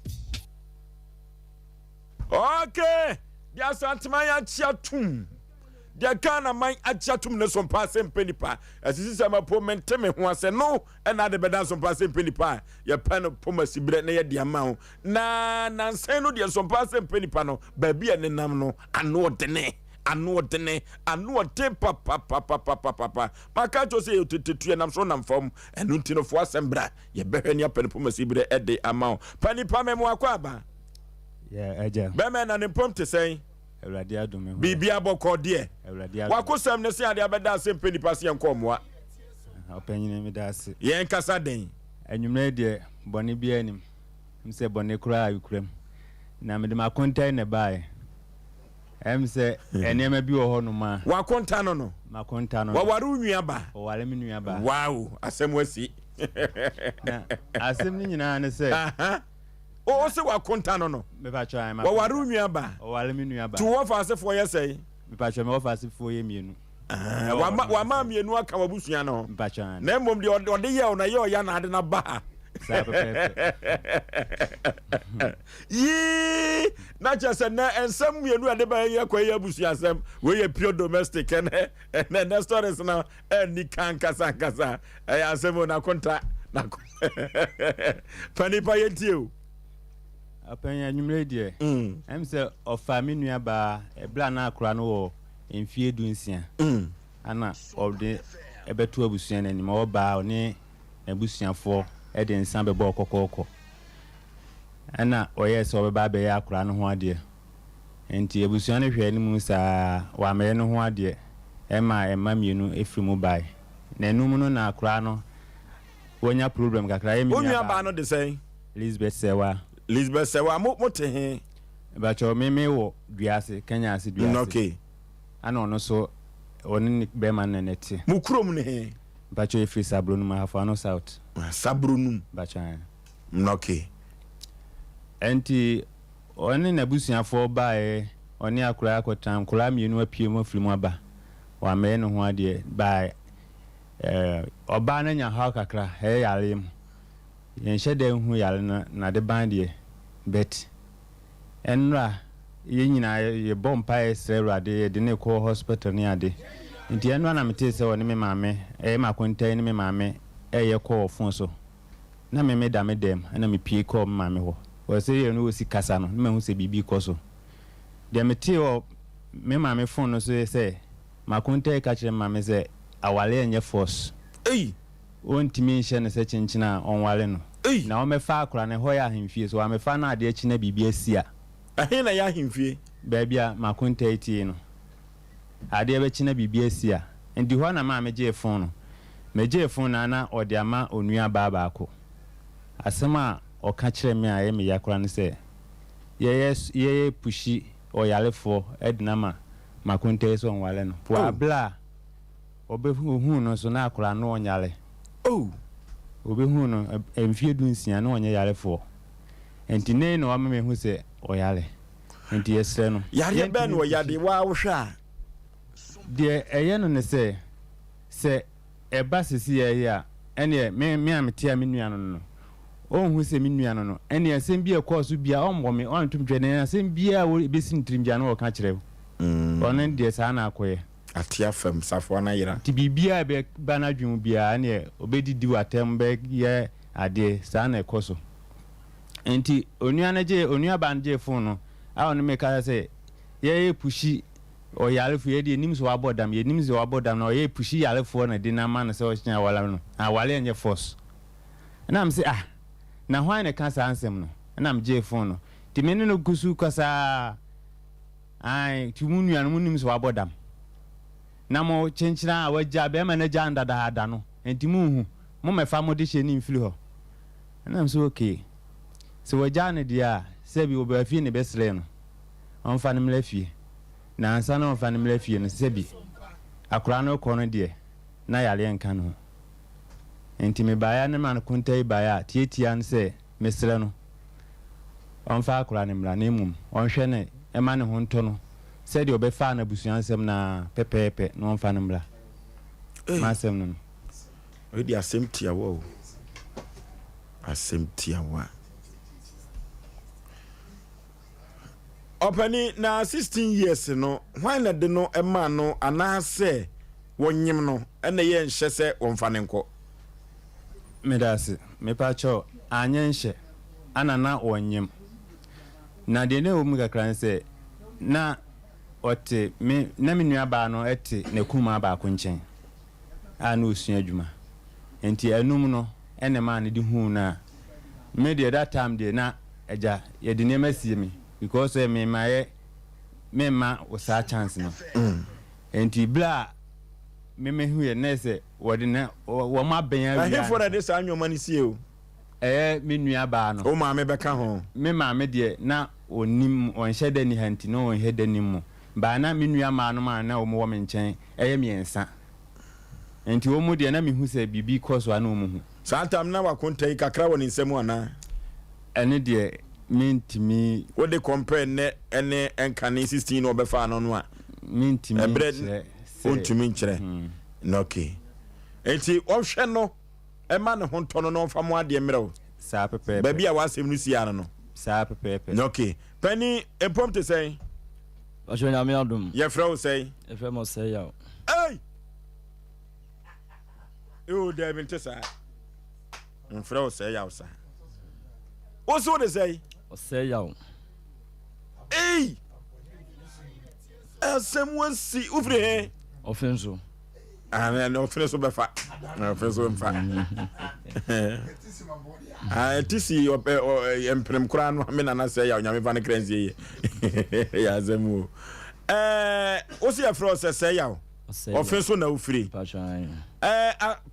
Okay, there's Antimaya Chatum. There can a mind at Chatum no some Asem Mpe Nipa. As this is a poor man tell me who I say no, and other better some Asem Mpe Nipa. Your pen of Pumas bread near the amount. Na say no, dear some Asem Mpe Nipa no, baby and namno, and no dene. Anu papa. Makato say to and I'm so nam form and untino for sembra. Ye behe ni apene Pumas bread at the amount. Panipa memo akwaba. Yeah, Eja. Bemen and impromptu say. Bibi aboko die. Wakosam ne se ade abeda Asem Mpe Nipa se enko moa. Opanyin me dase. Ye nkasa den. Enwumre de bone bia anim. Mse bone kura ayukrem. Na me de makontai ne bae. Mse enema bi wo ho no ma. Wakonta no no. Makonta no. Wawaru nuaba. Wale me nuaba. Wow, asem wasi. Na asem ni nyina ne se. O se wakonta no no. Me pa try ma. Wawaru nuaba. Wale me nuaba. To wo fa se for ye say. Me pa try me wo fa se for ye mienu. Wa ma mienu aka wabusua no. Me pa try. Na mom de ode ye o na ye o ya na ade na ba. Yee na just na ensam mienu ade ba ye kwa ye abusua asem we ye pure domestic and na stories na ni kan kasa asem na kontra na Panipa yetio apanya nwumre de em se ofa me nuaba e bla na akura no wo emfie dunsia ana obde ebetu abusua na ni ma oba oni abusuafo e de nsan be bo kokoko ana oye se obeba be ya akura no ho ade enti abusua ne hwe ni mu sa wa me no ho ade ema mienu efrimu bai na enum no na akura no wonya problem kakra ye mi onya ba no de say Elizabeth Sewa mote he ba cho me wo duase Kenya ase duase okay ana ono so oni be man na neti mu krom ne he ba cho efri sabronu ma hafa no south sabronu ba cha okay enti oni na busuafo bae oni akura akotam kula mienu apie mu afiri mu aba wa me no ho ade bae oba na nya ha kakra he yale mu yen hyede hu yale na de bande bet enra ye nyina ye bompa esreru ade de ne ko hospital ni ade nti enra na mete se woni me maame makontai ni me maame ye ko ofun so na me da me dem na me pie ko maame ho wo se ye no osi kasa no me hu se bibi ko so de mete o me maame fon no so se makontai ka kire maame se awale enye force ontimi nhye ne se chinchina onwale no na o mefa akura ne ho ya ahemfie so amefa na ade achi na bibia asia ahe na ya ahemfie baabia makonta eti no ade be chi na bibia asia ndi ho na ma meje fon no meje fon na ode ama onua baba ako asema o ka kire me aye me yakura ne se ye pushi o yalefo edinama makonta eso onwale no po abla obehu no so na akura no onyale obehu no emfie dunsia no onye yarefo enti ne no ameme hu se oyale enti yesre no yare be no yade wa wohwa de eye no ne se eba sisi ye ya ene me ametia me nua no onhu se me nua no ene asem bia course bia ombome ontum twene asem bia wo besin trimbia no ka kire onen de sa na akoye atia fam safo na yira ti bibia be bana dwum bia ne obedidi watem be ye ade sa na ekoso enti onua na je onua banje fon no a onu me ka se ye pushi o yalefo ye de nimso abodam ye nimso abodam na o ye pushi yalefo na de na ma na se o chinya wala no a wale enye force na am se na hwan ne ka sa ansem no na am je fon no timene no kusu kasa ai timunua no munim so abodam na mo chenchina awagya be ma na gya ndada no enti muhu mo mefa mo de hye ni mfiri ho na so okay so wagya ne dia se bi obafi ne besre no onfa ne mlafie na ansa na onfa ne mlafie no se bi akura no kɔ no de na yale enka no enti me baya ne man kuntai baya tietia ne se mesre no onfa akura ne mra na emum onhwe ne ema ne ho nto no se de obefa na busuansem na pepepe na onfa ne mra masem no we di asem tia wo asem tia wa opani na 16 years no why na de no ema no anase wonyim no ene ye nhye se wonfa ne nko medase mepacho anya nhye anana wonyim na de ne wo mu kakran se na ote me na menua ba no ete na kuma ba ko nchen ana osua adwuma enti enum no ene ma ne di hu na me de that time de na eja ye de ne masie me because me ma osa chance no enti bla me hu ye nese wode na wo ma ben ya wi for this anwoma ni sie o menua ba no o ma me beka ho me ma me de na onim onhye da ni hanti no onhye da ni mu ba na menua ma no ma na o mo wo me nchen miensa enti wo mu de na me hu se bibi course wa na o mu hu santam na wakontai kakra woni nsemu ana ene de mintimi what they compare ne ene enkane 16 obefa no no a mintimi ontumi nkyere no okay enti ohwe no ema ne ho ntono no fa mo ade mmerɛ saa pepe ba bia wasem no sia no saa pepe okay pani empom to say Osho nyame adum ye frɛ wo say e frɛ mo say yaw hey yo da bin tesa frɛ wo say yaw sa Oso de say Osei yaw hey Asem wansi ufre he Ofenso no ofenso befa ofenso mfa tisi emprem kura no me na say yaw nyame fa ne kranzie ya zemu osi afro say yaw ofenso na ufre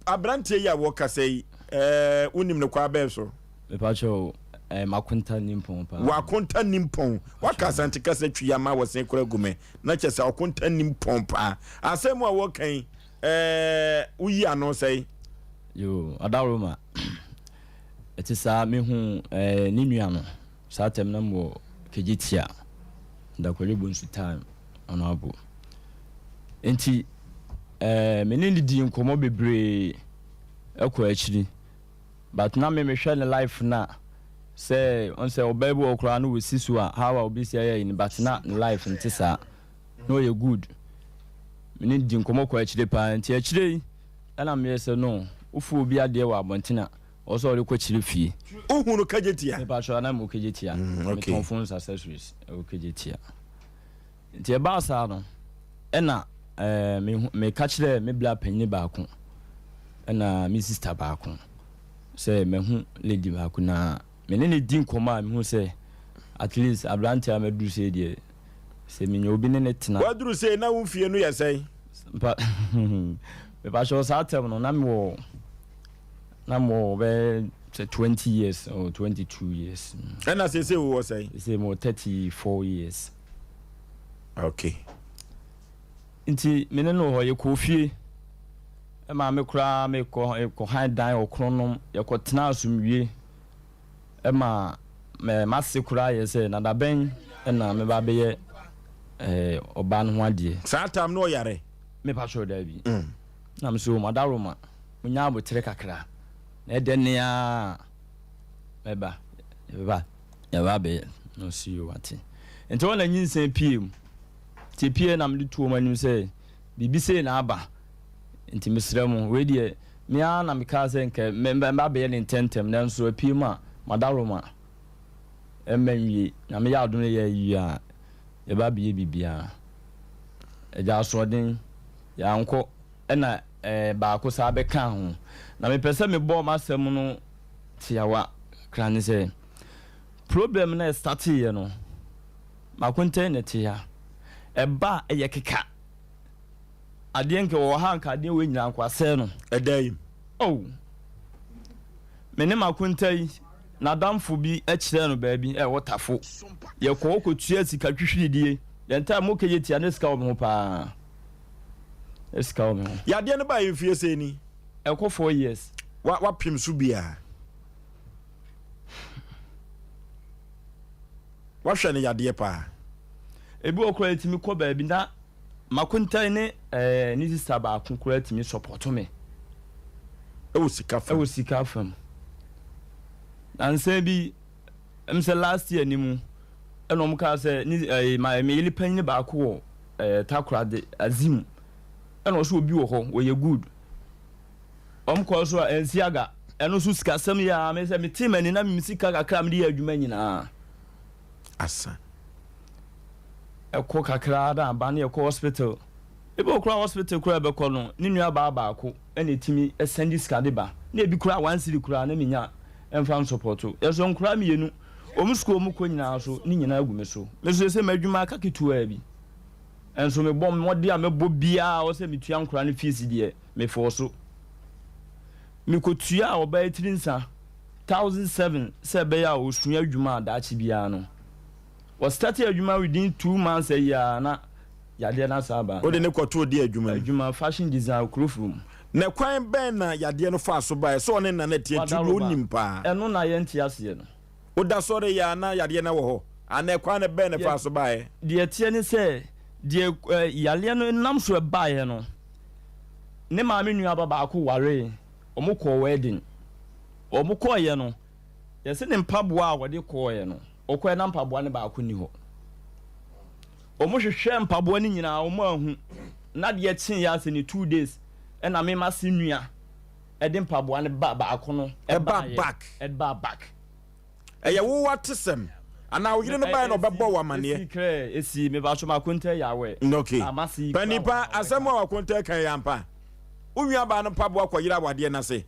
abrantie ya wo kasai unim ne kwa be so me pacho makunta nimpon pa wakunta nimpon wakasante kasa twiya ma wosen kura gume na kyesa wakunta nimpon pa asemu a wokan uyi ano sei yo adaroma etisa me hu ni nua no satem na mo kegitia da kwalibu nsu time onabo enti me ni di nkomo bebre ekọ akiri but na me hwe ne life na say on say obabu okra no we sisu a how obi say ya in but na life ntisa no ye good me ni di nkomo kọ akiri pa nti akiri na me say no ufu obi ade wa abontina also ole kọ akiri fie uhunu kajetia me pa so na mo kajetia me ton phones accessories o kajetia nti e ba sa no na me kachire me bla panyi ba ko na mi sister ba ko say me hu lady ba ko na me ne din koma me hu say at least abrante amedu say de say me nyo bi ne tena waduru say na wo fie no ya say me ba so sa tem no na mo be 20 years or 22 years and as say wo say more 34 years okay nti me ne no ho ye ko fie e ma me kura me ko han dan okronom ye ko tena asumwie e ma me mase kura ye se na da ben e na me ba be ye oba no ho ade satam no yare me pa sure da bi na me so madaroma munya abotre kakra na e de ne a me ba ya ba be no see you what nti wona nyinsen piem tipie na mde tuo manu se bibi se na aba nti misremu we die me a na meka se nke memba be ne tentem na nso apiem a madaroma emmanwie na me ya adon ye yi a e ba biye bibia e ja soden ya nko na ba ko sa be kan ho na me pese me bo masem no tiawa krane se problem na start here no makonta na te ya eba eye keka ade nke wo ha nka ade we nyina kwase no edai oh mene makonta yi na damfo bi ekire no baabi wotafo ye ko kotua sika twhwidie yenta mo keye tia ne sika wo ho pa eska wo ho ya de no ba yefie se ni eko 4 years wa pim su bia wa hwe ne yade pa ebi okura etimi ko baabi na makonta ne ni sister ba akukura etimi support me ewo sika fam anse bi emse last year ni mu eno mu ka se ni my yeli panyin ba ko takura de azim eno so obi wo ho wo ye good ko so ensiaga eno so sika sam ya me se me timani na me sika kakra me de adwuma nyina asa eko kakra da ba na eko hospital ebe okura hospital kura be ko no ni nua ba ko ene timi esendi sika de ba na ebi kura 1 city kura na menya emfa support yeso nkura mienu omusko omuko nyina so ni nyina agu me so se madwuma aka ketua bi enso me bom mode a me bo bia o se metua nkura ne fees de me fo so me kotua oba etirinsa 1007 se be ya o sua adwuma da achi bia no was start adwuma within 2 months a year na yade na saba o de ne kwato de adwuma fashion design crofroom na kwan ben na yade no fa so ba so ne na na tie tulo nimpa eno na ye ntia ase no o da so re ya na yade na wo ho ana kwan ben ne fa so ba e de tie ne se de yale no nam so ba ye no ne ma me nua baba ko ware omukọ wedding omukọ ye no ye se ne mpaboa a wode ko ye no okọ na mpaboa ne ba ko ni ho omuhwehwe mpaboa ni nyina omu ahu na de chen ya se ni 2 days ena me ma se nua ede mpaboa ne ba ko no e ba back ye wo watesem ana wo yire no ba no bebo wa mane esi me ba so makonta yawe okay panipa asem wa konta kan yampa unwa ba no mpaboa ko yire awade na se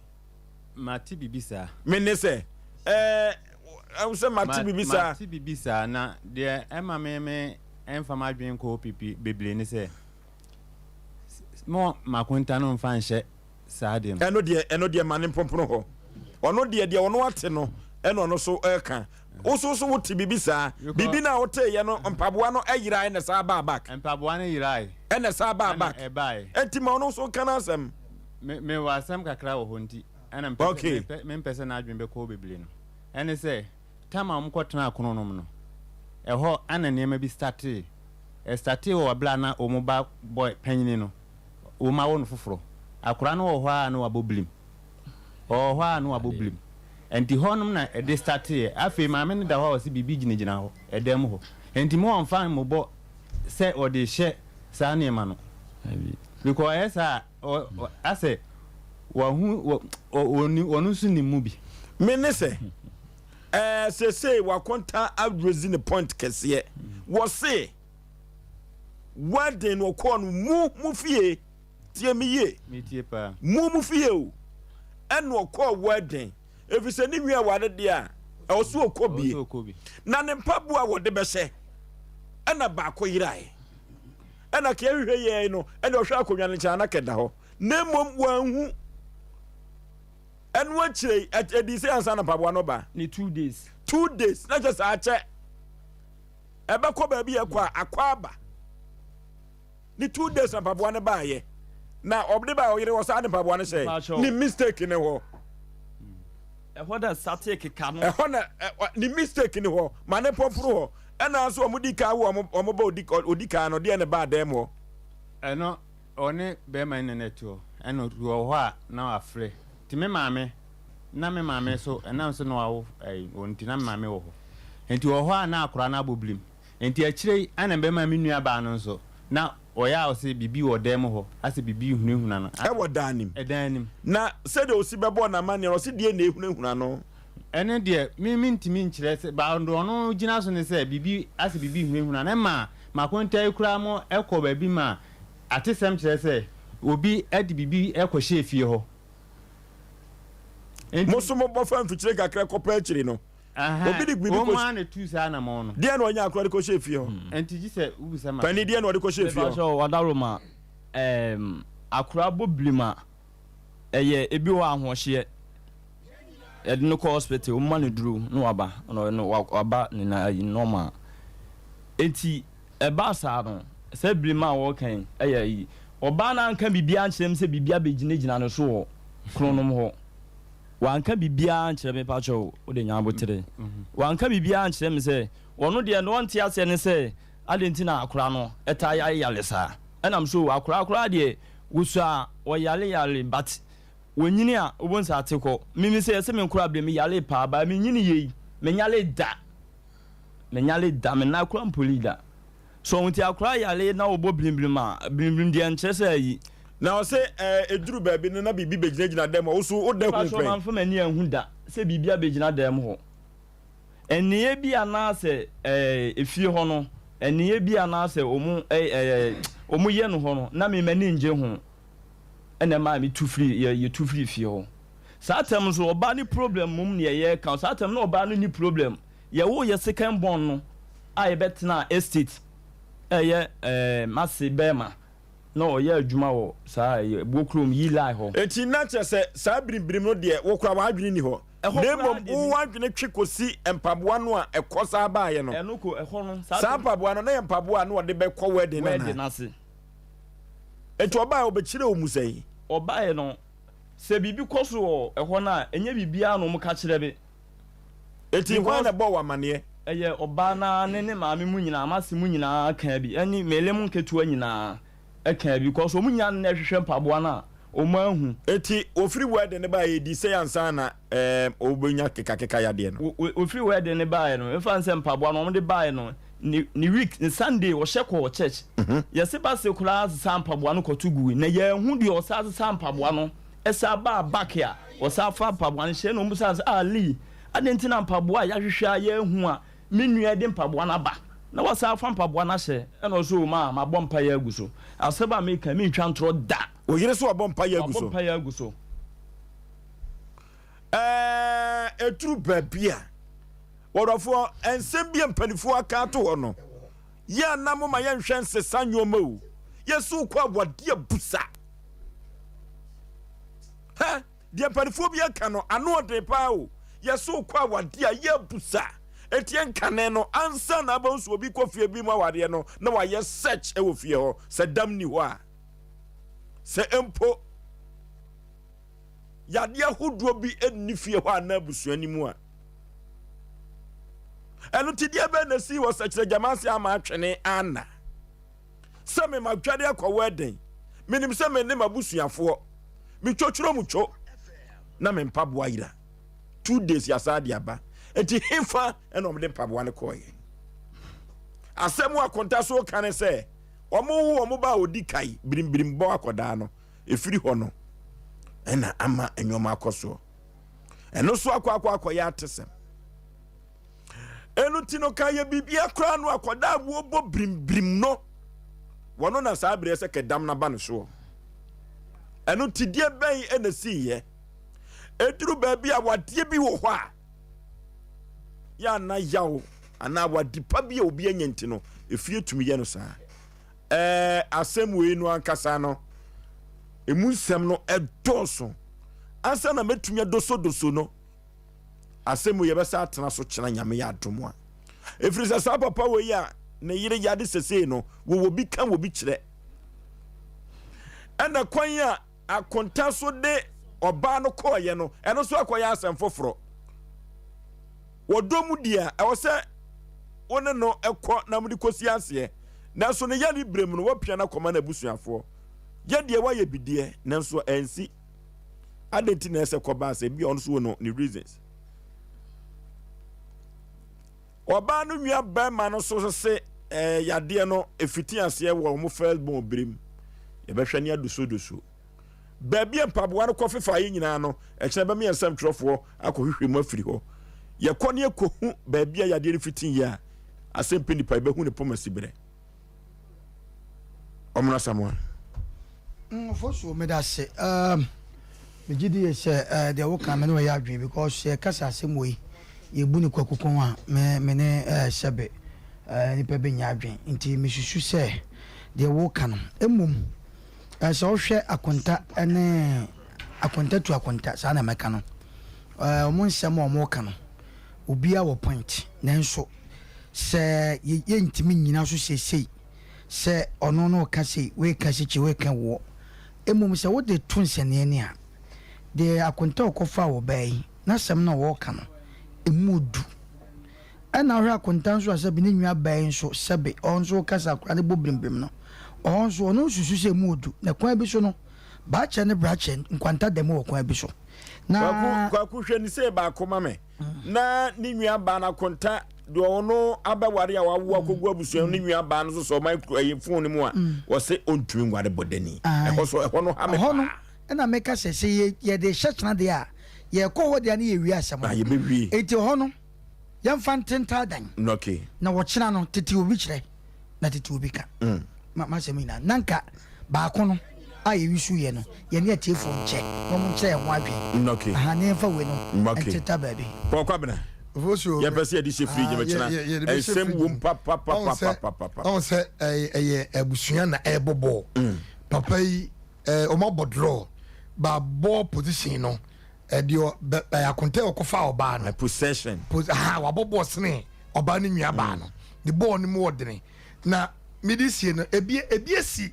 mati bibisa me ne se se mati bibisa na de ema me enfama adwen ko pipi beble ne se mo makonta no mfa nhye saade no eno de mane pompono ho ono de ono ate no eno no so eka so wuti bibisa bibi na wote ye no mpaboa no ayira na sa ba back mpaboa no yira na sa ba back enti ma ono so kana asem me wasam kakra wo honti ana me mpese na adwen be ko beble no ene se tama omkotena akononom no eho ana niema bi starte wo bla na omuba boy panyini no o ma won foforo akora no ho a no aboblim ho a no aboblim enti honum na e de starte afi ma me ne da ho o se bibi ginigina ho edem ho enti mo onfa mo bo se o de hye sa niema no because esa ase wa hu onu su ni mu bi me ne se say wakonta address in the point kese was say wedding no kon mu fie tie me ye me tie pa mu fie o eno ko wedding if you say ni wi awade dia e wo so okobi na ne mpabu a wode be hye ena ba ko yirai ena ke hwe ye no ena hwe akonwa ne cha na keda ho na mom wanhu enu achire edi se ansa na mpaboa no ba ni 2 days na just ache ebe ko ba bi akwa aba ni 2 days na mpaboa ne ba ye na obde ba oyire wo sa ne mpaboa ne se ni mistake ne ho ho da satake ka no ho na ni mistake ne ho ma ne popro ho ena so omudi ka wo omo ba odika no de ne ba dem ho eno one be man ne neto eno ruo ho a na afre me maame so enam so no awo onti na maame wo ho enti wo ho na akora na aboblim enti akire ana be maame nua ba no so na oya o se bibi wo dem ho ase bibi hunehuna no e wo danim na se de osi bebo na mane o se de na ehunehuna no ene de mi ntimi nkire se ba ndo no gina so ne se bibi ase bibi hunehuna na ma makonta ekura mo ekọ ba bi ma atesem kire se obi edi bibi ekọ hye fie ho Moso mo bofa mfichire kakra kopa achire no obi di bibi ko ma ne tu sa na mo no dia na onya akora de ko she fie ho enti ji se ubu se ma pani dia na de ko she fie ho so wadaroma akora boblima eye ebi wa ahohye ede no ko hospital umma ne duru no waba no waba ne na normal enti eba sa no se blima wo kan eye yi oba na nka bibia nkyerem se bibia begina no so kronom ho wanka bibia nkyerem me pacho o de nya botere wanka bibia nkyerem se wono de no nte ase ne se adentina akora no eta yale sa enam so akora de wusa o yale but wonyini a obonsa ateko mimi se me nkora bre me yale pa ba me nyini yi me nyale da me na akora mpolida so wonti akora yale na obo blimblim de nkyese yi na o se eduru ba bi na bibi begina dem o so o da hu so man fo mani ahu da se bibia begina dem ho eniye bi ana se efie ho no eniye bi ana se omu ye no ho no na me mani nje ho ena ma mi tu free fie ho satem so oba ni problem mum ne ye kan satem na oba no ni problem ye wo ye second born no a ye betna estate masse bema no ye adwuma wo sa bokrom yi lai ho eti na che se sa brimbrim no de wo kura wa adwene ni ho nemom wo adwene twekosi empaboa no a ekosa ba ye no enoko eho no sa empaboa no na empaboa no de be kɔ wedding na se eti oba obekire omusai oba ye no se bibi koso eho na enye bibia no mka kire be eti ho na bo wa mane eye oba na ne maame mu nyina amase mu nyina kan bi eni melem nketu nyina eka because omunya na hwehwe mpaboa na omahu eti ofiri wedding ne ba ye di say ansa na obunya keka ya de no ofiri wedding ne ba ye no efa nse mpaboa no omde ba ye no ni week ni Sunday wo sheko church yesi ba se kula za mpaboa no kotugu na ye hu de o sa za mpaboa no esa ba back ya o sa fa mpaboa no hye no mbusa ali adentina mpaboa ya hwehwe ye hu a menua de mpaboa na ba na wasa fa mpaboa na hye eno so ma bompa ya aguso aseba me ka me twa ntro da o yire so bompa ya aguso etru babia wodofo ensem bia mpanifo aka to ho no ya namo ma ye nhwe nsesa nyoma o yesu kwa wade busa ha dia mpanifo bia ka no ano de pa o yesu kwa wade ya busa etien kane no ansa na ba nso obi kofie bi mu awade no na wa ye search e wo fie ho se dam ni ho a se empo yade ahodo bi enni fie ho ana busuani mu a enu tidie be na si wo search jamasi ama atwene ana se me magwade akọ wedding minim se me ne mabusuafo mi twotworo mu two na me mpaboa ira 2 days yasade aba eti hifa enom de mpaboa ne koye asemu akonta so kan se omo ba odi kai birim bo akoda no efiri ho no ena ama enyoma akoso eno so akwa ya atesem enu tino kaye bibia kra no akoda wo bo birim no wono na sa abre se kedam na ba no so enu tidie ben ena siye eduru ba bia wade bi wo ho a ya na yawo ana wadipa bia obi anyenti no efie tumi ye no sa asem we no ankasa no emunsem no edoso ansa na metumi doso no asem ye besa atena so kyena nyame ya adomo a efiri sa papa we ya na yire yade sese no wo bi kan wo bi kyerɛ ana kwan ya akonta so de oba no koye no eno so akoya asem foforo wodomu dia e wo se wona no ekọ na mudi kosi ase na so ne yali brem no wapia na koma na busuafo ye de wa ye bidie nanso ensi adenti na ese koba ase bi on so no ni reasons oba no nua ba ma no so se yade no efiti ase wo mo first born brem ye behwe ne aduso baby empaboa no kofefa yi nyina no e kire ba me ensem trofo akohwehwe mu afiri ho ye kone ekohu baby yade fitin ya Asem Mpe Nipa be hu ne pomasi bre omna Samuel Oforisuo me da se me gidi ye se de wo kan me no ya adwen because ye kasa asem we yɛbu ne kwakukɔn a me ne sɛbe nipa bɛnya adwen nti mesusu sɛ deɛ woka no mmom sɛ wohwɛ akonta ne akonta tu akonta saa na mɛka no ɔmo nsɛm a ɔmo ka no obia wɔ point nanso sɛ yɛntimi nyina so sesei sɛ ɔno no ɔka sei woeka sikyi woeka woɔ mmom sɛ wode to nsɛneɛ ni a deɛ akonta ɔkɔfa wɔ baa yi na sɛm no wɔɔka no ɛmu du ɛna wohwɛ akonta nso a sɛbe ne nwa baa yi nso sɛbe ɔno nso kasa kora ne bɔ brembem no ɔno nso ɔno nsusu sɛ ɛmu du na kwan bi so no baakyɛ ne brakyɛ nkwanta dɛm wɔ kwan bi so na kwaku hwɛ ni sɛ baako ma me na ne nwa baa na akonta deɛ ɔno abɛware a wawo akɔgu abusua ne nwa baa no so sɛ ɔma ɛyɛ fon no mu a wɔsɛ ɔntumi nware bɔdani ɛhɔ so ɛhɔ no ha me paa ɛna meka sɛ sɛ yɛde hyɛ kyena deɛ a yɛkɔ hɔ deɛ ne yɛwie asɛm yɛbɛwie ɛnti hɔ no yɛmfa ntenta dan na wɔkyena no tete obi kyerɛ na tete obi ka masɛm nyinaa na nka baako no a yɛwisu yɛ no yɛne atiefoɔ nkyɛ na ɔmo nkyerɛ yɛn ho adwen aha ne yɛmfa wei no ɛnteta baabi pɔkɔ bena yɛpɛ sɛ yɛde hyɛ firi gyemɛkyena ɛsɛm wom papapapapapapa ɔn sɛ ɛyɛ abusua na ɛbɔbɔ papa yi ɔma bɔ draw baabɔ position no ɛdeɛ akonta ɔkɔfa ɔbaa no possession wabɔbɔ sene ɔbaa no nua baa no de bɔɔl no mu wɔdene na mede sie no ebi asi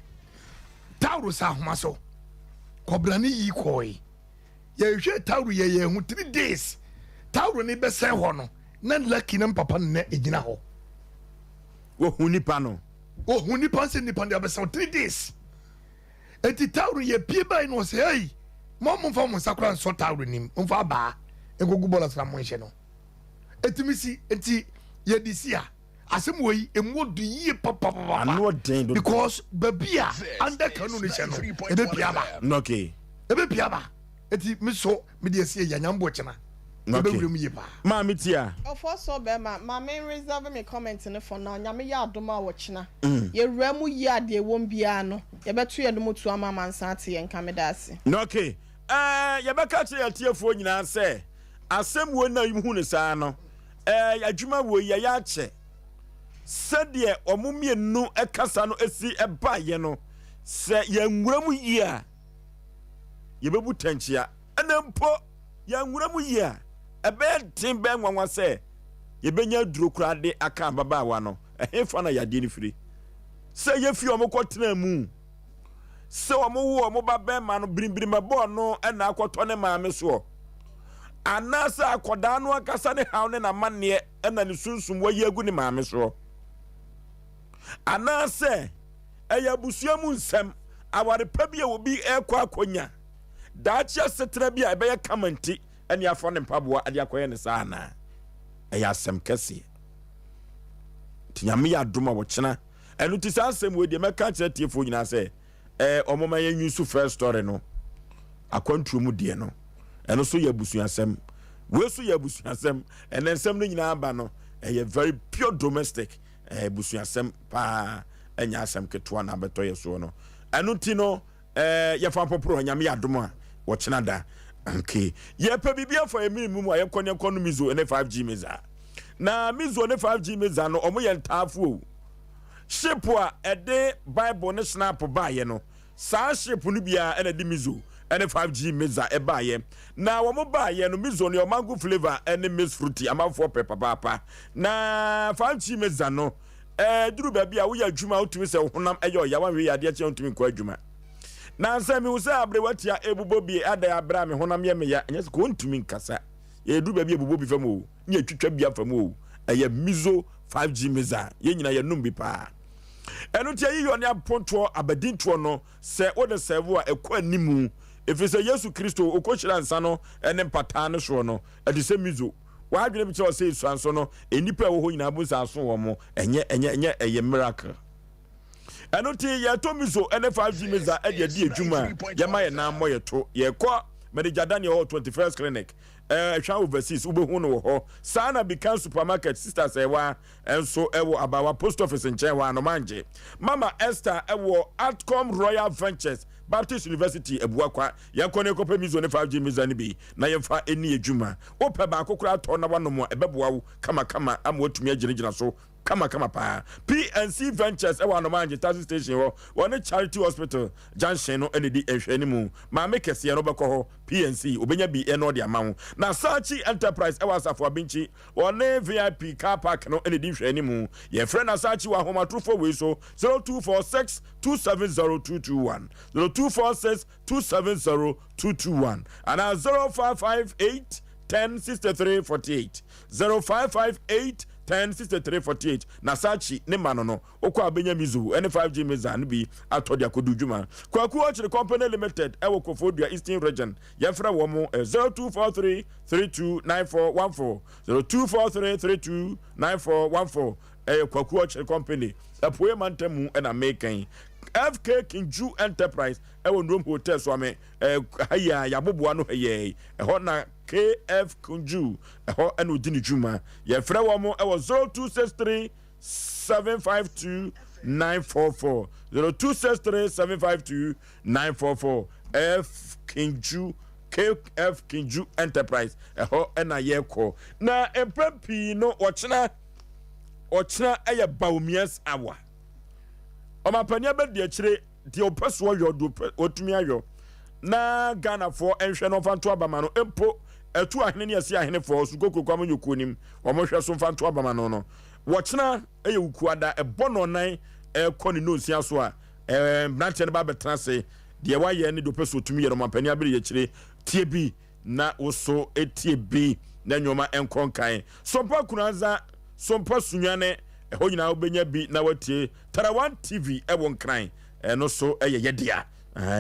tawro sa ahoma so kɔbra ne yi kɔɔe yɛhwɛ tawro yɛyɛ ho 3 days tawro ne bɛsɛn hɔ no na lucky ne papa no na ɛgyina hɔ wɔhu nipa no sɛ nipa no yɛbɛsɛn 3 days enti tawro yɛ pie bae no ɔsɛ ei momfa mo nsa kora nsɔ tawro nim momfa abaa ɛnkɔgu bɔɔla sra mo nhyɛ no ɛtumi si enti yɛde si a asɛm wɔ yi ɛmu ɔdu yie papapapa because baabi a under kanu no hyɛ no ɛbɛpia ba enti me so mede asie yɛnyambɔ kyena ɛbɛwura mu yie paa maa me tia ɔfɔ so bɛma ma me reserve me comment ne for now nyame yɛ adom a wɔkyena yɛwura mu yie adeɛ wɔm biara no yɛbɛto yɛ no mu to ama mansa ate yɛn ka meda ase okay yɛbɛka kyerɛ yɛtiefoɔ nyinaa sɛ asɛm wɔ na hu ne saa no adwuma wɔ yɛyɛ akyɛ sɛdeɛ ɔmo mmienu ɛkasa no esi ɛbaayɛ no sɛ yɛnwura mu yie a yɛbɛbu tankyia ɛna mpo yɛnwura mu yie a ɛbɛyɛ den bɛɛ nwanwa sɛ yɛbɛnya duro kurade aka ababaawa no ɛhefa na yadeɛ no firi sɛ yɛfi ɔmo kɔtena mu sɛ ɔmo wo ɔmo ba bɛɛma no birimbirima bɔɔ no ɛna akɔtɔ ne maame soɔ anaasɛ akɔdaa no akasa ne haw ne namanneɛ ɛna ne sunsum wɔyi agu ne maame soɔ anaasɛ ɛyɛ abusua mu nsɛm awarepa bi a obi ɛkɔ akɔnya daakye setena bi a ɛbɛyɛ kamanti ɛne afa ne mpaboa ade akɔyɛ ne saa anaa ɛyɛ asɛm kɛseɛ nti nyame yɛ adom a wɔkyena ɛno ti saa asɛm wɔ deɛ mɛka kyerɛ tiefoɔ nyinaa sɛ ɔmoma yɛ nwi so first story no akwantuo mu deɛ no ɛno so yɛ abusuasɛm wei so yɛ abusuasɛm ɛnɛ nsɛm no nyinaa ba no ɛyɛ very pure domestic busuasɛm paa ɛnya asɛm ketewa na abɛtɔ yɛ soɔ no ɛno ti no yɛfa poporo nyame yɛ adom a wɔkyena da okay yɛpɛ biribi afa yɛ minimu mu a yɛkɔ no mizo ne 5G meza na mizo ne 5G meza no ɔmo yɛ ntaafo ship a ɛde bible ne snap baayɛ no saa ship no bia ɛna de mizo ɛne 5G meza ɛbaayɛ na wɔn baayɛ no mizo ne mango flavor ɛne mix fruity amanfoɔ pɛ papaapa na 5G meza no duru baabi a woyɛ adwuma wotumi sɛ honam ɛyɛ ɔyawa we yadeɛ kyɛ wotumi kɔ adwuma na sɛ mi wo sɛ abrewatia ebubo bi ada abra me honam yɛ me ya nyɛ sɛ ko ntumi nkasa yɛ duru baabi ebubo bi fam o nyɛ twitwa bi afam o ɛyɛ mizo 5G meza yɛ nyina yɛ num bi paa ɛno tia yi yɔ ne apontoɔ abadintoɔ no sɛ wode serve a ɛkɔ animu efisɛ yesu kristo okohyira nsa no ɛne mpataa no soɔ no ɛde sɛ mizo wadwene bi kyerɛ sɛ suanso no enipa ɛwɔ hɔ nyinaa bu sa so wɔ mo ɛnyɛ ɛyɛ miracle ɛno ti yɛtɔ mizo ɛne 5G meza ɛde adi adwuma yɛma yɛ nan mmɔ yɛto yɛkɔ medegya daniel hɔ 21st clinic ɛhwɛ overseas wobɛhu no wɔ hɔ saa na bekan supermarket sisters ɛwa ɛnso ɛwɔ abawa post office nkyɛn wɔ anomangye mama esther ɛwɔ atcom royal ventures Baptist University Ebuakwa yakone kope mizo ne 5G mizani bi na yemfa eni edwuma ope ba akokora to na wanomo ebeboa kama amwotumi agirigina so kama pa PNC Ventures ewa no manje taxi station ho one Charity Hospital junction no ene di ehwe ni mu ma me kese no beko ho PNC obenya bi eno de amawo na Sachi Enterprise ewa Asafo Abinchi one VIP car park no ene di hwe ni mu ye friend Sachi wa homatrofo we so 0246 270221 0246 270221 and 0558 106348 0558 106348 na Sachi ne manono okwa abenya mizu ene 5G meza no bi atodi akodu dwuma kwaku ochire company limited ewo Kofodua Eastern region yefra wo mo 0243 329414 0243 329414 kwaku ochire company apoe mantemu ena meken FK Kinju Enterprise ewo ndom hotel so ame haya yaboboa no heye ho na KF Kunju eho eno dini juma ye frɛ wo mo ewo 0263 752 944 0263 752 944 F Kinju KF Kinju Enterprise eho ena ye ko na empempi no ochina eye baumias awa omapania be de akire de opeso yodo otumi ayo na Ghana for enhwe no fanto abama no empo etu ahene ne ase ahene for sukoko kwam nyokonim omohwe so fanto abama no wochina eye ukuada ebono nan ekoni no sia so a branch ne ba betra se de waye ne do peso otumi ye no mapania be de akire tie bi na oso etie bi na nyoma enkonkan Sompa kunanza Sompa sunwane eho nyina obenya bi na watie Tarawan TV ewon kran no so yedea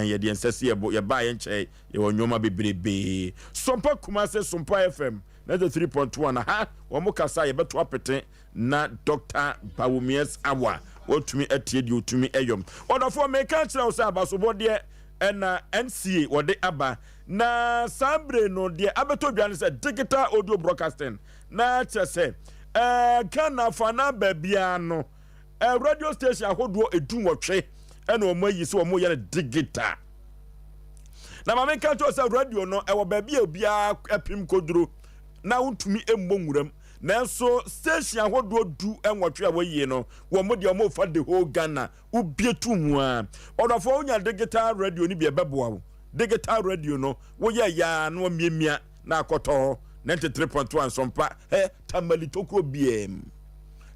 yedea nsese ye ba ye nche ye wonyoma bebrebe Sompa Kumase Sompa FM 93.1 ha wo mo kasa ye beto apete na Dr. Bawumies Awa otumi atie di otumi eyom odofo me ka kira Osei Aboagye de na NCA wode aba na sambre no de abeto dwane se digital audio broadcasting na chese Ghana fana babia no radio station ahodo edunwotwe ena omayi se omo yare digital na ma me ka to se radio no ewo babia obia apim koduro na untumi emmowuram nanso station ahodo du enwotwe awayi no wo mo de omo fa the whole Ghana ubietu mu a odofo onya digital radio ni bia beboa wo digital radio no wo ya no miemia na akoto 93.1 Sompa tamali tokro BM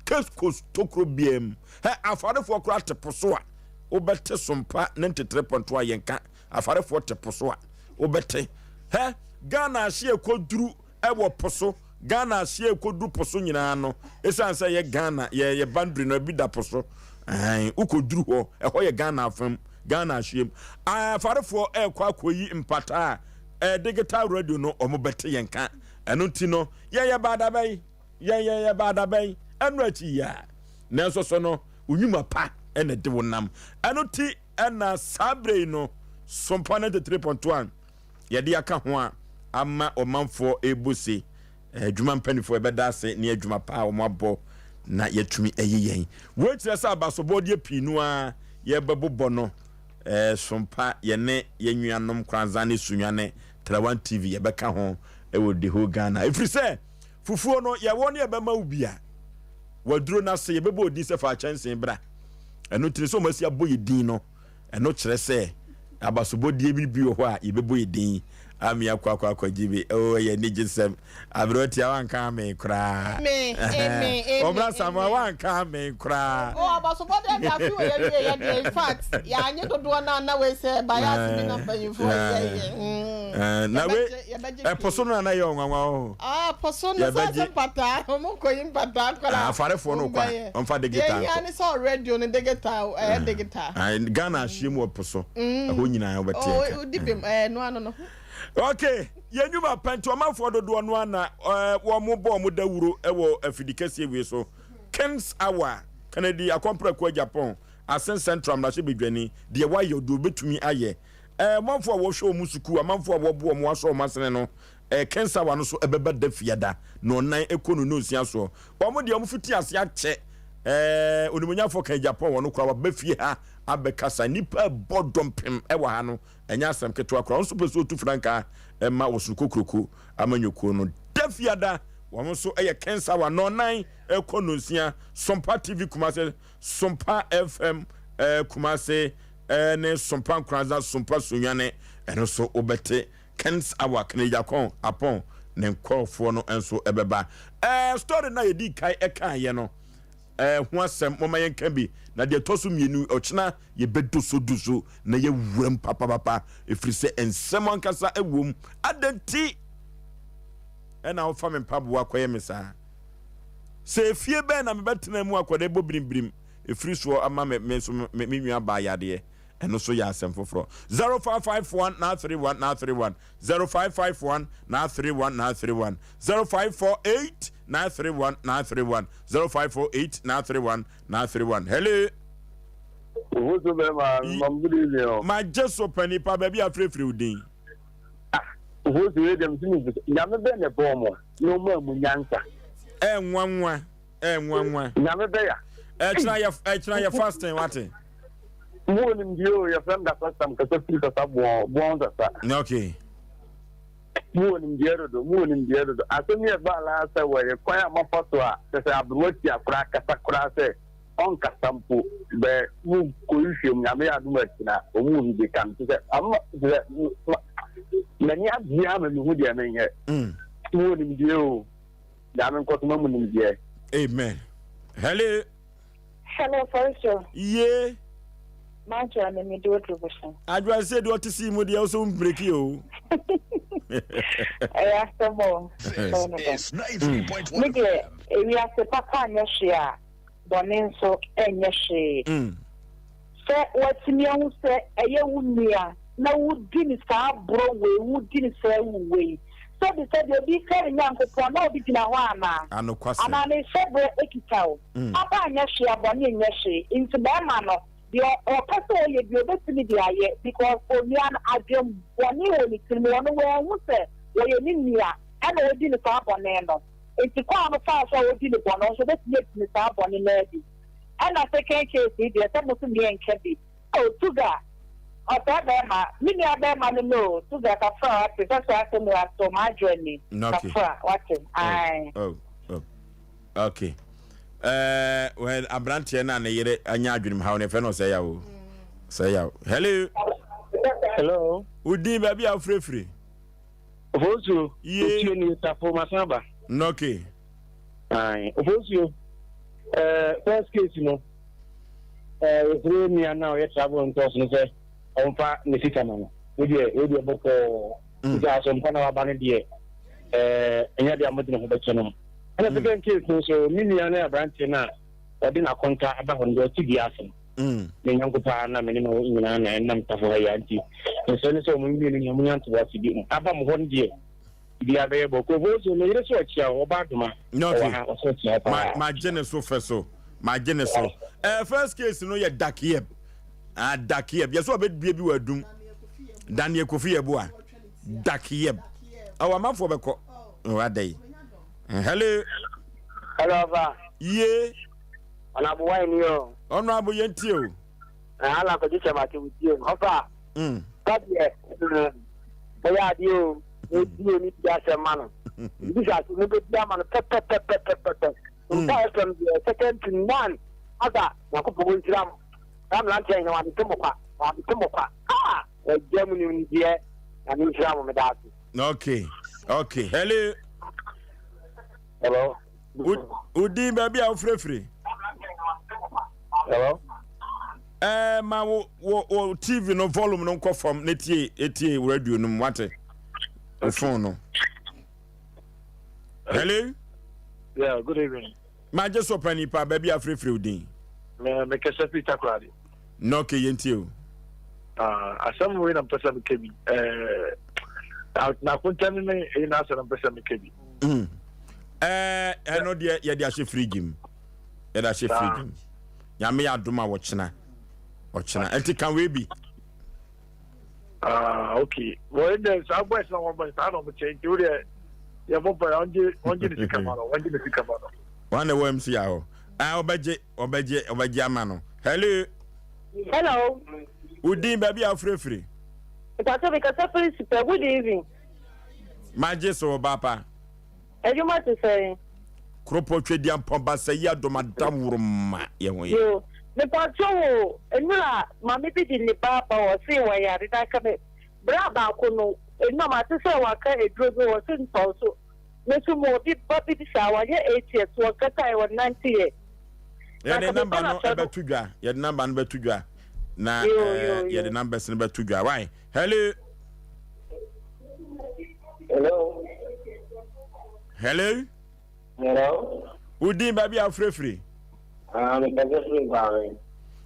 Keskos tokro BM afare fo kra teposo a obete Sompa 93.1 yenka afare fo teposo a obete Ghana hye koduru ewo poso Ghana hye koduru poso nyina no esanse ye Ghana ye boundary no bi da poso ukoduru ho eho ye Ghana afam Ghana hye afare fo ekwa akoyi mpata digital radio no omobete yenka enu ti no ye badabai ye badabai enu achi ya nanso so no unyuma pa ene de wonam enu ti ena sabre no Sompa 3.1 ye de aka ho a ama omanfo ebose adwuma mpanifo ebeda se ne adwuma pa o mabo na yetumi eyeyen we tire sa abasobodie pinu a ye bebobo no Sompa ye ne yennuanom kranza ne sunwane Tarawan TV ye beka ho ewo the whole Ghana if you say fufuo no ye woni e bema ubia waduro na se ye bebo odin se fa chansen bra eno tire so masi aboye din no eno kire se abasobodie bi ho a ye bebo edin ami akwa jibe oh ye ni jinsem abroti awanka me kra me obra samwa wanka me kra oh abasobodie bi afi we ye in fact ya anye dodo na we se bias bi na panyifo na we posono na ye onwanwa o posono sa pata mo koyin pata kwala afarefo no kwa onfa digital ya ni so radio ni digital digital Ghana hyiemu poso ho nyina obete o dipem no okay yenyuma panto amafo dodo no ana wo mo bo mo dawuro ewo afidikase we so Kings Hour Kennedy akompra kwa Japan Asen Central na hye bedwani de waye do betumi aye manfo wo hwe mu suku amanfo wo bo mo aso masene no Kings Hour no so ebeba da fiada no nan ekono no sia so wo mo de mo fiti ase ache onimunyafo kan Japan wono kwa bafie ha abekasa nipa bodompem ewa ha no enya asem ketwa kwa nso peso tu franka ma wosuko kroko amanyoko no dafiada wɔn so ɛyɛ cancer wa nɔnan ɛkɔ nonsia Sompa TV Kumase Sompa FM Kumase ne Sompa Nkranza Sompa Sunyane ɛno so obete cancer awa kneja kon apon ne nkɔfoɔ no enso ɛbɛba story na yɛdi kai ɛka yɛ no ho asɛm moma yɛnka bi na deɛ tɔso mienu ɔkyena yɛbɛdo so du so na yɛwuram papa ɛfiri sɛ nsɛm ankasa ɛwom adanti ɛna wo fa me mpaboa akɔyɛ me saa sɛ fie bɛn na mebɛtena mu akɔda bɔ birim ɛfiri soɔ ama me so me nwa ba yadeɛ ɛno so yɛ asɛm foforɔ 0551 na 31 na 31 0551 na 31 na 31 0548 na 31 na 31 0548 na 31 na 31 hello Who's the man? My just Mpe Nipa baby afrefre udin. Who's the them things? Nyame be ne bomb. No more munyansa. Nwanwa. Nyame be ya. Extra your fasting what? Mo nim dio your friend that first time because you got bon that. Okay. Mo nim dio do. Asemi ba la say we kwaya mafato a say abruoti akura kasa say on kasampo be mu koyhwem nyame adumatina omu bi kan say am many abia me hu dia me nye mo nim dio nyame nkotuma mu nim dia. Amen. Hello Oforisuo. Yeah. Mantra me me do trouble. Adwa say do to see mu dia so break you. Asem It's 93.1. Nige we are se papa nya hia bonin so enye hie. Se watimi hu se eye wunua na wudi ni saa bro we wudi ni saa we. So the said you be carrying yankopon na obi gina ho ama. Ana ne sebre ekitao. Papa nya hia bonin nya hie. Into be ma no the person you be obetimi di aye because onian adwem boni woni timi wono we hu se we ni nia and odi ni saa bonin no. Enti kwa no fa so odi ni bono so betimi ni saa bonin na bi. And a second case there some of me and Kebby. Oh Tuga. Oh Bema, mini Bema no Tuga Kafra, Professor Asem to my journey. Kafra, watching. Oh. Okay. When Abrantia na yere anya adwunim ha ne fe no say yawo. Say yawo. Hello. Udi baby afrefre. Ofosu. Ye ni tafo masaba. Okay. Ofosu. First case through me now you travel on course no say on fa nesika no we dey boko ga so mpa na abane de enya de amodi no ho beche no and the second case so million na branch na odi na konta aba ho ndo ti dia asem me nyango pa na me no nyina na enam tafo ha ya nti so mo mi ni nyamu nyanto wa ti di aba mo ho ndie dia be boko bo so no yire so achia oba duma my genesis so my genesis first case no ye dakiyeb dakiyeb yeso obedue bi wadum Daniel Kofi Yeboa dakiyeb awa mafo beko wadai hello ba ye ona bo wai ni o ono abo yenti o ala ko jise ma ke wuti o ofa kabie boya di o di ni ti asema no bi sa so no be di ama no pe from the second to none other na ko pogo ntiram am lan chen na wa to mokwa Germany ni die na ni ntiram me da. Okay hello udi baby afrefre hello ma wo TV no volume no nko from netie radio no wate phone no hello. Yeah, good evening. My just Mpe Nipa baby afrefre udin. Me kese Peter Kwadi. No ke yenti o. Asem we na pesa me kebi. Na kontani me ina asem pesa me kebi. Eno de ye de ahye frigim. Ye de ahye frigim. Ya me adoma wo chena. Enti kan we bi. Okay. Well, there's a boys na one boys I don't change you there. Ya bopa onje ni sikamano. Wane wo MC aho. Obaje amano. Hello. Hello. Udin baby afrefre. It's because of principal. Good evening. Maje so bapa. You must say. Kropo twediam pomba se ya domadam wuruma ye ho ye. Yo. The patrol, and mammy didn't the papa or say why I did I come. Braba kono. No matter say what kind of drug was in also. Mr. Modi, Bobby Shower, 8 years, what I was 90 years. Yeah, the number no ebe tudwa. Yeah, the number no ebe tudwa. Na yeah, the numbers no ebe tudwa. Why? Hello. Hello. Hello. Hello. Udin baby afrefre. Free by.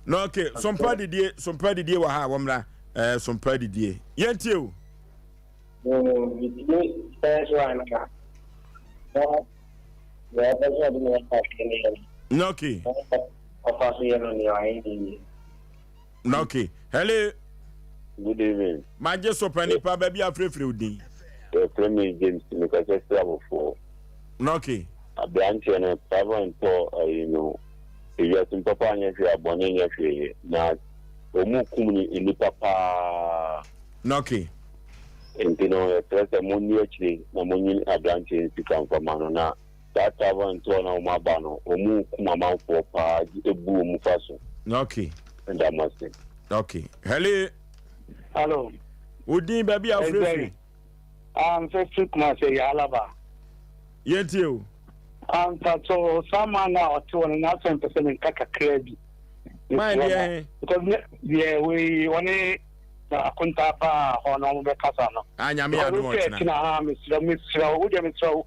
No, okay. Sompa didie wa ha womra. Sompa didie. Yentie o. No, okay. No, okay. Hello. Good evening. Maje Sompa Nipa baby afrefre udin. Premier James because I travel for. No, okay. Abianti na travel for you know. Iya tum papa anya fi abone nya fi na omu kumuni ni papa. No, okay. Entino trese muni achiri na muni abianti sikam for mano na that travel to na umabano omu kumama for pa ebu omu faso. No, okay. And I must say. Okay. Hello. Hello. Udin baby afrefre. First kuma say alaba. Yentie o. So someone now to an Asem Mpe Nipa credit. My dear, because we only Kuntapa or no Becasano. Anya me adu Mr.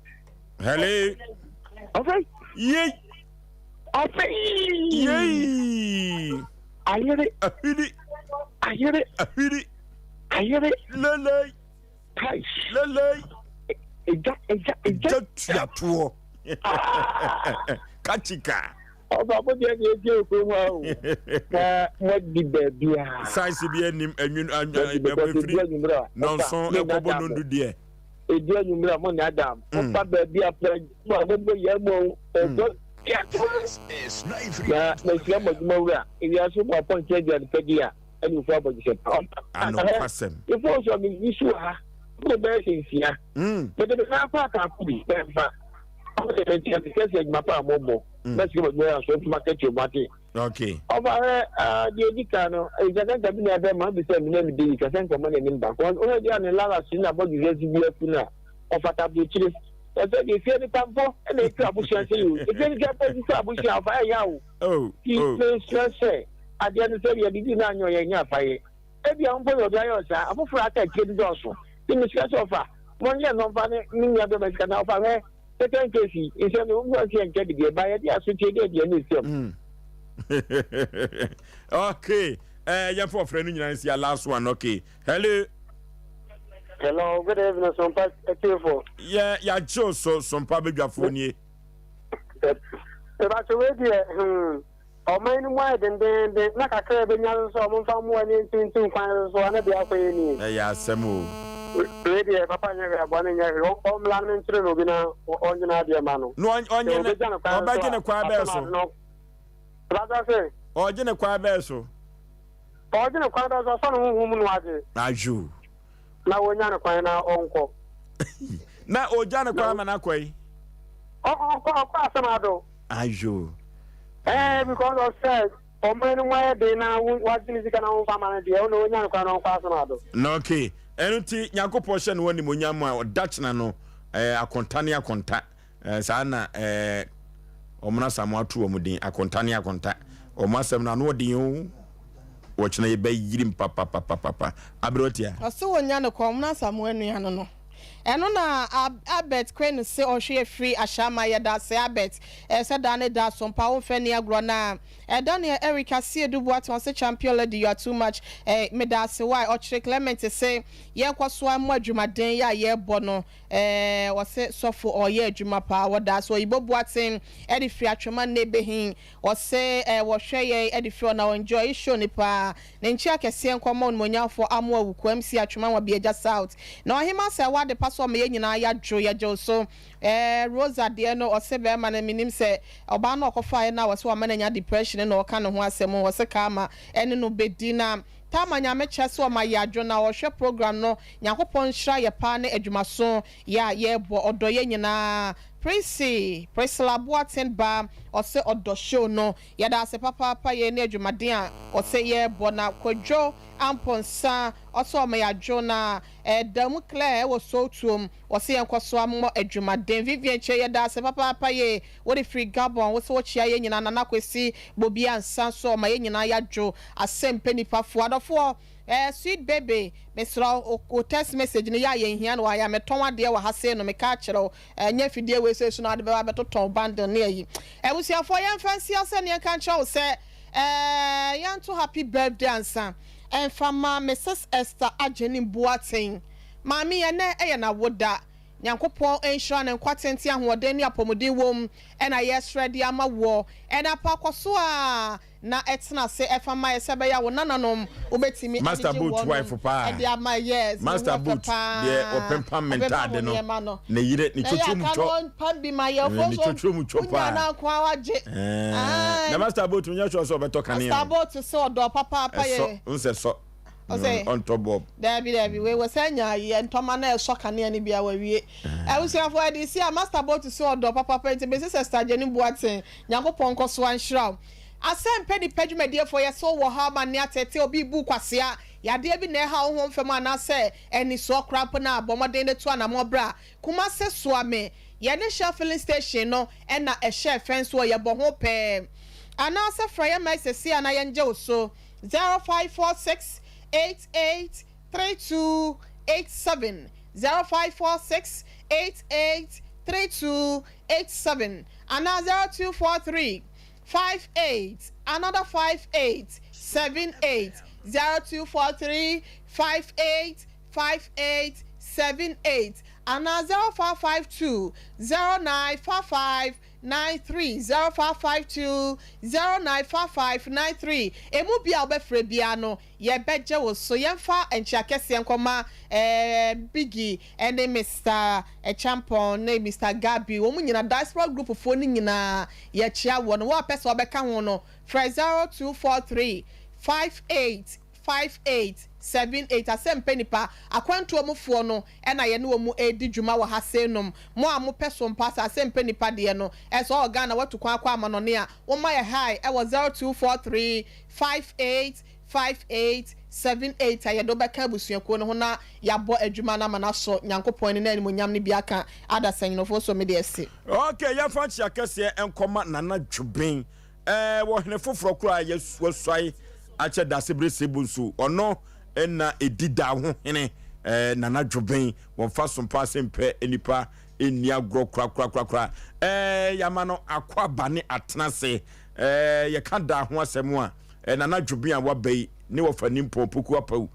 Hello. Okay. Yay. Yay. I hear it. I hear it. I hear it. Lele. Lele. Ejatuo. Kachika. Oba bo de je ko wa o. Ka mo di baby a. Size bi enim enwun free. Nonson ekobo nondu de. Edi anwumra mo na Adam. Oba baby a pra mo agbo ye mo. Edo na sila mo mo wura. Ebi aso mo apon cheje an pedia. Eni fo abogi se. Ano kwasem. Ifo so mi isu ha. Mo be se sia. But the fa ka ku bi fa. Okay. Over the Dicano, is a cabinet of my name, the Casanca money in back. One already on a lava sin about the Resibia of a tablet. But then you fear the tampo and they trouble you. If you get the trouble, shall fire you. Oh, he say, at the end of the day, you didn't know your fire. Every uncle of yours, I'm afraid I can't do also. In the stress of her, 1 year no funny, many other men can offer her. Second case is an Unguan get the by the associated museum. Okay. Yeah, for friend, your last one. Okay. Hello. Hello, good evening. Sompa for. Yeah, Joe, so some public phone. About the radio, or many wide and then there's not a crab in your son from 1 into 2 finals, so I never pay. Yeah, Samu. Radio, Papa, one in your homeland in Trinobina or on the Mano. No, on back in a choir no. Brother say, or in a choir besso. Or in a choir or some woman was it. I do. Now we're not a choir now, uncle. Now, or Jana Quamanaqua. Oh, I do. Because I said, or many where they now watching music and on family, the only one can pass. No, okay. Enti nyako portion woni monyama o Dutch na no akontane akonta sana omna samatu omudin akontane akonta omasem na no odin o chena ye ba yirim papa abrotia aso wonya no ko omna samu anu no eno na abet kwen se ohwe free ashama ye da se abet se da ne da sompa wo fani agro na Daniel Erica see do what on say champion lady you are too much me da se why ochre Clement say ye kwaso am adwumaden ya ye bono wo say sofo or ye adwuma pa wo da so ibobu aten e de free atwema na behin wo say wo hwe ye e de free na enjoy show ni pa na nchi akese nkomo no nyafo amo awukwam si atwema wa bieja south na ohima say wa de paso so me nyina ya dwo ya jo so Rosa de no o se be ma na minim se oba na okofa na wo se o ma na nya depression na o ka no ho asem wo se ka ma ene no bedina tama nyame chese o ma ya dwo na o hwe program no Nyankopon hira ye pa na adwumaso ya ye bo odo ye nyina Priscilla Boatin ba or say odo show no yada se papa ye na adwumaden a o se ye bo na kwadwo amponsa also ma ya dwo na damu clear wo so tuom o se enkoso ammo adwumaden Vivian che yada se papa ye wo de free Gabon wo se wo chia ye nyina na kwesi bobi ansa so ma ye nyina ya dwo Asem Mpe Nipa fo adofo sweet baby mesra o text message ni ya ye hia no ya meton ade wa hase no me ka kire nya fidie we se so na ade ba betoton bundle na yi ebusiafo ye fancy ase ne ka kire o se yan to happy birthday ansa enfama Mrs Esther Ageni Boatin mami ye na na woda Nyankopon enhira ne kwatenti ahoden ne apomodin wom na yesredi ama wo na pakoso a na etna se efama yesebe ya wo nananom obetimi Master Boot wife pa e ama yes Master Boot de opempa mentade no na yire ni chochum cho pambi ma ye fo so chochum cho pa na kwa waje na Master Boot nya so beto kan Master Boot so odo papa ye nse so on top Bob Debbie we was anya ye ntoma na eso kane ni bia wawie awusia for dey see Master Boat so odo papa pente Mrs Esther Ageni Boatin Nyankopon koso anhira Asem Mpe Nipa dwumadie for ye so wo ha ma ne atete obi bu kwasea yade bi na ha ho mfem ana se eni so crap na abomoden de to anamo bra kuma se so ame ye ne share filling station no e na e share fence wo ye bo ho pe ana se fraya ma se si ana ye nje so 0546 883287 0546 883287 and 0243 58 another 5878 0243 58 5878 and 0552 0955 93 0552 095593 emu bia obefre bia no ye beje wo so yemfa enchia kese enkoma Biggie and Mr Champon ne Mr Gabi wo mu nyina diaspora group fo ni nyina ye chia wo no wo pese obeka ho no 0243 585878 Asem Mpe Nipa akwantu omufo no na ye ne wo mu edi dwuma wo hasenom mo a mo peso mpasa Asem Mpe Nipa de no eso organ na watu kwa ama no ne a wo ma ye high e wo 0243 585878 aye do beka busuako no ho na yabo adwuma na mana so Nyankopon ne na animonyam ne biaka adasanyenofo so me de ese okay ya fa chia kese enkoma nana dwuben wo hene foforo kura yesu swai ache da sebre sebunsu ono na edida ho hene nana dwuben won fa Sompa Asem Mpe Nipa eni agro kra yama no akwa bane atenase ye ka da ho asem a nana dwuben a wabai ne wo fa nimpo poku apau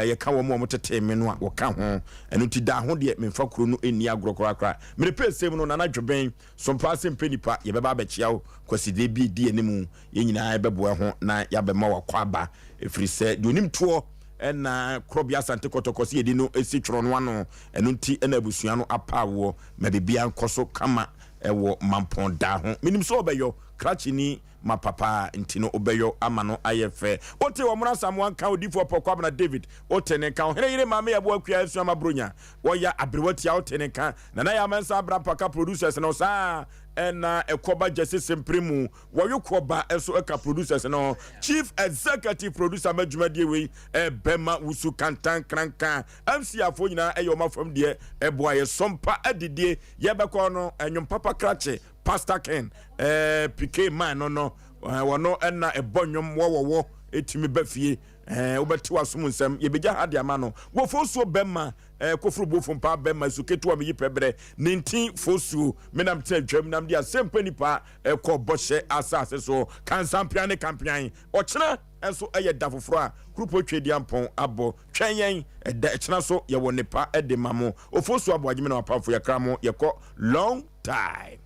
ye ka wo mo tete me no a wo ka ho enu ti da ho de me fa kuro no eni agro kra me pe sem no nana dwuben Sompa Asem Mpe Nipa ye beba ba chia wo kwaside bi di enimu ye nyina ye bebo ho na ya be ma wakwa ba efiri se de onim to na krobia sante kotokosi edi no esi tworo no ano enu nti na abusua no apa wo ma bibia nkoso kama ewo mampon da ho minim so obeyo krachini mapapa ntino obeyo amano ayefe ote wo mra samwan kan odifo pokwa na David otene kan here yire mama yabo akua asu amabronya wo ya abrewati a otene kan na ya mansa abra paka producers no sa na ekoba jesse sempremu wo yokoba eso eka producers no chief executive producer madwumadie we bema wusu kantan krankan MC afo nyina eyo mafam de eboa ye Sompa adidie yebekọ no enwom papa krache Pastor Ken PK man no wono na ebonwom wo etimi bafie obeti wasum nsem yebeja hade ama no wo fosuo bema kofuru bofo mpa bema suketu am yipebre 19 fosuo menam tadwam nam dia Asem Mpe Nipa ko boshe asase so kansampia ne kampian ochena enso eye dafoforo a grupo twedi ampon abo twenyen eda echena so ye wo nipa ede mamo ofosuo Aboagye me na wapafo ye kramo ye ko long time